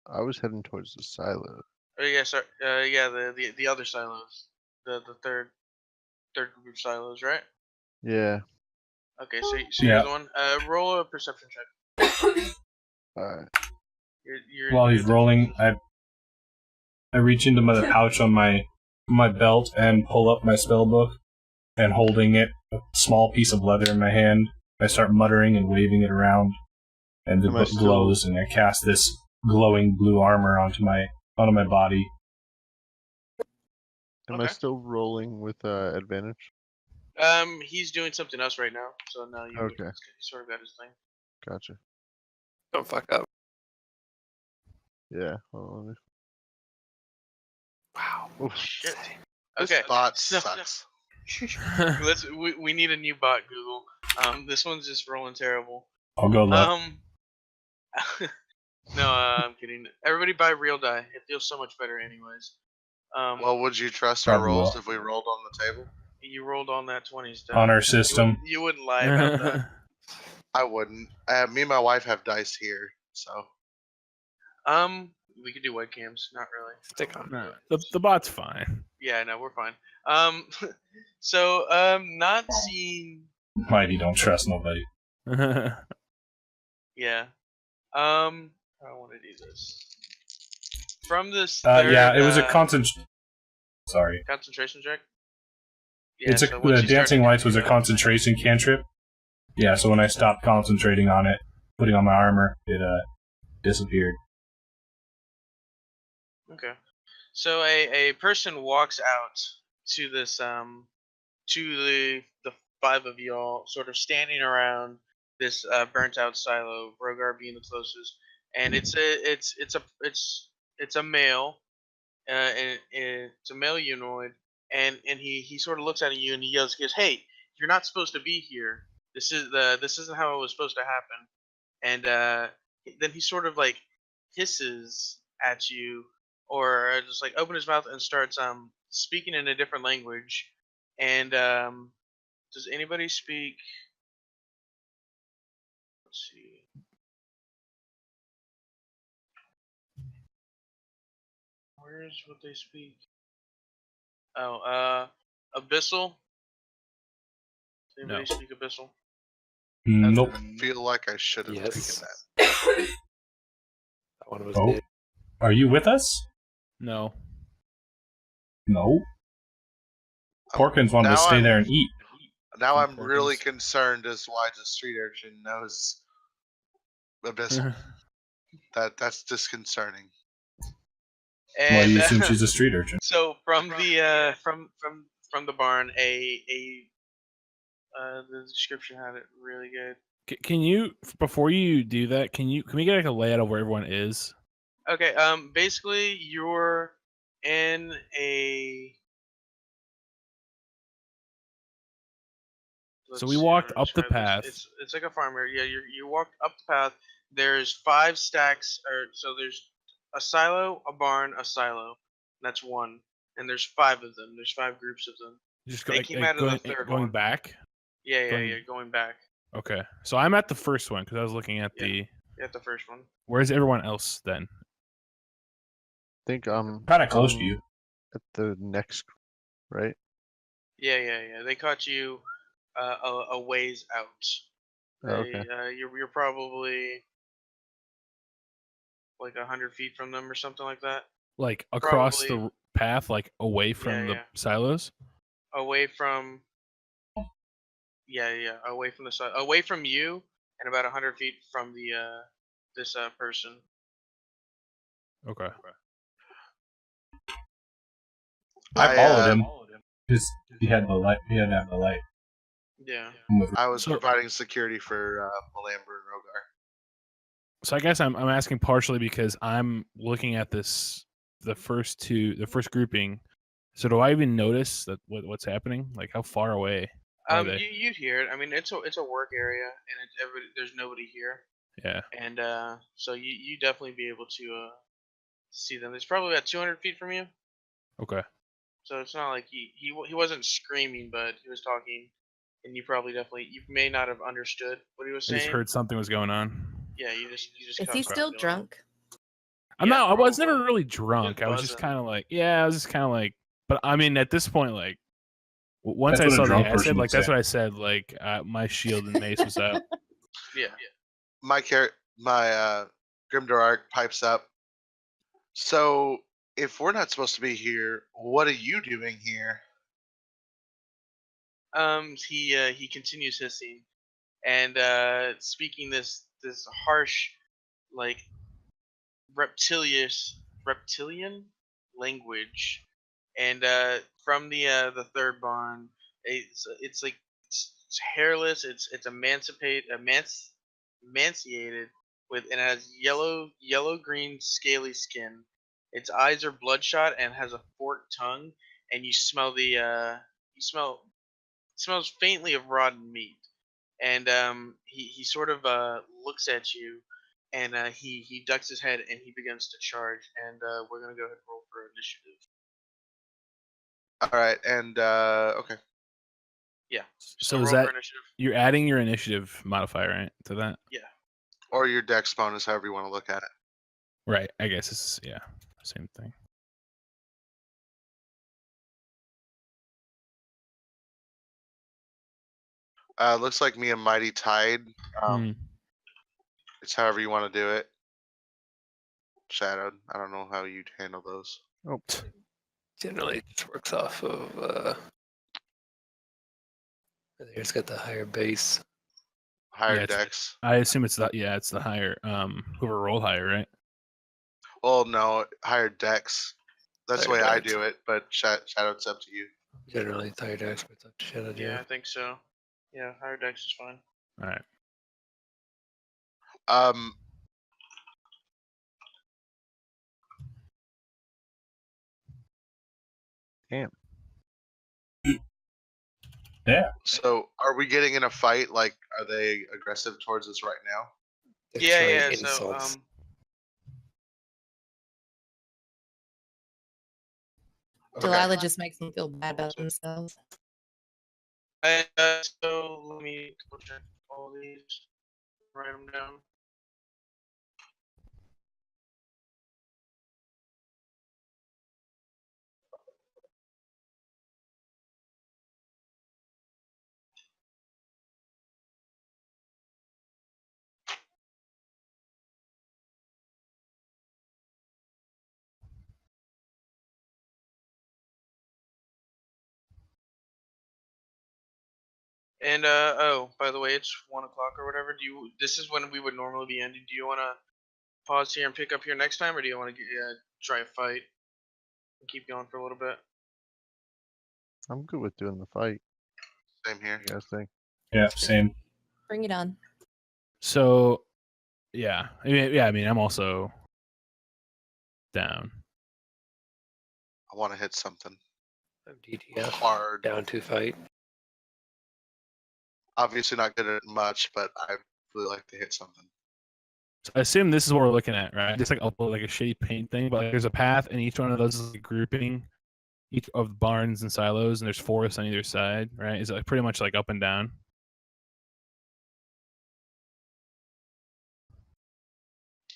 I was heading towards the silo. Oh yeah, sorry. Yeah, the other silos, the third group of silos, right? Yeah. Okay, so Yeah. you're the one. Roll a perception check. Alright. While he's rolling, I reach into my pouch on my belt and pull up my spell book, and holding it, a small piece of leather in my hand, I start muttering and waving it around, and the book glows, and I cast this glowing blue armor onto my body. Am I still rolling with advantage? He's doing something else right now, so now you Okay. he sort of got his thing. Gotcha. Don't fuck up. Yeah. Hold on. Wow. Oof. Shit. This Okay. bot so- sucks. we need a new bot, Google. This one's just rolling terrible. I'll go left. No, I'm kidding. Everybody buy real die. It feels so much better, anyways. Well, would you trust our Probably rolls will. if we rolled on the table? You rolled on that 20s die. On our system. You wouldn't lie about that. I wouldn't. Me and my wife have dice here, so We could do webcams. Not really. Stick on. No, the bot's fine. Yeah, no, we're fine. Not seeing. Mighty don't trust nobody. Yeah. I want to do this from this third. Yeah, it was a Sorry. concentration check. Yeah, The once you start dancing to lights do was a that- concentration cantrip. Yeah, so when I stopped concentrating on it, putting on my armor, it disappeared. Okay. So a person walks out to this to the five of y'all sort of standing around this burnt out silo, Rogar being the closest, and it's a male, and it's a male humanoid, and he sort of looks at you and he goes, "Hey, you're not supposed to be here. This isn't how it was supposed to happen." And then he sort of like hisses at you, or just like open his mouth and starts speaking in a different language. And does anybody speak? Let's see. Where's what they speak? Oh, Abyssal. Does anybody No. speak Abyssal? Nope. I feel like I should have Yes. taken that. That one was Oh. big. Are you with us? No. No. Porkins wanted to Now stay I'm- there and eat. Now I'm Some really Porkins. concerned as why the street urchin knows Abyssal. That's disconcerting. Why And do you assume she's a street urchin? so from the from the barn, the description had it really good. Can you, before you do that, can we get like a layout of where everyone is? Okay, basically you're in a. So we walked how to up the describe this. path. It's like a farm area. Yeah, you walked up the path. There's 5 stacks, so there's a silo, a barn, a silo. That's one, and there's 5 of them. There's 5 groups of them. Just They came out of the third going one. back. Yeah, Going- yeah, going back. Okay, so I'm at the first one because I was looking at Yeah. the. Yeah, the first one. Where's everyone else then? think Kind of close to you. at the next, right? Yeah. They caught you a ways out. Oh, okay. You're probably like 100 feet from them or something like that. Like across Probably. the path, like away from Yeah, the yeah. silos. Away from. Yeah. Away from the side. Away from you, and about 100 feet from the this person. Okay. I followed him. uh, Because he had the light. He had to have the light. Yeah. I was So- providing security for Malamber and Rogar. So I guess I'm asking partially because I'm looking at the first grouping. So do I even notice that what's happening? Like how far away are they? You'd hear it. I mean, it's a work area, and there's nobody here, Yeah. and so you definitely be able to see them. It's probably about 200 feet from you, Okay. so it's not like he wasn't screaming, but he was talking, and you may not have understood what he was I saying. just heard something was going on. Yeah, you just. Is caught he something still going on. drunk? I'm Yeah, not. I was probably. never really drunk. I was just buzzing. kind of like, yeah. I was just kind of like, but I mean, at this point, like, once That's I what a saw the drunk person acid, would like that's say. what I said. Like, my shield and mace was out. Yeah. My Grimdark pipes up. So if we're not supposed to be here, what are you doing here? He continues hissing, and speaking this harsh, like reptilian language, and from the third barn, it's like it's hairless. It's emaciated and it has yellow green scaly skin. Its eyes are bloodshot and has a forked tongue, and you smell it smells faintly of rotten meat. And he sort of looks at you, and he ducks his head and he begins to charge. And we're gonna go ahead and roll for initiative. All right, and okay. Yeah. So roll is for that initiative. you're adding your initiative modifier, right, to that? Yeah. Or your dex bonus, however you want to look at it. Right. I guess it's same thing. Looks like me and Mighty tied. Hmm. It's however you want to do it. Shadowed. I don't know how you'd handle those. Oh, Generally, it just works off of. It's got the higher base. Higher Yeah, it's- dex. I assume it's the higher. Whoever rolled higher, right? Well, no, higher dex. That's the Higher way I dex. do it, but Shadowed, it's up to you. Generally, it's higher dex, but it's up to Shadow. Yeah, I think so. Yeah, higher dex is fine. All right. Um, damn. Yeah. So, are we getting in a fight? Like, are they aggressive towards us right now? They're Yeah, throwing yeah. insults. So, Okay. Delilah just makes them feel bad about themselves. so let me double check all these. Write them down. And oh, by the way, it's 1 o'clock or whatever. This is when we would normally be ending. Do you want to pause here and pick up here next time, or do you want to try a fight and keep going for a little bit? I'm good with doing the fight. Same here. You guys think? Yeah, same. Bring it on. So, yeah. I mean, I'm also down. I want to hit something DTF. hard. Down to fight. Obviously not good at much, but I really like to hit something. So I assume this is what we're looking at, right? Just like a shitty paint thing, but like there's a path, and each one of those is like grouping each of the barns and silos, and there's forests on either side, right? Is it like pretty much like up and down?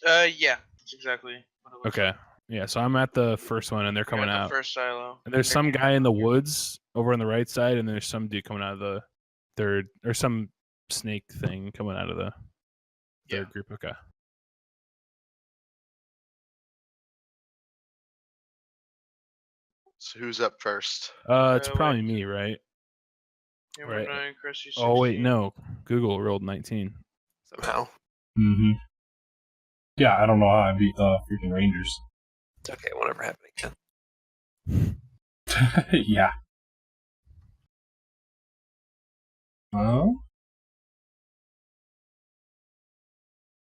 Yeah, that's exactly what it looks Okay. like. Yeah, so I'm at the first one, and they're You're coming at the out. first silo. And there's some guy in the woods over on the right side, and there's some dude coming out of the third, or some snake thing coming out of the third Yeah. group. Okay. So who's up first? It's wait. probably me, right? Number Right. 9, Crusty 16. Oh wait, no. Google rolled 19. Somehow. Mm-hmm. Yeah, I don't know how I beat the freaking Rangers. It's okay. It won't ever happen again. Yeah. Oh.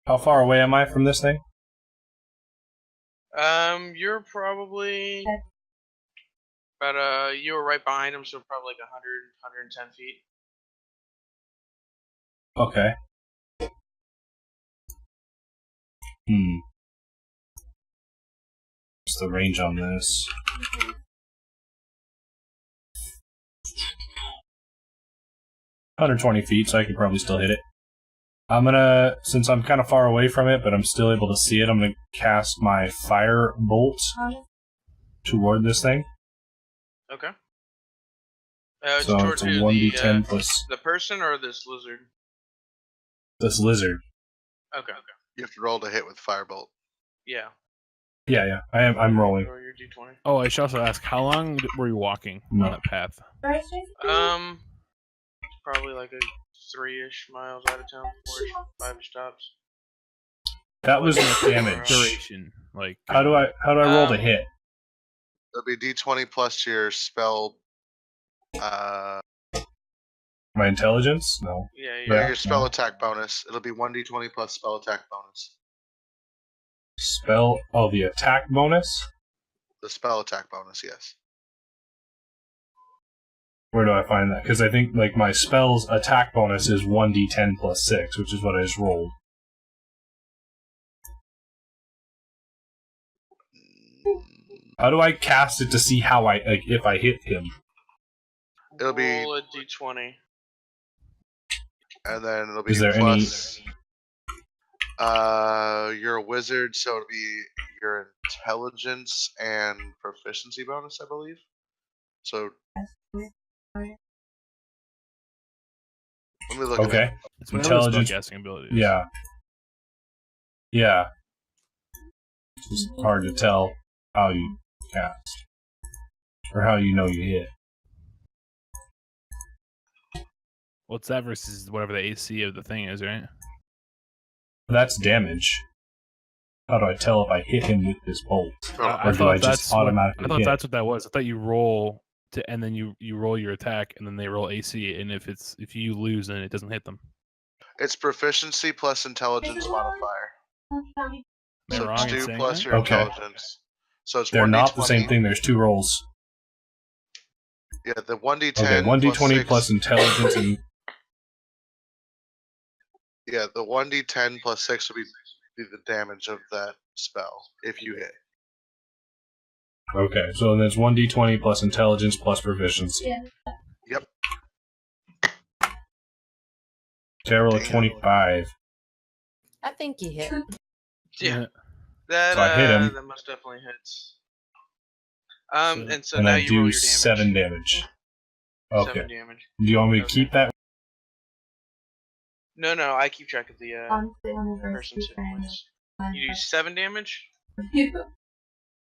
How far away am I from this thing? You're probably about you were right behind him, so probably like 100, 110 feet. Okay. What's the range on this? $120 so I could probably still hit it. I'm gonna, since I'm kind of far away from it, but I'm still able to see it, I'm gonna cast my fire bolt toward this thing. Okay. So toward it's a who? 1d10 plus The person or this lizard? this lizard. Okay. You have to roll to hit with firebolt. Yeah. Yeah, I'm rolling. Or your D20. Oh, I should also ask, how long were you walking on that path? Probably like a 3-ish miles out of town, 4-ish, 5-ish stops. That was damage. Duration. Like, How do I roll to hit? It'll be D20 plus your spell. My intelligence? No. Yeah, Yeah, Yeah. your spell attack bonus. It'll be 1d20 plus spell attack bonus. Spell. Oh, the attack bonus? The spell attack bonus, yes. Where do I find that? Because I think like my spell's attack bonus is 1d10 plus 6, which is what I just rolled. How do I cast it to see how if I hit him? It'll be, Roll a d20. and then it'll be Is there plus. You're a wizard, so it'll be your intelligence and proficiency bonus, I believe. So let me look. Okay. At it. It's whatever the Intelligence. spellcasting ability is. Yeah. Yeah. It's just hard to tell how you cast. Or how you know you hit. What's that versus whatever the AC of the thing is, right? That's damage. How do I tell if I hit him with this bolt? Or do I just automatically I thought hit? that's what that was. I thought you roll to, and then you roll your attack, and then they roll AC, and if you lose, then it doesn't hit them. It's proficiency plus intelligence modifier. Am I So wrong in 2 saying plus that? your Okay. intelligence. So it's They're 1d20. not the same thing. There's two rolls. Yeah, the 1d10. Okay, 1d20 plus plus intelligence and... Yeah, the 1d10 plus 6 will be the damage of that spell if you hit. Okay, so then it's 1d20 plus intelligence plus proficiency. Yep. Okay, I roll a Damn. 25. I think you hit. Yeah. That So I hit him. that most definitely hits. So- And so And now I you do roll your damage. 7 damage. Okay. 7 damage. Do you want me to Okay. keep that? No, I keep track of the Honestly, one of our person's hit friends. points. You do 7 damage?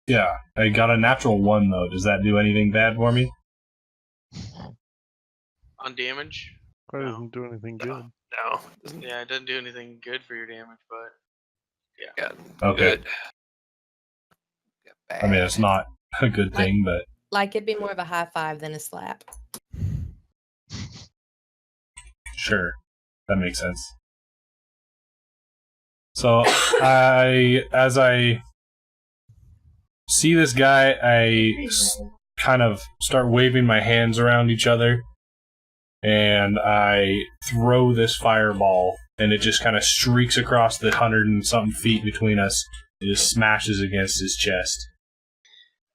Yeah. I got a natural 1, though. Does that do anything bad for me? On damage? Probably No. doesn't do anything good. No, doesn't Yeah, it doesn't do anything good for your damage, but yeah, Okay. good. I mean, it's not a good thing, but... Like it'd be more of a high five than a slap. Sure. That makes sense. So, as I see this guy, kind of start waving my hands around each other, and I throw this fireball, and it just kind of streaks across the 100 and something feet between us. It just smashes against his chest.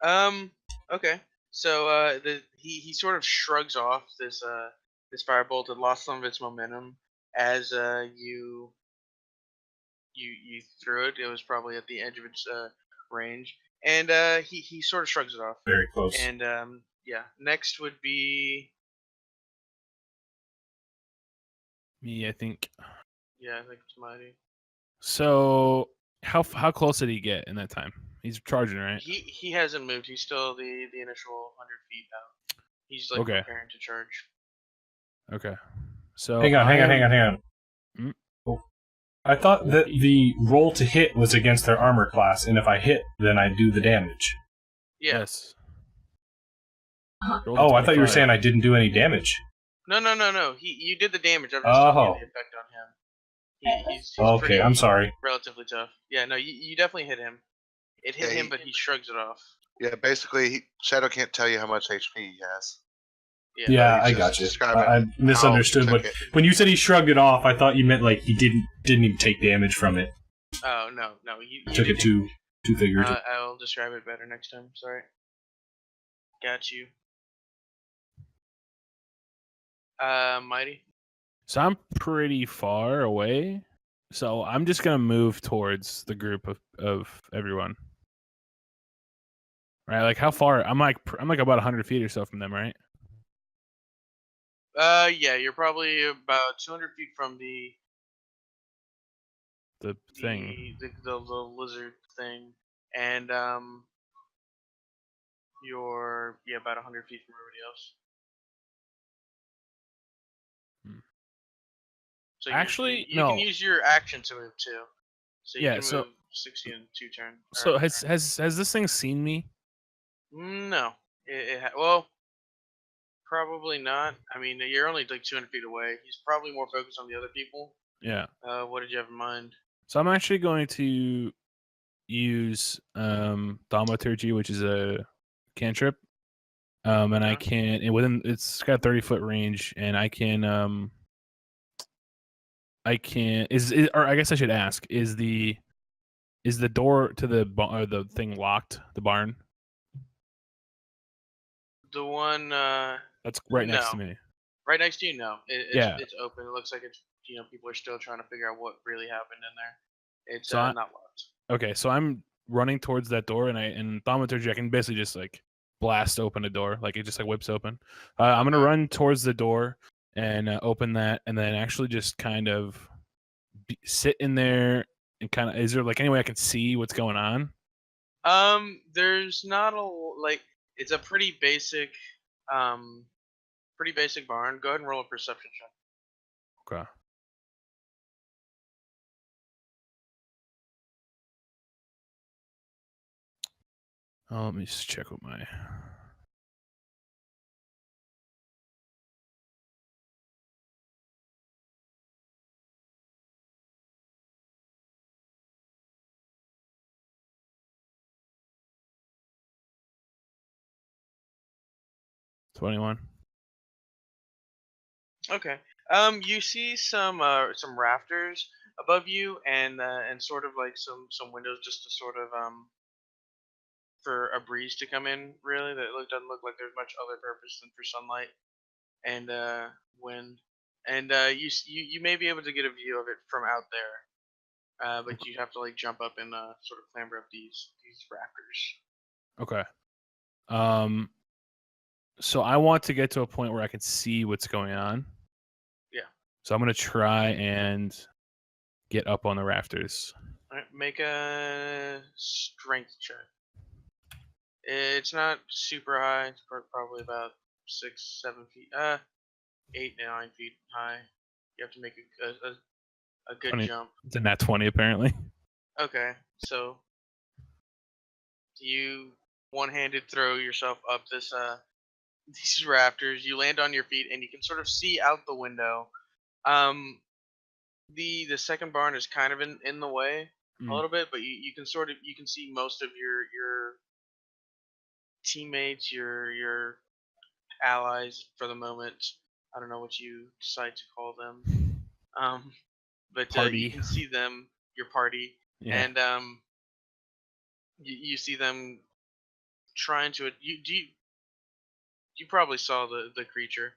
Okay. So he sort of shrugs off this firebolt. It lost some of its momentum as you threw it. It was probably at the edge of its range, and he sort of shrugs it off. Very close. And yeah, next would be Me, I think. yeah, I think it's Mighty. So how close did he get in that time? He's charging, right? He hasn't moved. He's still the initial 100 feet out. He's like Okay. preparing to charge. Okay. So Hang on. Hmm? Oh. I thought that the roll to hit was against their armor class, and if I hit, then I do the damage. Yeah. Yes. Oh, I thought you were saying I didn't do any damage. No. You did the damage. I'm just telling Oh. you the effect on him. He's Okay, pretty I'm sorry. relatively tough. Yeah, no, you definitely hit him. It hit Yeah, him, but he shrugs it off. Yeah, basically, Shadow can't tell you how much HP he has. Yeah, he's I just got you. describing I misunderstood. how he But took it. when you said he shrugged it off, I thought you meant like he didn't even take damage from it. Oh no, you I took did it too figurative. I'll describe it better next time. Sorry. Got you. Mighty. So I'm pretty far away. So I'm just gonna move towards the group of everyone. Right, like how far? I'm like about 100 feet or so from them, right? Yeah, you're probably about 200 feet from the Thing. the lizard thing, and you're about 100 feet from everybody else. So Actually, you no. can use your action to move too. So you Yeah, can so- move 60 in 2 turns. So has this thing seen me? No, well, probably not. I mean, you're only like 200 feet away. He's probably more focused on the other people. Yeah. What did you have in mind? So I'm actually going to use Thaumaturgy, which is a cantrip. And I can it's got 30-foot range, and I can or I guess I should ask, is the door to the thing locked, the barn? The one That's right next to No. me. Right next to you, no. Yeah. It's open. It looks like it's people are still trying to figure out what really happened in there. It's So I- not locked. Okay, so I'm running towards that door, and thaumaturgy, I can basically just like blast open a door, like it just like whips open. I'm gonna Okay. run towards the door and open that, and then actually just kind of sit in there and kind of. Is there like any way I can see what's going on? There's not like it's a pretty basic barn. Go ahead and roll a perception check. Okay. Oh, let me just check with my. $21. Okay. You see some rafters above you, and sort of like some windows just to sort of for a breeze to come in. Really, doesn't look like there's much other purpose than for sunlight and wind. And you may be able to get a view of it from out there, but you have to like jump up and sort of clamber up these rafters. Okay. So I want to get to a point where I can see what's going on. Yeah. So I'm gonna try and get up on the rafters. All right, make a strength check. It's not super high. It's probably about 6, 7 feet. 8, 9 feet high. You have to make a good 20. jump. It's a nat 20 apparently. Okay, so you one-handed throw yourself up these rafters. You land on your feet, and you can sort of see out the window. The second barn is kind of in the way a little bit, but you can see most of your teammates, your allies for the moment. I don't know what you decide to call them. But Party. you can see them, your party, Yeah. and you see them trying to. You probably saw the creature,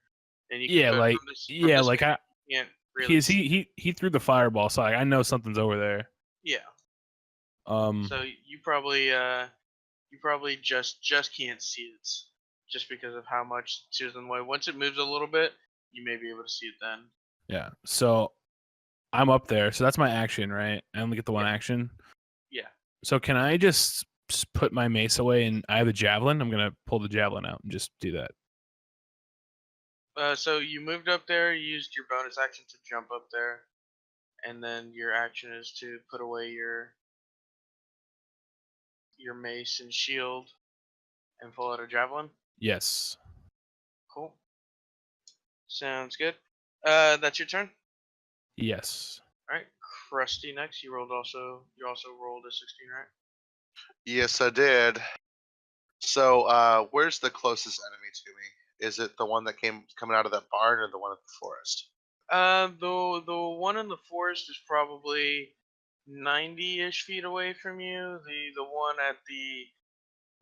and you Yeah, can, like from this like vantage, you can't really. he threw the fireball, so I know something's over there. Yeah. Um. So you probably just can't see it, just because of how much it's in the way. Once it moves a little bit, you may be able to see it then. Yeah. So I'm up there. So that's my action, right? I only get the one Yeah. action. Yeah. So can I just put my mace away and I have a javelin? I'm gonna pull the javelin out and just do that. So you moved up there, you used your bonus action to jump up there, and then your action is to put away your mace and shield and pull out a javelin. Yes. Cool. Sounds good. That's your turn. Yes. All right, Krusty next. You also rolled a 16, right? Yes, I did. So, where's the closest enemy to me? Is it the one that coming out of that barn, or the one in the forest? The one in the forest is probably 90-ish feet away from you. The one at the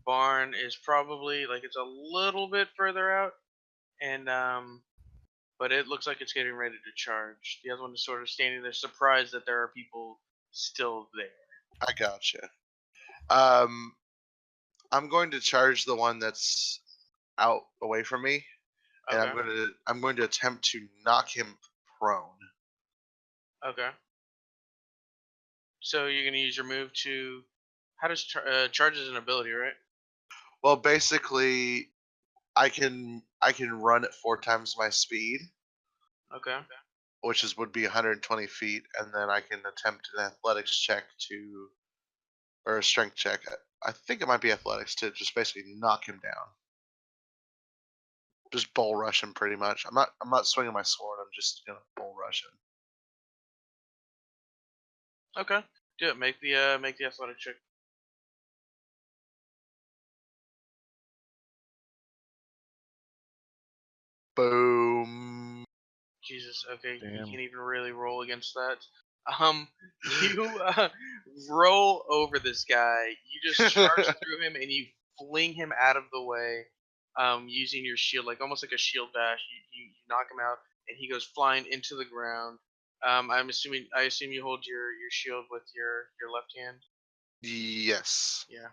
barn is probably like it's a little bit further out, and but it looks like it's getting ready to charge. The other one is sort of standing there, surprised that there are people still there. I gotcha. I'm going to charge the one that's out away from me, and Okay. I'm going to attempt to knock him prone. Okay. So you're gonna use your move to. How does charge is an ability, right? Well, basically, I can run at 4 times my speed, Okay. which would be 120 feet, and then I can attempt an athletics check or a strength check. I think it might be athletics to just basically knock him down. Just bull rush him, pretty much. I'm not swinging my sword. I'm just gonna bull rush him. Okay. Do it. Make the athletic check. Boom. Jesus. Okay. You Damn. can't even really roll against that. You roll over this guy. You just charge through him and you fling him out of the way. using your shield, like almost like a shield bash. You knock him out, and he goes flying into the ground. I assume you hold your shield with your left hand. Yes. Yeah.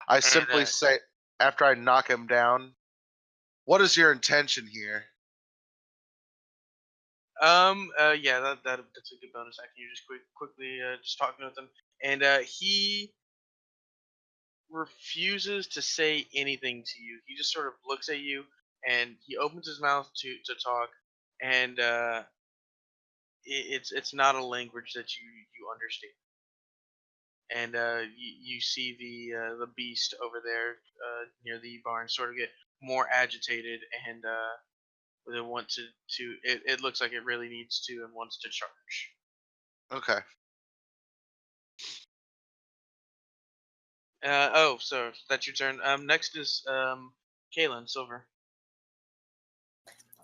I simply say, after I knock him down, what is your intention here? Yeah, that's a good bonus action. You just quickly just talking with him, and he refuses to say anything to you. He just sort of looks at you, and he opens his mouth to talk, and it's not a language that you understand. And you see the beast over there near the barn sort of get more agitated, and they want to it looks like it really needs to and wants to charge. Okay. So that's your turn. Next is Kaylin Silver.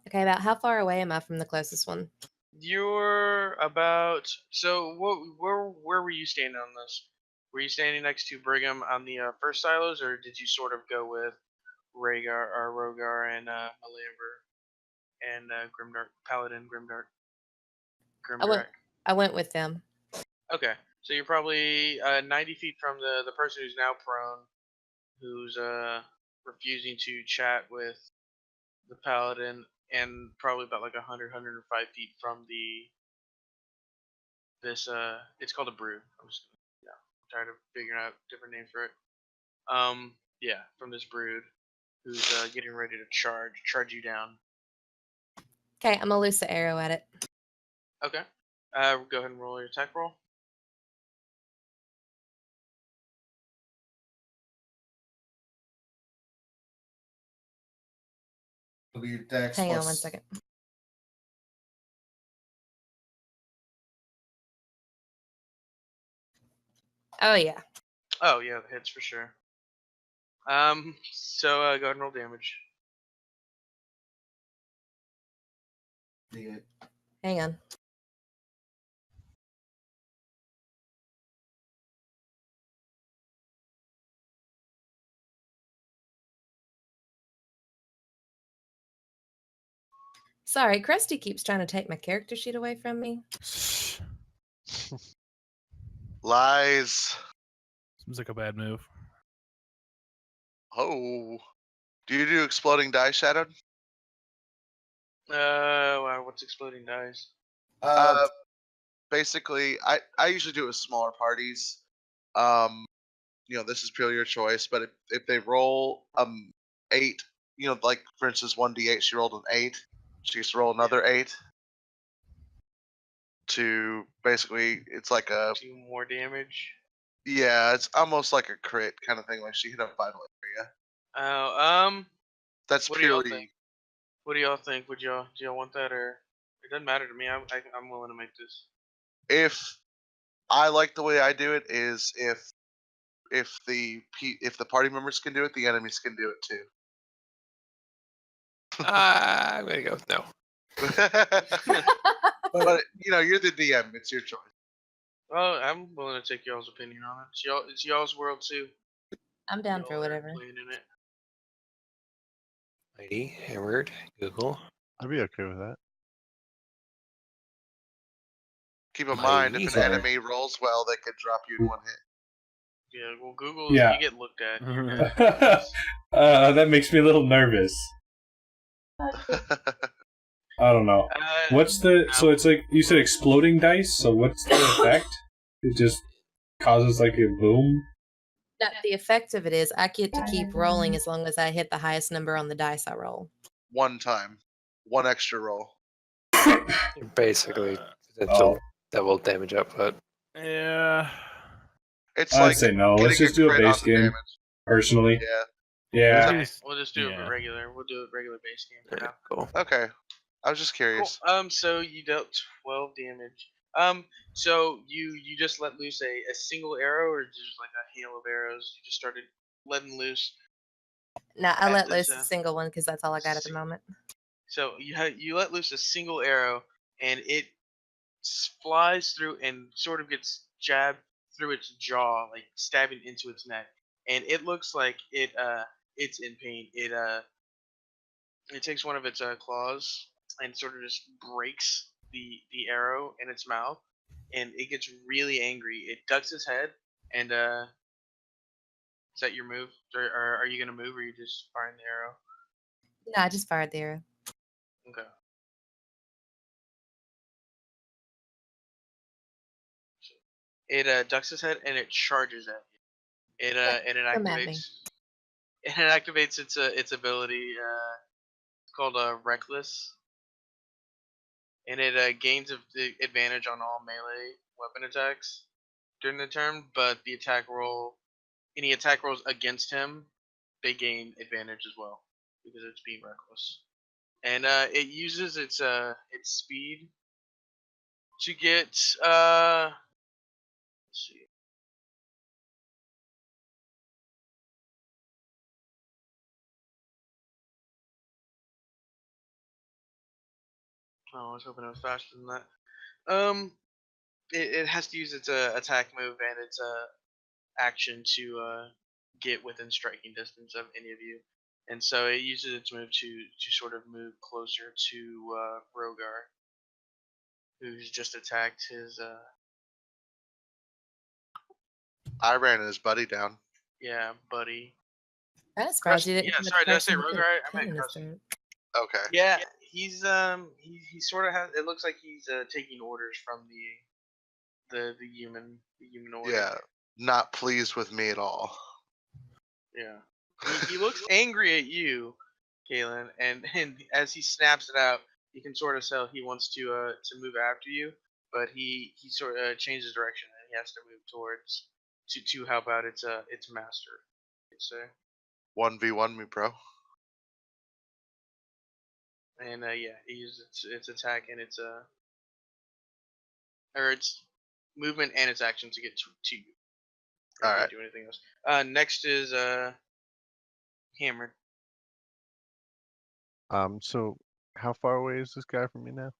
Okay, about how far away am I from the closest one? You're about where were you standing on this? Were you standing next to Brigham on the first silos, or did you sort of go with Rogar and Malamber and Grimdark Paladin Grimdark? I went with them. Okay, so you're probably 90 feet from the person who's now prone, who's refusing to chat with the Paladin, and probably about like 105 feet from this it's called a brood. I'm tired of figuring out different names for it. Yeah, from this brood who's getting ready to charge you down. Okay, I'm gonna loose the arrow at it. Okay. Go ahead and roll your attack roll. It'll be your dex. Hang on one second. Oh yeah. Oh yeah, it hits for sure. So go ahead and roll damage. Hang on. Sorry, Krusty keeps trying to take my character sheet away from me. Lies. Seems like a bad move. Oh. Do you do exploding die, Shadowed? Wow, what's exploding dice? Basically, I usually do it with smaller parties. This is purely your choice, but if they roll 8, like for instance 1d8, she rolled an 8, she gets to roll another 8 to basically it's like a 2 more damage. Yeah, it's almost like a crit kind of thing, like she hit a vital area. Oh, That's what do y'all purely. think? What do y'all think? Do y'all want that, or it doesn't matter to me? I'm willing to make this. If I like the way I do it is if the party members can do it, the enemies can do it too. I'm gonna go with no. But you're the DM. It's your choice. Well, I'm willing to take y'all's opinion on it. It's y'all's world too. I'm down Y'all for are whatever. playing in it. Mighty, Hammered, Google. I'd be okay with that. Keep in mind, if an Sorry. enemy rolls well, they could drop you in one hit. Yeah, well, Google, Yeah. you get looked at. That makes me a little nervous. I don't know. What's the so it's like you said exploding dice, so what's the effect? It just causes like a boom? No, the effect of it is I get to keep rolling as long as I hit the highest number on the dice I roll. One time. One extra roll. Basically, potential double damage output. Yeah. It's I'd like say no. Let's getting just do a crit on base the game. damage. Personally. Yeah. Yeah. We'll just do it Yeah. regular. We'll do it regular base game for now. Cool. Okay. I was just Cool. curious. So you dealt 12 damage. So you just let loose a single arrow, or just like a hail of arrows? You just started letting loose. No, I At let this, loose a single one because that's all I got at the moment. So you let loose a single arrow, and it flies through and sort of gets jabbed through its jaw, like stabbing into its neck. And it looks like it it's in pain. It takes one of its claws and sort of just breaks the arrow in its mouth, and it gets really angry. It ducks its head, and is that your move, or are you gonna move, or are you just firing the arrow? No, I just fired the arrow. Okay. It ducks its head and it charges at you. It come at me. activates. It activates its ability called Reckless, and it gains the advantage on all melee weapon attacks during the turn. But the attack roll, any attack rolls against him, they gain advantage as well because it's being reckless. And it uses its speed to get let's see. Oh, I was hoping it was faster than that. It has to use its attack move and its action to get within striking distance of any of you, and so it uses its move to sort of move closer to Rogar, who's just attacked his. I ran his buddy down. Yeah, buddy. I'm surprised you didn't. Yeah, come at sorry, the did I say person who put Rogar? a I gun meant in his Krusty. throat. Okay. Yeah, he sort of has. It looks like he's taking orders from the humanoid. Yeah. Not pleased with me at all. Yeah. He looks angry at you, Kalen, and as he snaps it out, you can sort of tell he wants to move after you, but he sort of changes direction and he has to move towards to help out its master. I'd say. 1v1 me, bro. And yeah, he uses its attack and its or its movement and its action to get to you. All right. Do anything else. Next is Hammered. So how far away is this guy from me now?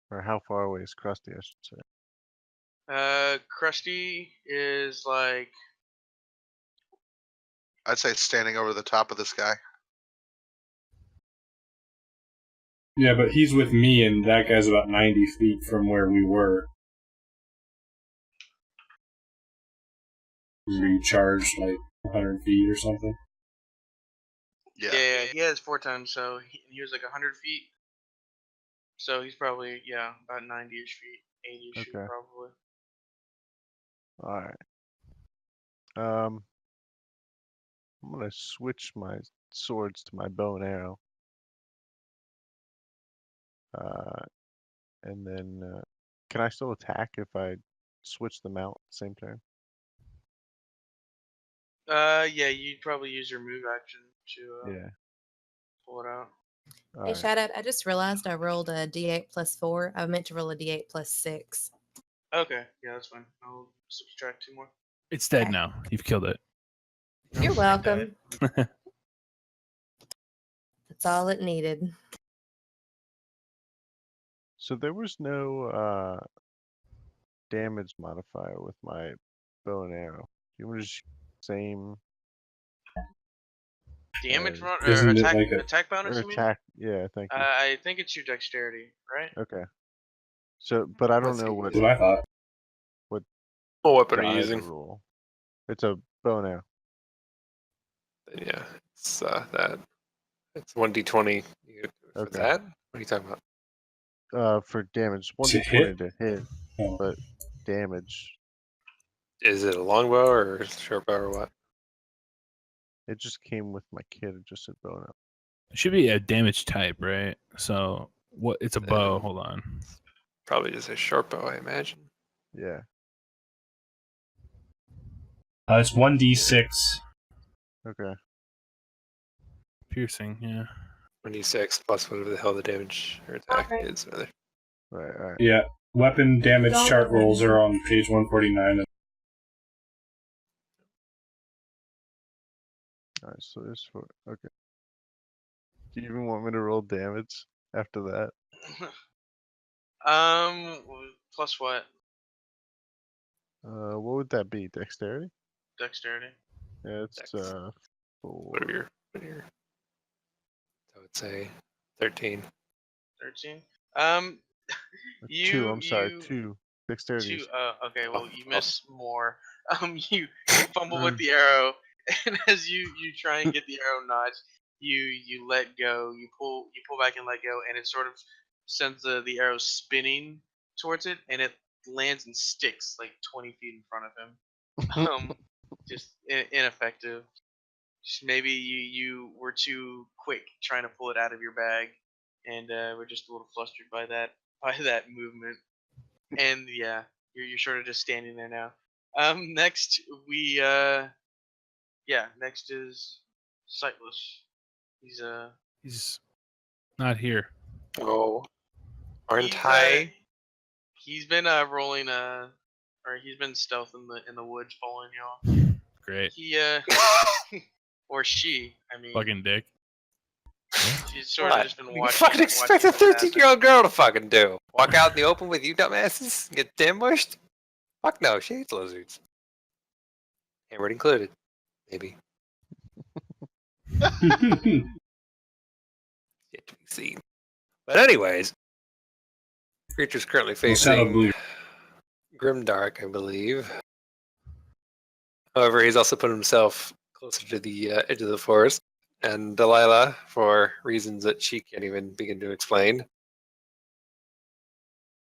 Or how far away is Krusty, I should say. Krusty is like I'd say standing over the top of this guy. Yeah, but he's with me, and that guy's about 90 feet from where we were. We charged like 100 feet or something. yeah, he has 4 tons, so he was like 100 feet. So he's probably about 90ish feet, 80ish feet Okay. probably. All right. I'm gonna switch my swords to my bow and arrow. And then can I still attack if I switch them out at the same turn? Yeah, you'd probably use your move action to Yeah. pull it out. All Hey, right. Shadowed, I just realized I rolled a d8 plus 4. I meant to roll a d8 plus 6. Okay, yeah, that's fine. I'll subtract 2 more. It's dead Okay. now. You've killed it. You're it welcome. That's all it needed. So there was no damage modifier with my bow and arrow. You want to just same Damage as- or Isn't it attack like a- attack bonus? or You mean? attack? Yeah, thank you. I think it's your dexterity, right? Okay. So, but I don't Let's know see. what That's what I thought. What weapon are you die to using? roll. It's a bow and arrow. Yeah, it's that. It's 1d20 for Okay. that. What are you talking about? For damage, To 1d20 hit? to hit, Oh. but damage. Is it a longbow or a short bow or what? It just came with my kit. It just said bow and arrow. It should be a damage type, right? So what? It's a bow. Hold on. Probably just a short bow, I imagine. Yeah. It's 1d6. Okay. Piercing. Yeah. 1d6 plus whatever the hell the damage or attack Okay. is. Rather. Right. All right. Yeah. Weapon damage Don't chart worry. rolls are on page 149. All right. So there's 4. Okay. Do you even want me to roll damage after that? Plus what? What would that be? Dexterity? Dexterity. Yeah, it's Dex. 4. What are your? I would say 13. 13. Two. You I'm sorry. you 2 dexterity. two. Okay, well you Oh. miss more. You fumble with the arrow, and as you try and get the arrow notched, you let go. You pull back and let go, and it sort of sends the arrow spinning towards it, and it lands and sticks like 20 feet in front of him. Just ineffective. Just maybe you were too quick trying to pull it out of your bag, and we're just a little flustered by that movement. And yeah, you're sort of just standing there now. Next next is Sightless. He's not here. Oh, aren't he's I? he's been rolling or he's been stealth in the woods following y'all. Great. He or she, I mean, Fucking dick. she's sort of What? just been What do you watching. fucking expect a watching what happens. 13-year-old girl to fucking do? Walk out in the open with you dumbasses? Get ambushed? Fuck no, she hates lizards. Hammered included. Maybe. Yet to be seen. But anyways, creature's currently Shadow facing Blue. Grimdark, I believe. However, he's also put himself closer to the edge of the forest. And Delilah, for reasons that she can't even begin to explain,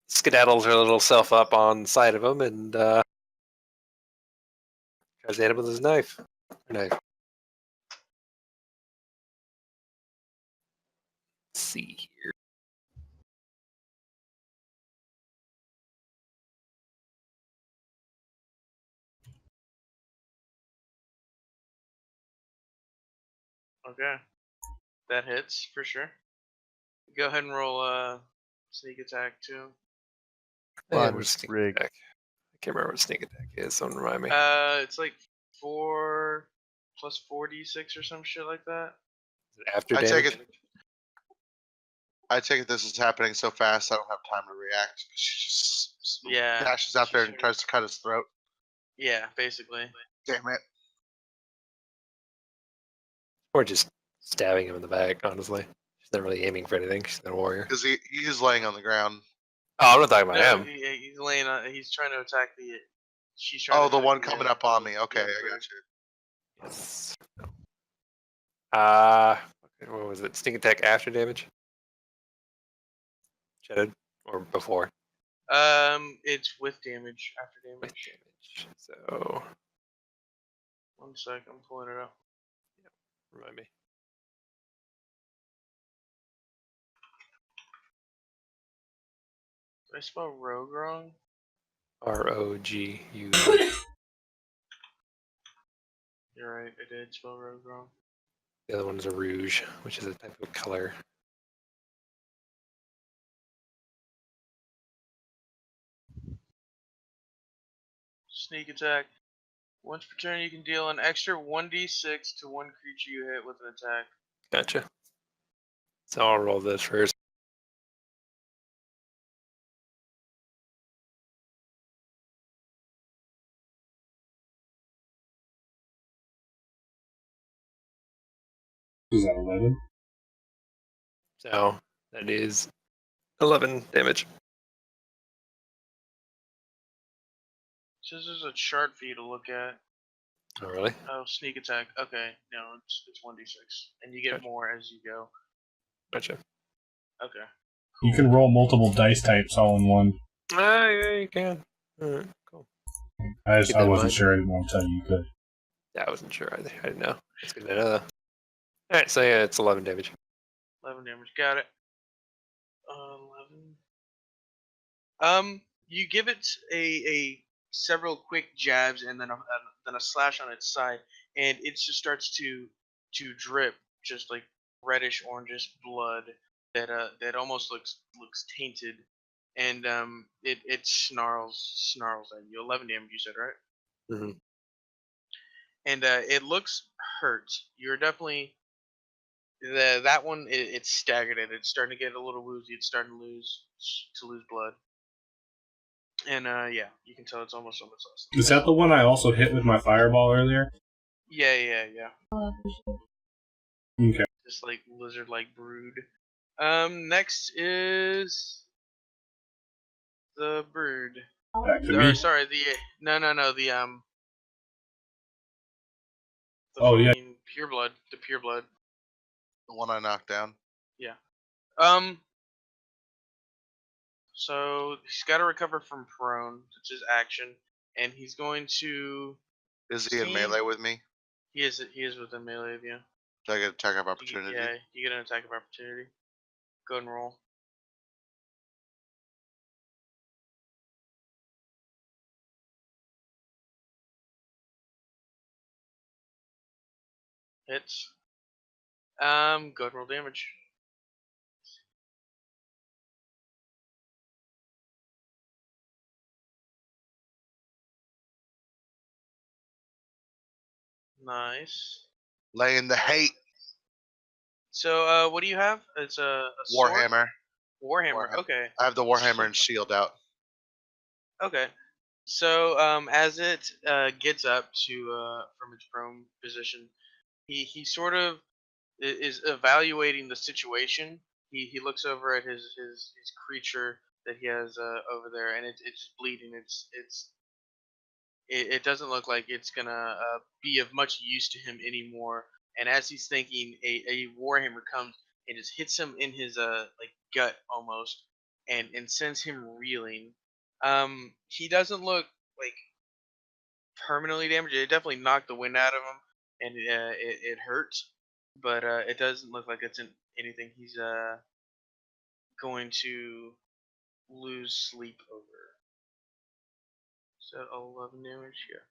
skedaddles her little self up on the side of him and tries to hit him with his knife. Her knife. Let's see here. Okay, that hits for sure. Go ahead and roll sneak attack too. And Fine, what it's sneak rigged. attack? I can't remember what sneak attack is. Someone remind me. It's like 4 plus 4d6 or some shit like that. Is it after I damage? take it. I take it this is happening so fast I don't have time to react. She just dashes out there and tries to cut his throat. Yeah, basically. Damn it. Or just stabbing him in the back, honestly. She's not really aiming for anything. She's not a warrior. Because he's laying on the ground. Oh, I'm not talking about No, him. he's laying on. He's trying to attack the. She's trying. Oh, to the attack one coming up on me. Okay, yeah, I got you. Yes. What was it? Sneak attack after damage? Shattered? Or before? It's with damage after With damage. damage. So, 1 sec, I'm pulling it up. remind me. Did I spell rogue wrong? ROGU. You're right, I did spell rogue wrong. The other one is a rouge, which is a type of color. Sneak attack. Once per turn, you can deal an extra 1d6 to one creature you hit with an attack. Gotcha. So I'll roll this first. Is that 11? So that is 11 damage. Says there's a chart for you to look at. Oh, really? Oh, sneak attack. Okay, no, it's 1d6, and you get Gotcha. more as you go. Gotcha. Okay. You can roll multiple dice types all in one. Yeah, you can. Alright, cool. I Keep that in wasn't mind. sure. I didn't want to tell you you could. Yeah, I wasn't sure either. I didn't know. It's good to know though. Alright, so yeah, it's 11 damage. 11 damage. Got it. 11. You give it a several quick jabs and then a slash on its side, and it just starts to drip just like reddish orangish blood that almost looks tainted, and it snarls at you. 11 damage, you said, right? Mm-hmm. And it looks hurt. You're definitely that one. It's staggered. It's starting to get a little woozy. It's starting to lose blood. And yeah, you can tell it's almost less. Is that the one I also hit with my fireball earlier? Yeah. Okay. Just like lizard-like brood. Next is the brood. Back to Or me. sorry, no, the Oh, yeah. fucking pureblood, the pureblood. The one I knocked down. Yeah. So he's got to recover from prone, which is action, and he's going to. Is he in melee with me? He is within melee of you. Do I get attack of opportunity? Yeah, you get an attack of opportunity. Go ahead and roll. Hits. Go ahead and roll damage. Nice. Laying the hate. So, what do you have? It's a sword? Warhammer. Warhammer. Okay. I have the Warhammer and shield out. Okay. So, as it gets up to from its prone position, he sort of is evaluating the situation. He looks over at his creature that he has over there, and it's bleeding. It doesn't look like it's gonna be of much use to him anymore. And as he's thinking, a warhammer comes and just hits him in his like gut almost, and sends him reeling. He doesn't look like permanently damaged. It definitely knocked the wind out of him, and it hurts, but it doesn't look like it's anything he's going to lose sleep over. So 11 damage, yeah.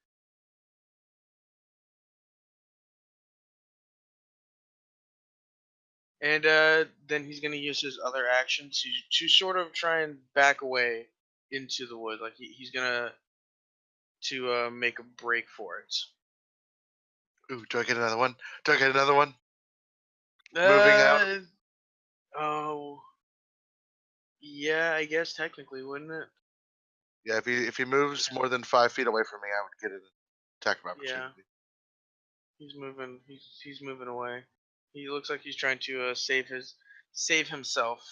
And then he's going to use his other action to sort of try and back away into the wood. Like he's going to make a break for it. Ooh, do I get another one? Moving out? Oh. Yeah, I guess technically, wouldn't it? Yeah, if he moves more than 5 feet away from me, I would get an attack of opportunity. Yeah. He's moving. He's moving away. He looks like he's trying to save himself.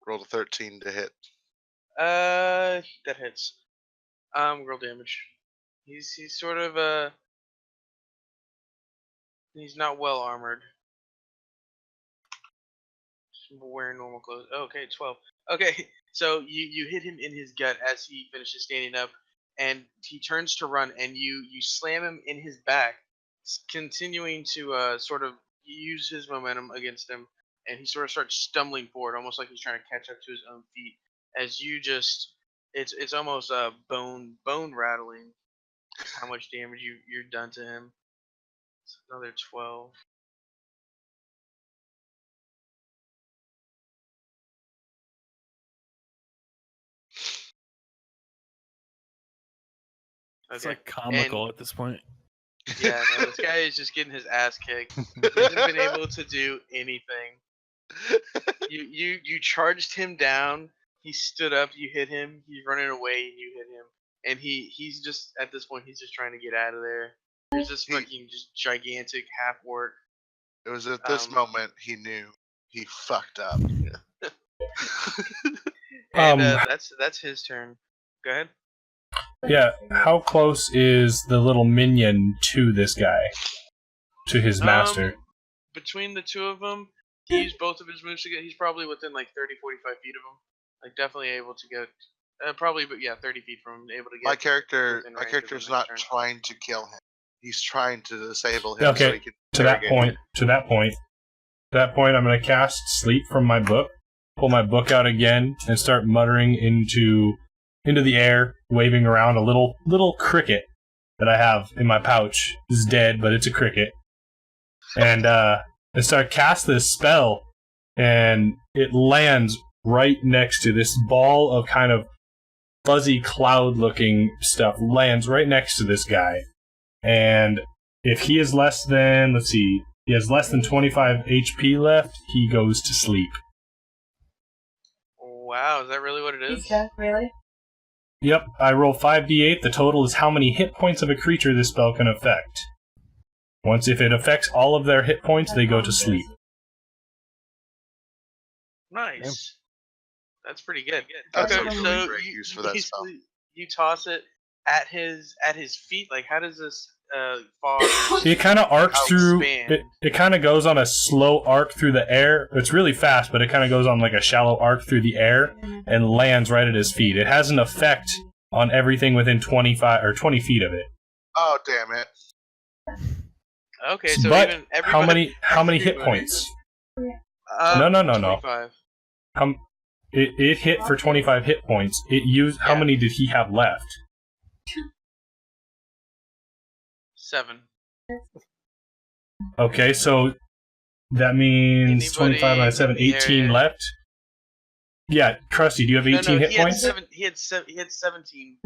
Roll a 13 to hit. That hits. Roll damage. He's sort of he's not well armored. Just wearing normal clothes. Oh, okay, 12. Okay, so you hit him in his gut as he finishes standing up, and he turns to run, and you slam him in his back, continuing to sort of use his momentum against him, and he sort of starts stumbling forward, almost like he's trying to catch up to his own feet. As you just, it's almost bone rattling. How much damage you're done to him? It's another 12. It's Okay. like comical at this point. Yeah, no, this guy is just getting his ass kicked. He hasn't been able to do anything. You charged him down. He stood up. You hit him. He's running away, and you hit him. And he's just at this point he's just trying to get out of there. There's this fucking just gigantic half orc. It was at this moment he knew he fucked up. And that's his turn. Go ahead. Yeah, how close is the little minion to this guy? To his master? Between the two of them, he used both of his moves to get. He's probably within like 30, 45 feet of him. Like definitely able to get. Probably, but yeah, 30 feet from him, able to get. My character's not trying to kill him. He's trying to disable him. Okay, So he can to that point, I'm going to cast Sleep from my book, pull my book out again, and start muttering into the air, waving around a little cricket that I have in my pouch. It's dead, but it's a cricket. And I start cast this spell, and it lands right next to this ball of kind of fuzzy cloud-looking stuff. Lands right next to this guy. And if he is less than, he has less than 25 HP left, he goes to sleep. wow, is that really what it He's is? stuck, really? Yep, I roll 5d8. The total is how many hit points of a creature this spell can affect. Once if it affects all of their hit points, they go to sleep. Nice. That's pretty good. That's Okay, a really so great use for that spell. you toss it at his feet. Like, how does this fall? It kind of arcs How through. expand? It kind of goes on a slow arc through the air. It's really fast, but it kind of goes on like a shallow arc through the air and lands right at his feet. It has an effect on everything within 25 or 20 feet of it. Oh, damn it. Okay, so but even how many hit points? No. 25. It hit for 25 hit points. It used. How many did he have left? 7. Okay, so that means 25 minus 7, 18 left. Yeah, Krusty, do you have 18 hit points? He had 17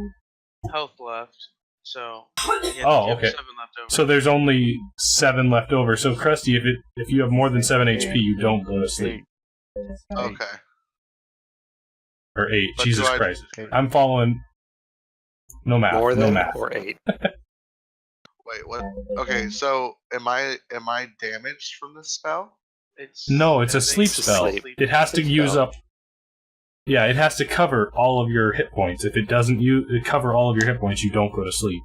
health left. So he had 7 left over. So there's only 7 left over. So Krusty, if you have more than 7 HP, you don't go to sleep. Okay. Or 8. But Jesus do I- Christ. I'm following. No math. More no than math. or 8. Wait, what? Okay, so am I damaged from this spell? No, it's a I think sleep it's a spell. sleep It has to use spell. up. Yeah, it has to cover all of your hit points. If it doesn't cover all of your hit points, you don't go to sleep.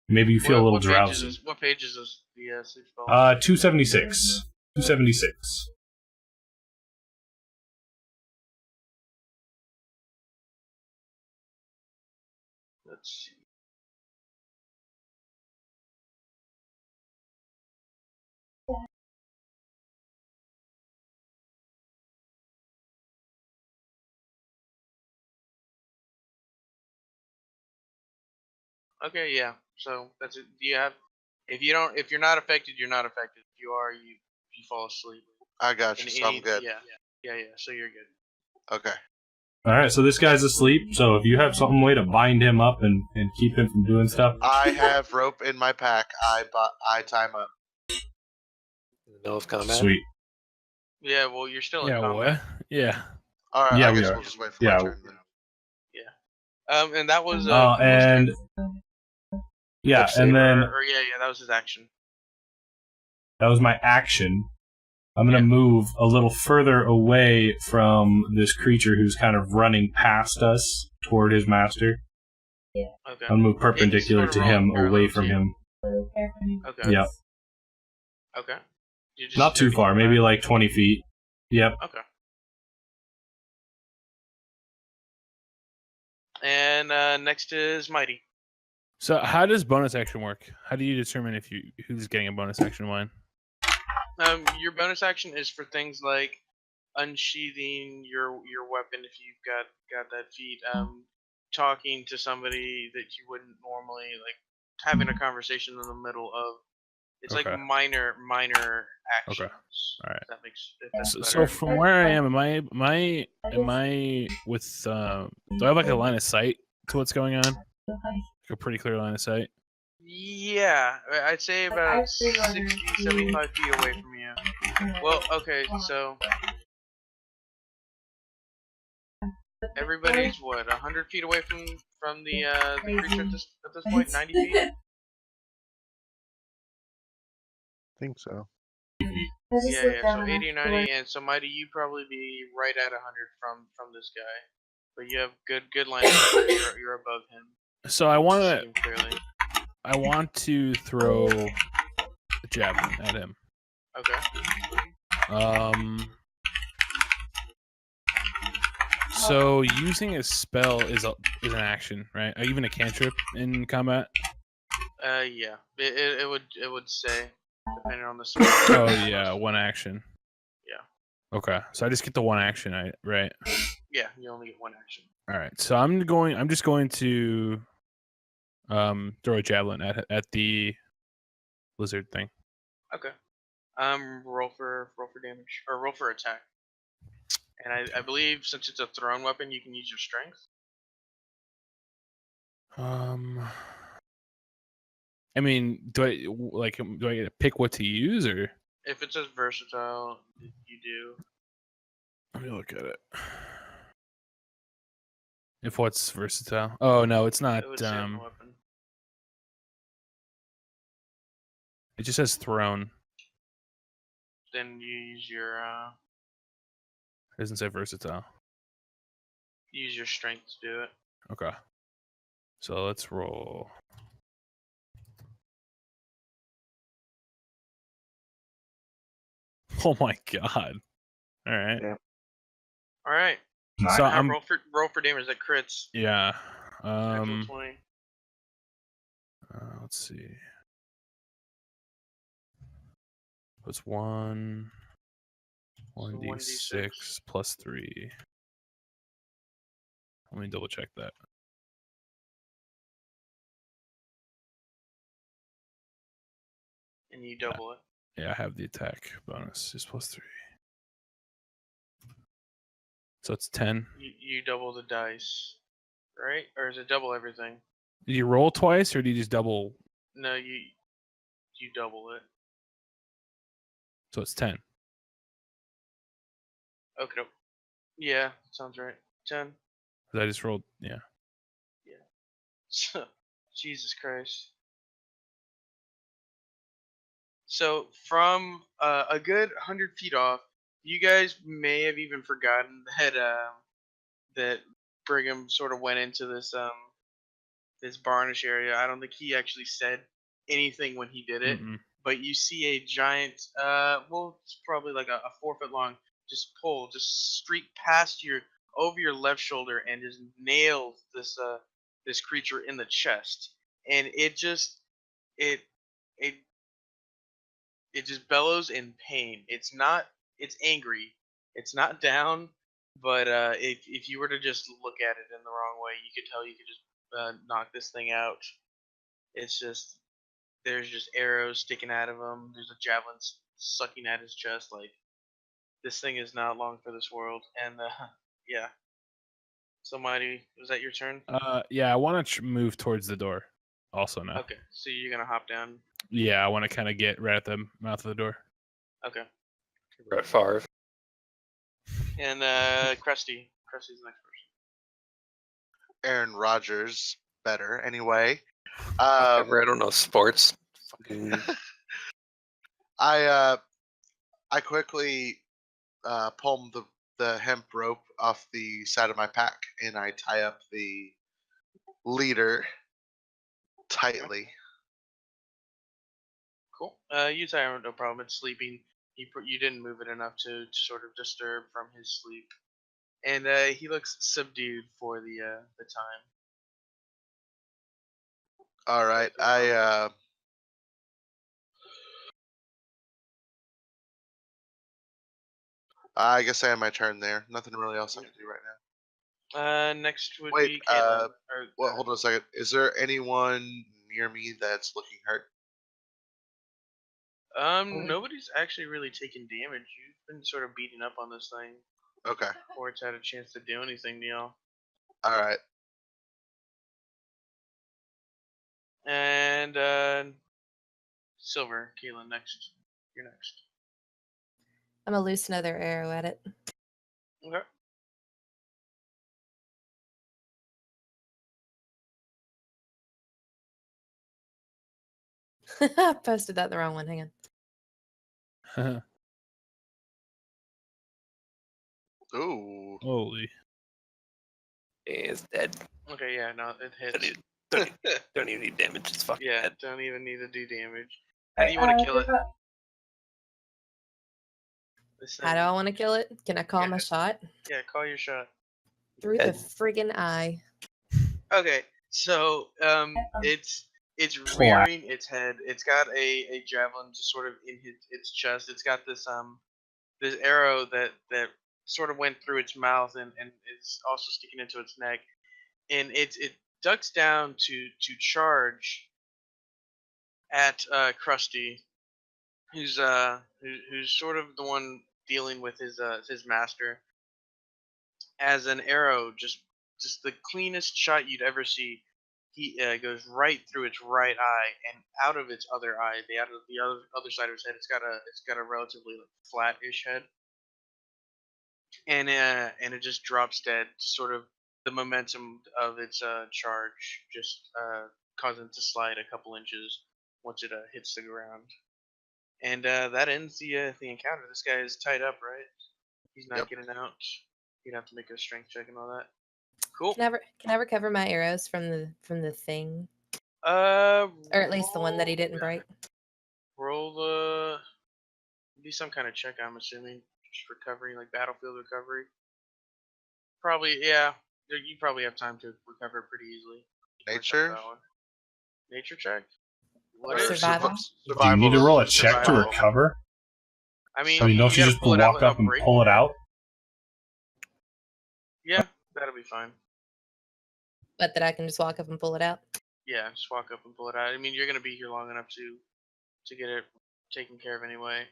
Maybe you feel a little what drowsy. What page is this? The sleep spell? 276. 276. Let's see. Okay, yeah. So that's it. Do you have? If you're not affected, you're not affected. If you are, you fall asleep. I got you, And so I'm good. Yeah. So you're good. Okay. Alright, so this guy's asleep, so if you have some way to bind him up and keep him from doing stuff. I have rope in my pack. I tie him up. In the middle of combat. Sweet. Yeah. Well, you're still in Yeah, combat. what? Yeah. Alright, Yeah, I we guess are. we'll just wait for Yeah. my turn then. And that was And yeah, Which and then that was his action. that was my action. I'm going to move a little further away from this creature who's kind of running past us toward his master. Okay. I'll move perpendicular to him, away from him. Okay. Yep. Okay. You just Not too far, maybe like 20 feet. Yep. Okay. And next is Mighty. So how does bonus action work? How do you determine who's getting a bonus action when? Your bonus action is for things like unsheathing your weapon if you've got that feat. Talking to somebody that you wouldn't normally, like having a conversation in the middle of. It's Okay. like minor actions. Okay. All right. If that's So better. from where I am I with do I have like a line of sight to what's going on? Like a pretty clear line of sight. Yeah, I'd say about 60, 75 feet away from you. Well, okay, so everybody's what, 100 feet away from the creature at this point, 90 feet. I think so. Yeah. So 80 or 90, and so Mighty, you probably be right at 100 from this guy, but you have good line of sight. You're above him. So I want See him clearly. to throw a javelin at him. Okay. So using a spell is an action, right? Even a cantrip in combat. Yeah. It would say depending on the spell. Oh yeah, one action. Yeah. Okay, so I just get the one action, right? Yeah, you only get one action. All right, so I'm just going to throw a javelin at the lizard thing. Okay. Roll for damage or roll for attack. And I believe since it's a thrown weapon, you can use your strength. I mean, do I get to pick what to use, or If it says versatile, you do. let me look at it. If what's versatile? Oh no, it's not. It would say on the weapon. It just says thrown. Then you use your It doesn't say versatile. strength to do it. Okay. So let's roll. Oh my god! All right. Yeah. All right. So I'm roll for damage that crits. yeah. Natural 20. Let's see. It's 1d6 plus 3. Let me double check that. And you double it. Yeah, I have the attack bonus is plus 3. So it's 10. You double the dice, right? Or is it double everything? Did you roll twice, or did you just double? No, you double it. So it's 10. Okay. Yeah, sounds right. 10. 'Cause I just rolled. Yeah. Jesus Christ. So from a good 100 feet off, you guys may have even forgotten that Brigham sort of went into this barnish area. I don't think he actually said anything when he did it, but you see a giant, it's probably like a 4 foot long, just streak past over your left shoulder and just nails this creature in the chest, and it just bellows in pain. It's angry. It's not down, but if you were to just look at it in the wrong way, you could tell you could just knock this thing out. It's just there's just arrows sticking out of him. There's a javelin sucking at his chest. Like, this thing is not long for this world. And yeah. So Mighty, was that your turn? Yeah, I want to move towards the door. Also now. Okay, so you're gonna hop down. Yeah, I want to kind of get right at the mouth of the door. Okay. Brett Favre. And Krusty's the next person. Aaron Rodgers, better anyway. Whatever, I don't know sports. Fucking I quickly pull the hemp rope off the side of my pack and I tie up the leader tightly. Cool. You tie him, no problem. It's sleeping. You didn't move it enough to sort of disturb from his sleep, and he looks subdued for the time. All right, I guess I have my turn there. Nothing really else I can do right now. Next would Wait, be Caitlin. Well, hold on a second. Is there anyone near me that's looking hurt? Nobody's actually really taken damage. You've been sort of beating up on this thing Okay. before it's had a chance to do anything to y'all. All right. And Silver, Caitlin, next. You're next. I'm gonna loose another arrow at it. Okay. I posted that the wrong one. Hang on. Ooh. Holy. is dead. Okay, yeah, no, it hits. Don't even need damage. It's fucking Yeah, dead. don't even need to do damage. How do you want to kill it? How do I want to kill it? Can I call my shot? Yeah, call your shot. Through the friggin' eye. Okay, so it's rearing its head. It's got a javelin just sort of in its chest. It's got this arrow that sort of went through its mouth and is also sticking into its neck, and it ducks down to charge at Krusty, who's sort of the one dealing with his master. As an arrow, just the cleanest shot you'd ever see. He goes right through its right eye and out of its other eye, out of the other side of his head. It's got a relatively flat-ish head, and it just drops dead, sort of the momentum of its charge just causing it to slide a couple inches once it hits the ground. And that ends the encounter. This guy is tied up, right? He's not Yep. getting out. You'd have to make a strength check and all that. Cool. Can I recover my arrows from the thing, Or or at least the one that he didn't break? Roll the be some kind of check. I'm assuming just recovery, like battlefield recovery. Probably, yeah. You probably have time to recover pretty easily. Nature? Nature check. Or What is Survival? Do you need to roll a check to survival. recover? I mean, I mean, don't you you gotta just pull it out walk up without and breaking pull it out? Yeah, that'll be fine. But that I can just walk up and pull it out. Yeah, just walk up and pull it out. I mean, you're gonna be here long enough to get it taken care of anyway.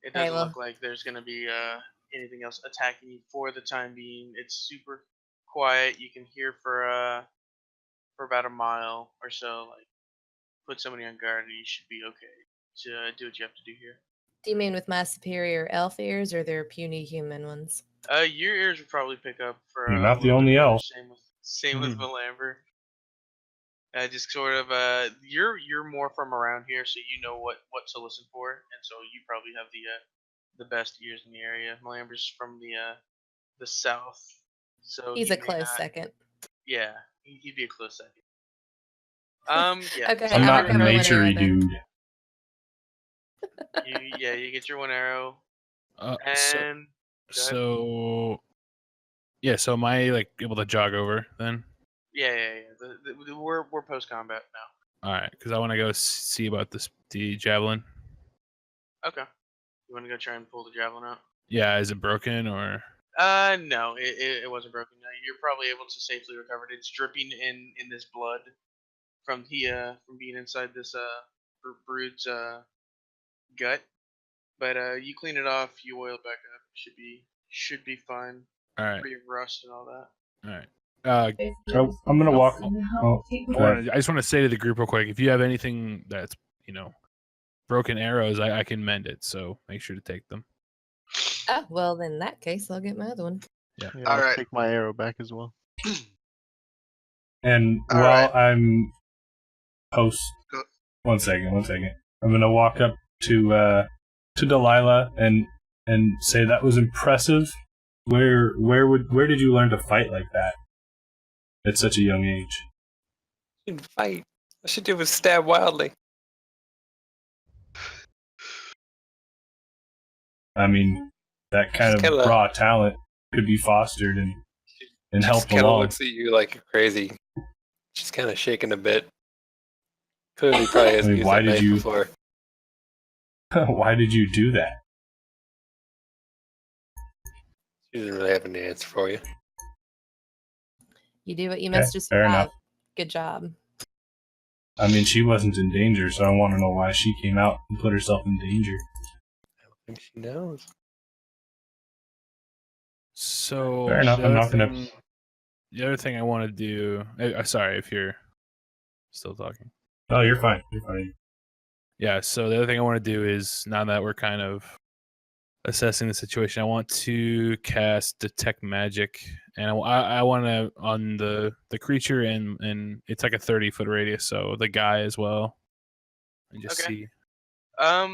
It Okay, doesn't well- look like there's gonna be anything else attacking you for the time being. It's super quiet. You can hear for about a mile or so. Like, put somebody on guard, and you should be okay to do what you have to do here. Do you mean with my superior elf ears, or their puny human ones? Your ears would probably pick up for. You're a not the little only bit better. elf. Same with Malamber. Just sort of you're more from around here, so you know what to listen for, and so you probably have the best ears in the area. Malamber's from the south, so He's he a may close not- second. Yeah, he'd be a close second. Yeah. Okay, I'm I'll not a recover one arrow naturey then. dude. You get your one arrow, So, and so am I like able to jog over then? yeah. We're post combat now. All right, because I want to go see about the javelin. Okay. You want to go try and pull the javelin out? Yeah, is it broken or? No, it wasn't broken. No, you're probably able to safely recover it. It's dripping in this blood from from being inside this brood's gut. But you clean it off, you oil it back up. Should be fine. All right, Free of rust and all that. all right. I'm gonna walk. Oh, I just want to say to the group real quick, if you have anything that's broken arrows, I can mend it. So make sure to take them. Oh, well, then in that case, I'll get my other one. Yeah. Yeah, I'll Alright. take my arrow back as well. and All while right. I'm post, Go- one second. I'm gonna walk up to Delilah and say that was impressive. Where did you learn to fight like that at such a young age? Didn't fight. All she did was stab wildly. I mean, that kind Just of kinda- raw talent could be fostered and Just helped kind of along. looks at you like you're crazy. She's kind of shaking a bit. Clearly, probably hasn't I mean, used why that did knife you- before. Why did you do that? She doesn't really have an answer for you. You do what you Okay, must to fair enough. survive. Good job. I mean, she wasn't in danger, so I want to know why she came out and put herself in danger. I think she knows. So Fair enough, the I'm other not gonna- thing- The other thing I want to do. Sorry if you're still talking. Oh, you're fine. You're fine. Yeah. So the other thing I want to do is, now that we're kind of assessing the situation, I want to cast detect magic, and I want to on the creature, and it's like a 30-foot radius, so the guy as well, and just Okay. see. I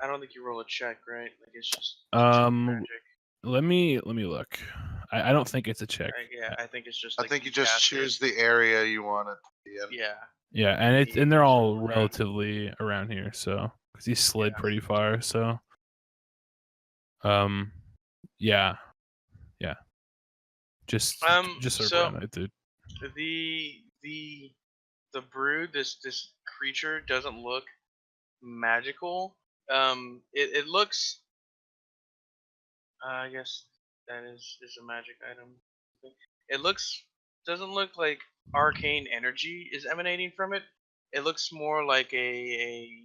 don't think you roll a check, right? Like it's just magic. Let me look. I don't think it's a check. Yeah, I think it's just. I Like think you just cast it. choose the area you want it to be in. Yeah. Yeah, and Yeah, they're all around. relatively around here, so because he slid pretty far, so yeah. Just so so- everyone knows, dude. The brood, this creature doesn't look magical. It looks. I guess that is a magic item. It doesn't look like arcane energy is emanating from it. It looks more like a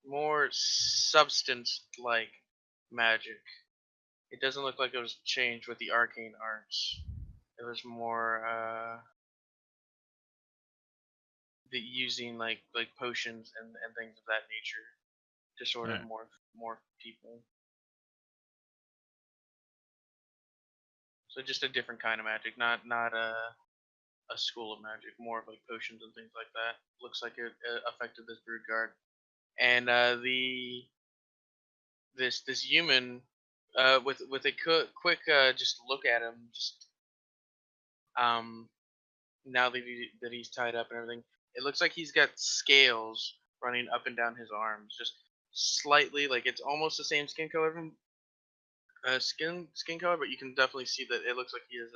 more substance like magic. It doesn't look like it was changed with the arcane arts. It was more the using like potions and things of that nature to sort of Alright. morph people. So just a different kind of magic, not a school of magic, more of like potions and things like that. Looks like it affected this brood guard, and this human, with a quick just look at him, just um now that he's tied up and everything, it looks like he's got scales running up and down his arms, just slightly, like it's almost the same skin color from skin color, but you can definitely see that it looks like he has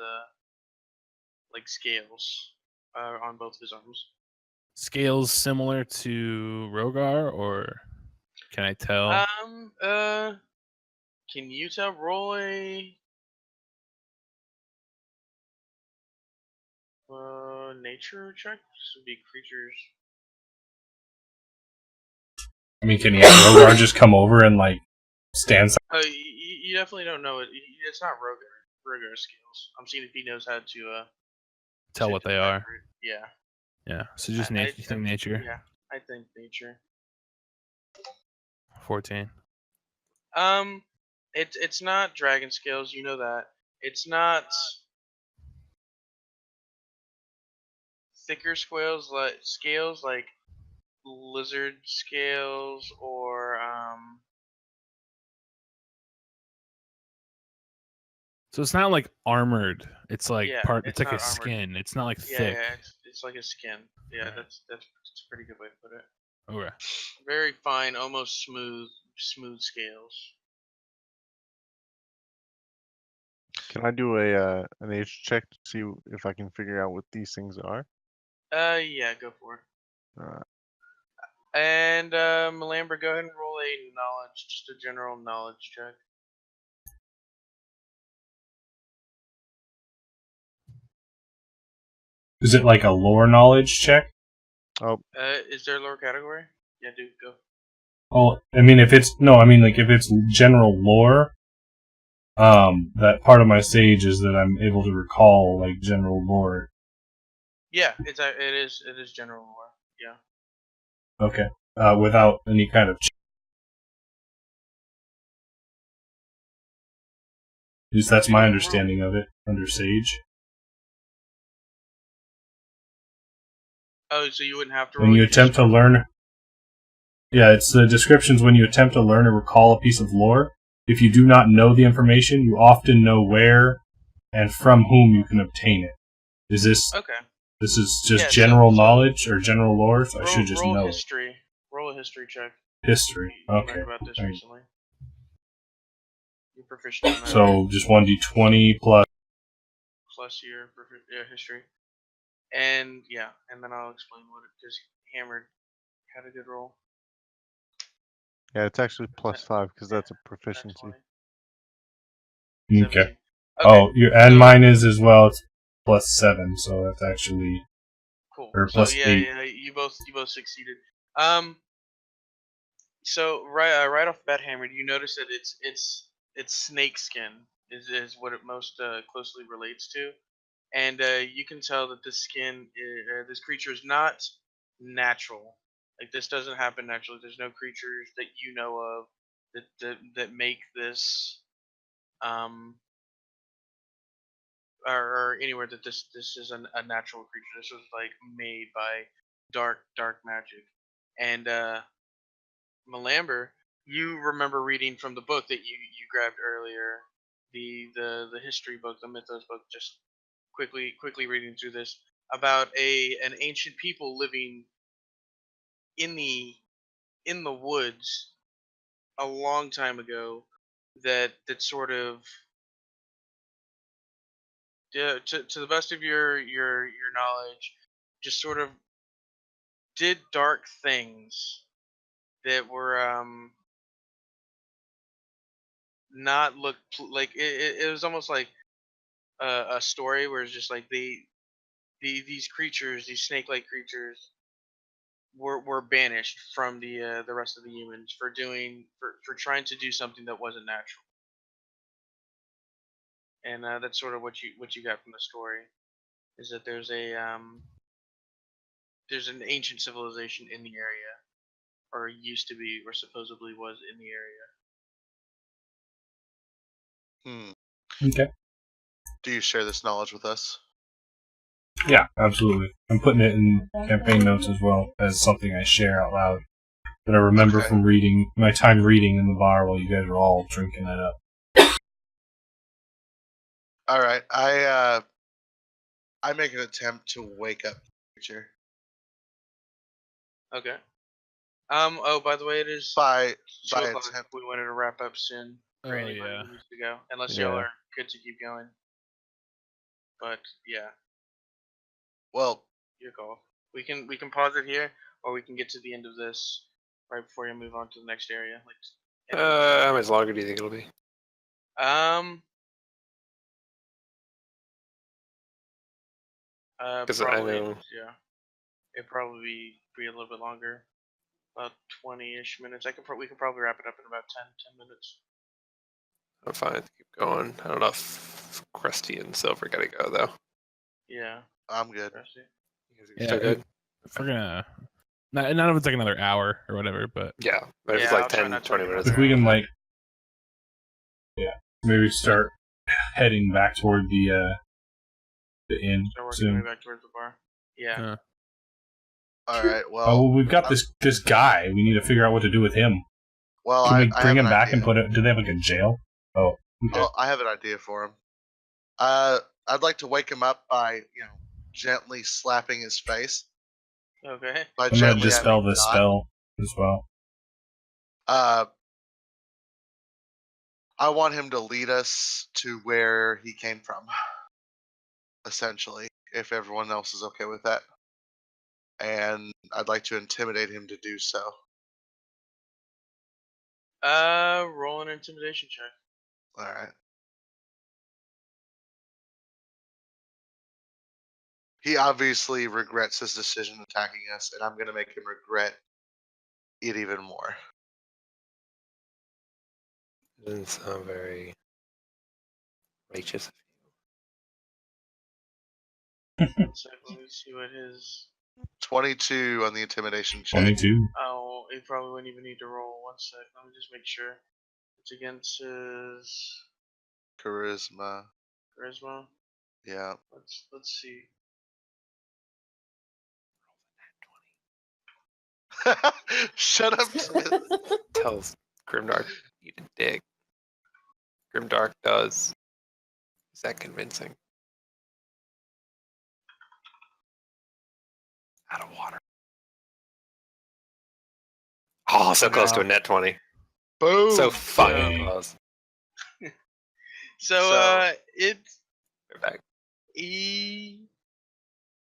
like scales on both of his arms. Scales similar to Rogar, or can I tell? Can you tell? Roll a nature check. This would be creatures. I mean, can Rogar just come over and like stand? You definitely don't know it. It's not Rogar skills. I'm seeing if he knows how to Tell what they are. Yeah. Yeah. So just nature. You think nature? Yeah, I think nature. 14. It's not dragon scales. You know that. It's not thicker scales like lizard scales or So it's not like armored. It's like yeah, It's like a not armored. skin. It's not like Yeah, thick. yeah, it's like a skin. Yeah, Right. that's a pretty good way to put it. Okay. Very fine, almost smooth scales. Can I do an age check to see if I can figure out what these things are? Yeah, go for it. Alright. And Malambra, go ahead and roll a knowledge, just a general knowledge check. Is it like a lore knowledge check? Oh, Is there a lower category? Yeah, dude, go. Oh, I mean, if it's general lore, that part of my sage is that I'm able to recall like general lore. Yeah, it is general lore. Yeah. Okay, without any kind of. At least that's my understanding of it under sage. Oh, so you wouldn't have to When you attempt to learn. Yeah, it's the descriptions when you attempt to learn or recall a piece of lore. If you do not know the information, you often know where and from whom you can obtain it. Is this okay? This is just Yeah, general knowledge or general lore, so I should just roll know history. Roll a history check. history. You Okay. learned about this recently. You're proficient in that. So just 1d20 plus your history. And yeah, and then I'll explain what it just hammered had a good roll. yeah, it's actually +5 because that's a Nat proficiency. 20. Okay. 17. Oh, mine is as well. It's +7, so that's actually cool. Or So +8. yeah, you both succeeded. So right off the bat, hammered, you notice that it's snake skin is what it most closely relates to, and you can tell that this creature is not natural. Like this doesn't happen naturally. There's no creatures that you know of that make this or anywhere that this is a natural creature. This was like made by dark magic, and Malamber, you remember reading from the book that you grabbed earlier, the history book, the mythos book. Just quickly reading through this about an ancient people living in the woods a long time ago that sort of to the best of your knowledge, just sort of did dark things that were not like it was almost like a story where it's just like these creatures, these snake-like creatures, were banished from the rest of the humans for trying to do something that wasn't natural, and that's sort of what you got from the story, is that there's an ancient civilization in the area, or used to be, or supposedly was in the area. Hmm. Okay. Do you share this knowledge with us? Yeah, absolutely. I'm putting it in campaign notes as well as something I share out loud that I remember Okay. from reading my time reading in the bar while you guys were all drinking that up. All right. I make an attempt to wake up the creature Okay. Oh, by the way, it is by 2 by o'clock. attempt. We wanted to wrap up soon for Oh, anybody yeah. who needs to go, unless y'all Yeah. are good to keep going. But yeah, Well, your call. We can pause it here, or we can get to the end of this right before you move on to the next area. Like, How much longer do you think it'll be? Because I Probably, know. yeah. It'd probably be a little bit longer, about 20-ish minutes. We could probably wrap it up in about 10 minutes. I'm fine to keep going. I don't know if Krusty and Silver gotta go though. Yeah. I'm good. Rusty. You guys are Yeah, still good? if we're gonna, none of it's like another hour or whatever, but Yeah, but if it's Yeah, like I'll try 10, not to 20 make it minutes. If we can, like, maybe start heading back toward the inn So we're soon. going back towards the bar. Yeah. All right. Oh, Well, well, we've got this guy. We need to figure out what to do with him. well, Can we I bring have him an back idea. and put it? Do they have like a jail? Oh, okay. Oh, I have an idea for him. I'd like to wake him up by, gently slapping his face. Okay. By I'm gonna gently, I dispel mean this not. spell as well. I want him to lead us to where he came from. Essentially, if everyone else is okay with that, and I'd like to intimidate him to do so. Roll an intimidation check. All right. He obviously regrets his decision attacking us, and I'm going to make him regret it even more. Doesn't sound very righteous. One sec, let me see what his. 22 on the intimidation check. 22. Oh, he probably wouldn't even need to roll. One sec. Let me just make sure. It's against his Charisma. charisma. Yeah. Let's see. Shut up, Smith. Tells Grimdark you to dig. Grimdark does. Is that convincing? Out of water. Oh, so close to a net 20. Boom. So fucking Dang. close. So, it's We're back. he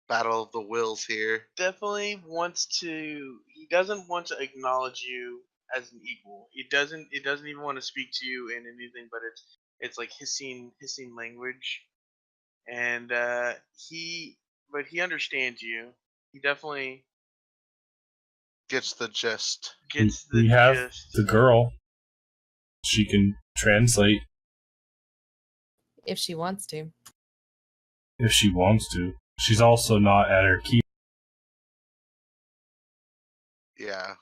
Battle of the Wills here. definitely he doesn't want to acknowledge you as an equal. It doesn't even want to speak to you in anything but it's like hissing language. And he understands you. He definitely Gets the gist. gets the We have gist. the girl. She can translate If she wants to. if she wants to. She's also not at her key. Yeah.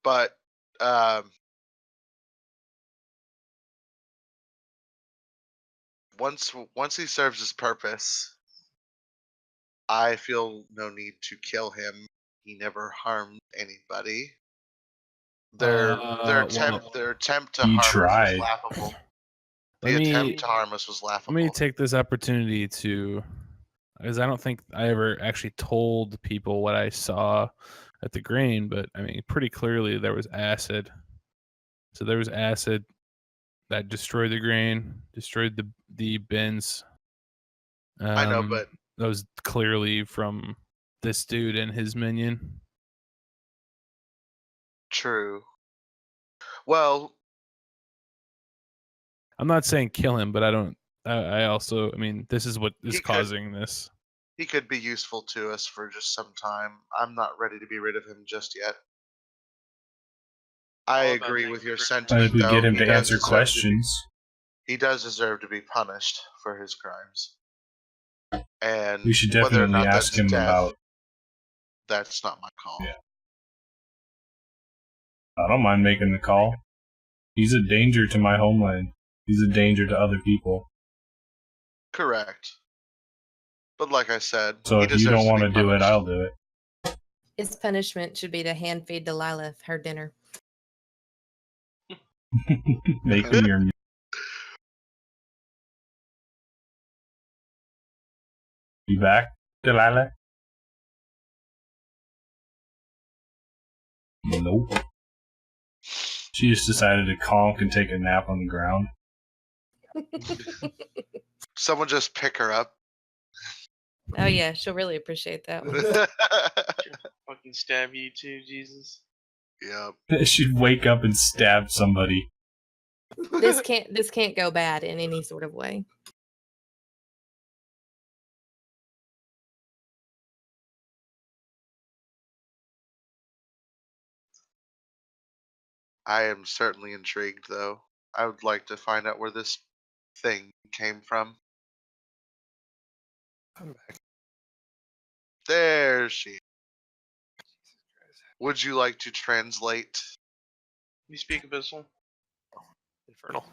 But once he serves his purpose, I feel no need to kill him. He never harmed anybody. Their attempt to he harm us tried. was laughable. Let The me- attempt to harm us was let laughable. me take this opportunity to, because I don't think I ever actually told people what I saw at the grain, but I mean, pretty clearly there was acid. So there was acid that destroyed the grain, destroyed the bins. I know, but that was clearly from this dude and his minion. true. Well, I'm not saying kill him, but I don't. I also, I mean, this is what is He could- causing this. he could be useful to us for just some time. I'm not ready to be rid of him just yet. I All about agree things with your different. I sentiment, think we though. get him He to does answer deserve to be- questions. He does deserve to be punished for his crimes. And We should whether or definitely not ask that's him death, about. that's not my call. Yeah. I don't mind making the call. He's a danger to my homeland. He's a danger to other people. Correct. But like I said, So he if you deserves don't want to be do it, punished. I'll do it. His punishment should be to hand feed Delilah her dinner. Make him your. You back, Delilah? Nope. She just decided to conk and take a nap on the ground. Someone just pick her up. Oh yeah, she'll really appreciate that one. Fucking stab you too, Jesus. Yep. She'd wake up and stab somebody. This can't go bad in any sort of way. I am certainly intrigued, though. I would like to find out where this thing came from. I'm back. There she. Would you like to translate? You speak Abyssal? Infernal.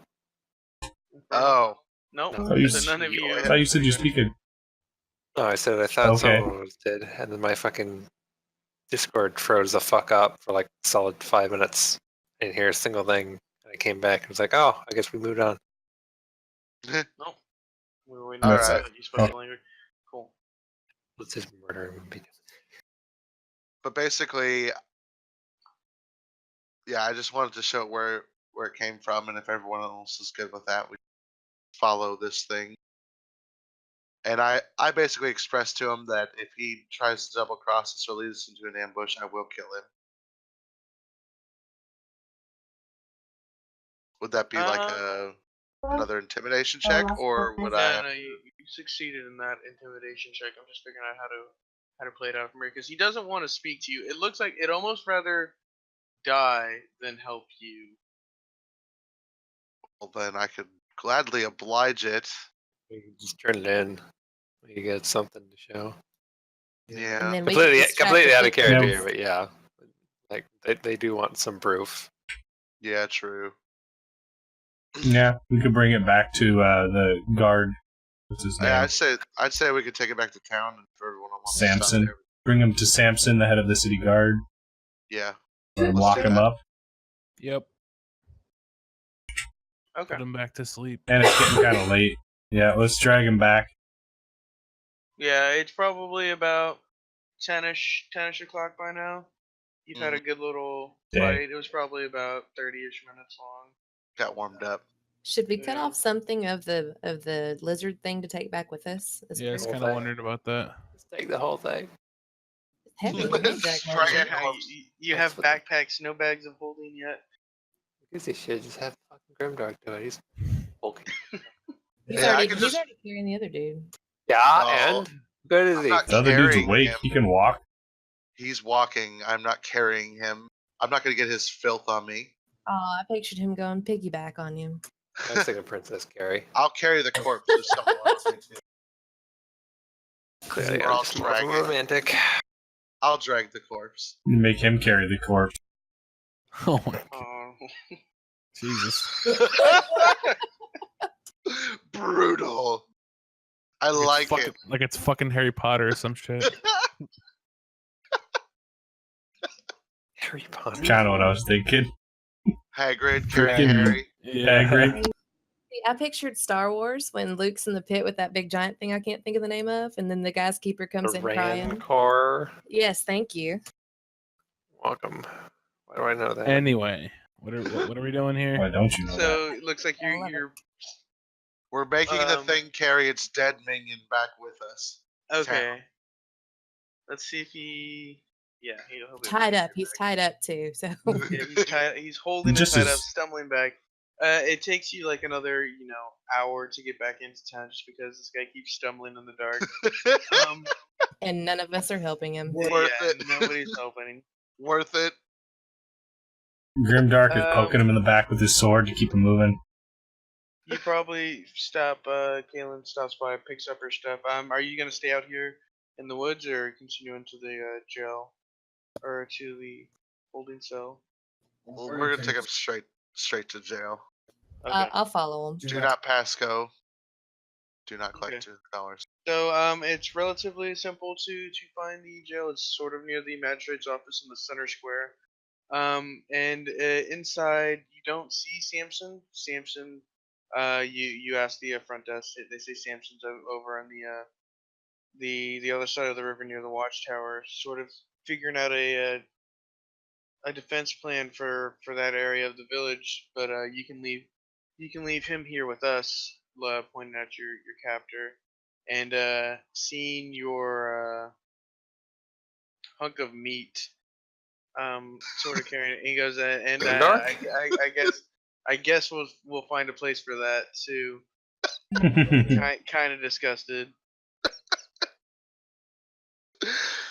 Oh, No, No. Oh, you so none of s- you. I thought you said you speak it. No, I said I thought Okay. someone was dead, and then my fucking Discord froze the fuck up for like a solid 5 minutes. I didn't hear a single thing. And I came back and was like, oh, I guess we moved on. No. We were waiting All for right. you spoke the language. Cool. Let's just murder him. but basically, yeah, I just wanted to show where it came from, and if everyone else is good with that, we follow this thing. And I basically expressed to him that if he tries to double cross us or lead us into an ambush, I will kill him. Would that be like another intimidation check, or would I? No, you succeeded in that intimidation check. I'm just figuring out how to play it out from here because he doesn't want to speak to you. It looks like it almost rather die than help you. Well, then I could gladly oblige it. We can just turn it in. You get something to show. Yeah. And then we can distract Completely the out of people. character Yeah. here, but yeah. Like they do want some proof. Yeah, true. Yeah, we could bring it back to the guard. What's his name? Yeah, I'd say we could take it back to town and for everyone who wants to stop Samson. there. Bring him to Samson, the head of the city guard. Yeah. Or Let's lock do him that. up. Yep. Okay. Put him back to sleep. And it's getting kind of late. Yeah, let's drag him back. Yeah, it's probably about 10ish o'clock by now. You've had a good little Dang. fight. It was probably about 30ish minutes long. Got warmed up. Should we cut Yeah. off something of the lizard thing to take back with us? As Yeah, I was proof? kind of wondering about that. Let's take the whole thing. It's heavy. We need drag Right. more. Yeah, how you have That's what backpacks, no bags of holding yet. Because he should just have fucking Grimdark do it. He's bulky. He's Yeah, I already can he's just- already carrying the other dude. Yeah, No. and good is I'm he? not The other dude's carrying awake. him. He can walk. He's walking. I'm not carrying him. I'm not going to get his filth on me. Oh, I pictured him going piggyback on you. I was thinking Princess Carrie. I'll carry the corpse if someone wants me to. Clearly, Or I'm I'll just more of a drag it. romantic. I'll drag the corpse. Make him carry the corpse. Oh my Oh. Jesus. Brutal. I It's like fucking, it. like it's fucking Harry Potter or some shit. Harry Potter. Kind of what I was thinking. Hagrid carrying Freaking- Harry. Hagrid. See, I pictured Star Wars when Luke's in the pit with that big giant thing I can't think of the name of, and then the guy's keeper comes The in crying. Rancor. Yes, thank you. Welcome. Why do I know that? Anyway, what are we doing here? Why don't you know that? So it looks like I love it. you're We're making the Um, thing carry its dead minion back with us. okay. Let's see if he. Yeah, he'll be Tied up. He's tied up too. So Yeah, he's tied. He's holding Just it tied up, as- stumbling back. It takes you like another, hour to get back into town just because this guy keeps stumbling in the dark. and none of us are helping him. Worth yeah, it. nobody's helping. Worth it. Grimdark is poking him in the back with his sword to keep him moving. You probably stop. Kaylin stops by, picks up her stuff. Are you gonna stay out here in the woods or continue into the jail or to the holding cell? Well, we're gonna take him straight straight to jail. Okay. I'll follow him. Do not pass go. Do not collect Okay. $2. So it's relatively simple to find the jail. It's sort of near the magistrate's office in the center square. And inside you don't see Samson. Samson, you ask the front desk. They say Samson's over on the other side of the river near the watchtower, sort of figuring out a defense plan for that area of the village. But you can leave him here with us, pointing at your captor, and seeing your hunk of meat sort of carrying it. And he goes, and Dark? I guess we'll find a place for that too. Kind of disgusted.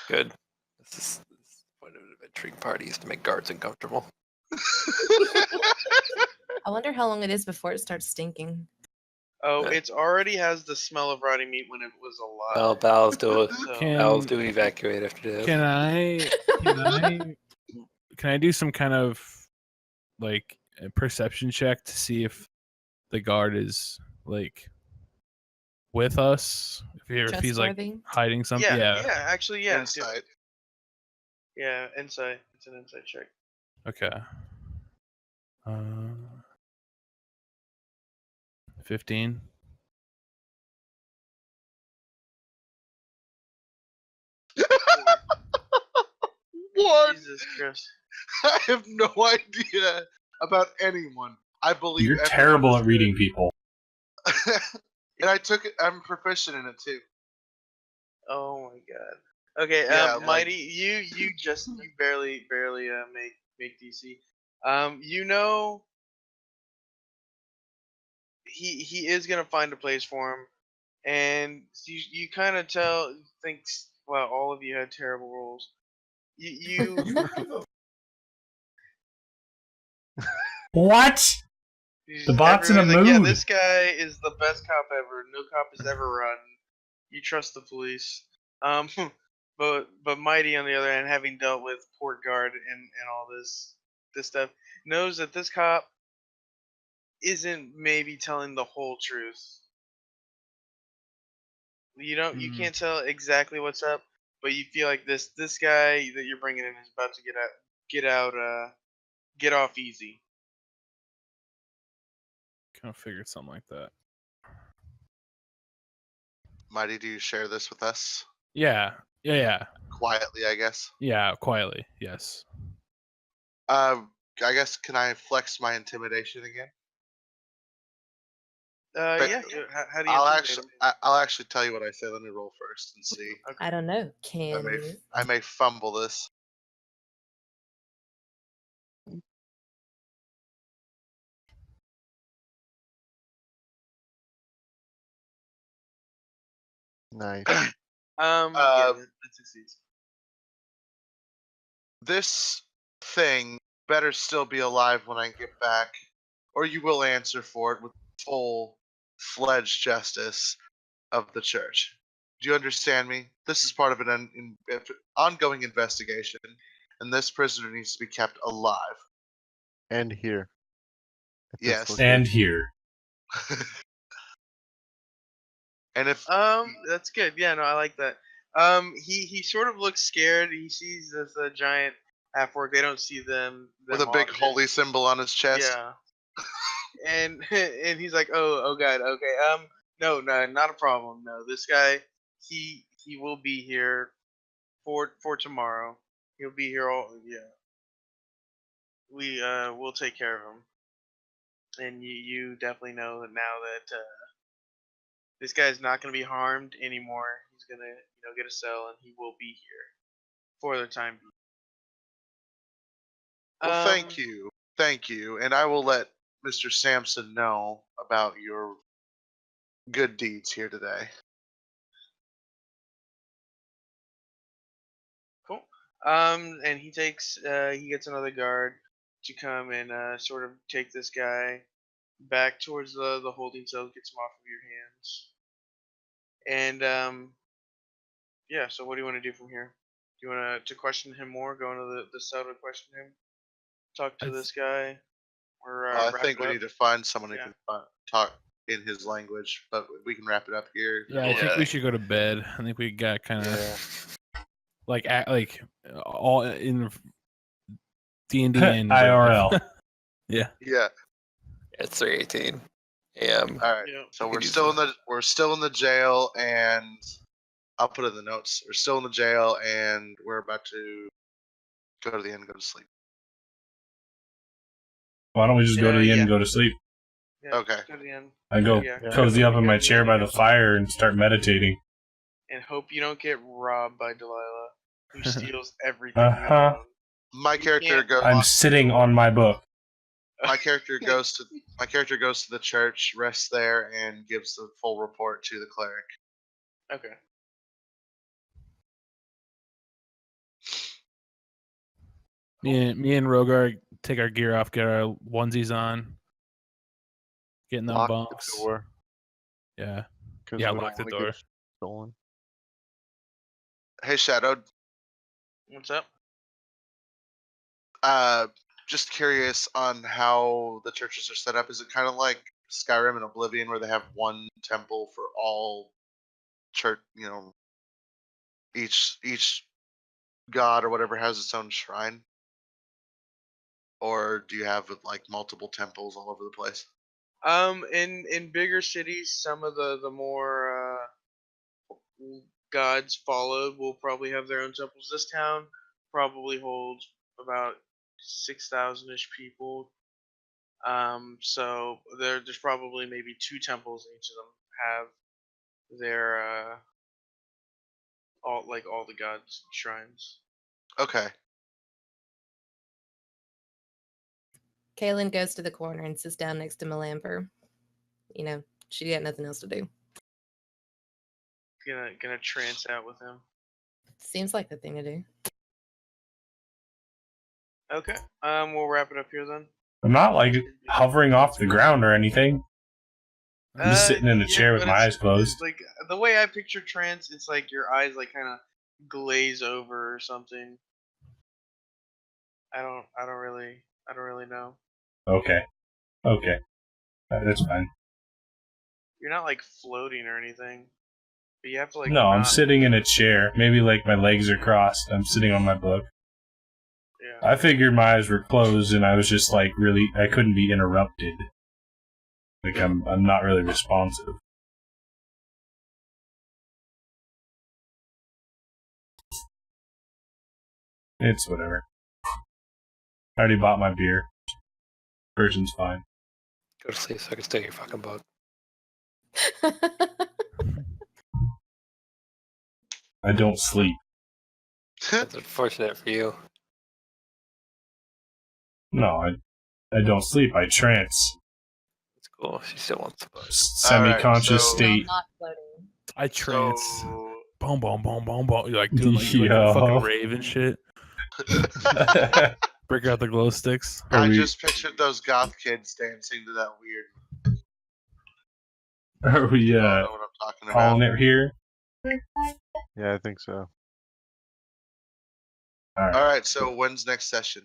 Good. This is the point of an adventuring party is to make guards uncomfortable. I wonder how long it is before it starts stinking. Oh, it's already has the smell of rotting meat when it was alive. Well, Val's do Can evacuate after death. can I do some kind of like a perception check to see if the guard is like with us? If he's like Trustworthy? hiding something? Yeah, actually, yeah. Insight. Yeah, insight. It's an insight check. Okay. 15. What? Jesus Christ. I have no idea about anyone. I believe You're everyone terrible is at reading people. good. And I took it. I'm proficient in it too. Oh my god. Okay, Yeah, like- Mighty, you barely make DC. You know he is gonna find a place for him, and you kind of thinks well, all of you had terrible rolls. You What? The bot's in a everyone's like, yeah, mood. this guy is the best cop ever. No cop has ever run. You trust the police. But Mighty on the other hand, having dealt with Port Guard and all this stuff, knows that this cop isn't maybe telling the whole truth. You can't tell exactly what's up, but you feel like this guy that you're bringing in is about to get off easy. Kind of figured something like that. Mighty, do you share this with us? Yeah. Quietly, I guess. Yeah, quietly. Yes. I guess, can I flex my intimidation again? But Yeah. How do you intimidate him? I'll actually tell you what I say. Let me roll first and see. I don't know. Can you? I may fumble this. Nice. Yeah, that succeeds. This thing better still be alive when I get back, or you will answer for it with full-fledged justice of the church. Do you understand me? This is part of an ongoing investigation, and this prisoner needs to be kept alive. And here. at this Yes. location. And here. And if that's good. Yeah, no, I like that. He sort of looks scared. He sees this giant half orc. They don't see them with a big often. holy symbol on his chest. Yeah. And he's like, oh god, okay. No, not a problem. No, this guy, he will be here for tomorrow. He'll be here all. Yeah. We'll take care of him. And you definitely know that now that this guy's not going to be harmed anymore. He's going to get a cell, and he will be here for the time being. Well, thank you, and I will let Mr. Sampson know about your good deeds here today. Cool. And he gets another guard to come and sort of take this guy back towards the holding cell, gets him off of your hands. And yeah. So what do you want to do from here? Do you want to question him more? Go into the cell to question him? Talk to this guy? We're I wrap think it we up. need to find someone who Yeah. can talk in his language, but we can wrap it up here. Yeah, I think Yeah. we should go to bed. I think we got kind of Yeah. like all in D&D and IRL. Yeah. Yeah. It's 3:18 a.m. All right. Yeah. So We we're could use still in the jail, and I'll put it in the notes. We're still in the jail, and we're about to go to the inn and go to sleep. Why don't we just go to the inn Yeah. and go to sleep? Yeah, Okay. Go to the end. I go Yeah. cozy up in my Go to the chair end by and the go- fire and start meditating. And hope you don't get robbed by Delilah, who steals everything you Uh-huh. own. My character can't goes. I'm sitting on my book. My character goes to the church, rests there, and gives the full report to the cleric. Okay. Me and Rogar take our gear off, get our onesies on, get in them Lock bunks. the door. Yeah. 'Cause Yeah, we don't lock the wanna door. get stolen. Hey, Shadowed. What's up? Just curious on how the churches are set up. Is it kind of like Skyrim and Oblivion, where they have one temple for all church? Each god or whatever has its own shrine, or do you have like multiple temples all over the place? In bigger cities, some of the more gods followed will probably have their own temples. This town probably holds about 6,000-ish people. So there's probably maybe 2 temples, and each of them have their all the gods' shrines. Okay. Kaylin goes to the corner and sits down next to Melamper. You know, she got nothing else to do. Gonna trance out with him. Seems like the thing to do. Okay. We'll wrap it up here then. I'm not like hovering off the ground or anything. I'm just sitting in a Yeah, chair with but my eyes closed. Like the way I picture trance, it's like your eyes like kind of glaze over or something. I don't really know. Okay. That's fine. You're not like floating or anything, but you have to like. No, I'm not- sitting in a chair. Maybe like my legs are crossed. I'm sitting on my book. Yeah. I figured my eyes were closed and I was just like really, I couldn't be interrupted. Like I'm not really responsive. It's whatever. I already bought my beer. Person's fine. Go to sleep so I can steal your fucking book. I don't sleep. That's unfortunate for you. No, I don't sleep. I trance. It's cool. She still wants the book. Semi-conscious so- state. Not floating. I trance. So, Boom, boom, boom, boom, boom. You're like doing like, you're like Yo. a fucking rave and shit. Break out the glow sticks. Are I we- just pictured those goth kids dancing to that weird. Are we I don't know what I'm talking about. calling it here? Yeah, I think so. All right. All right. So when's next session?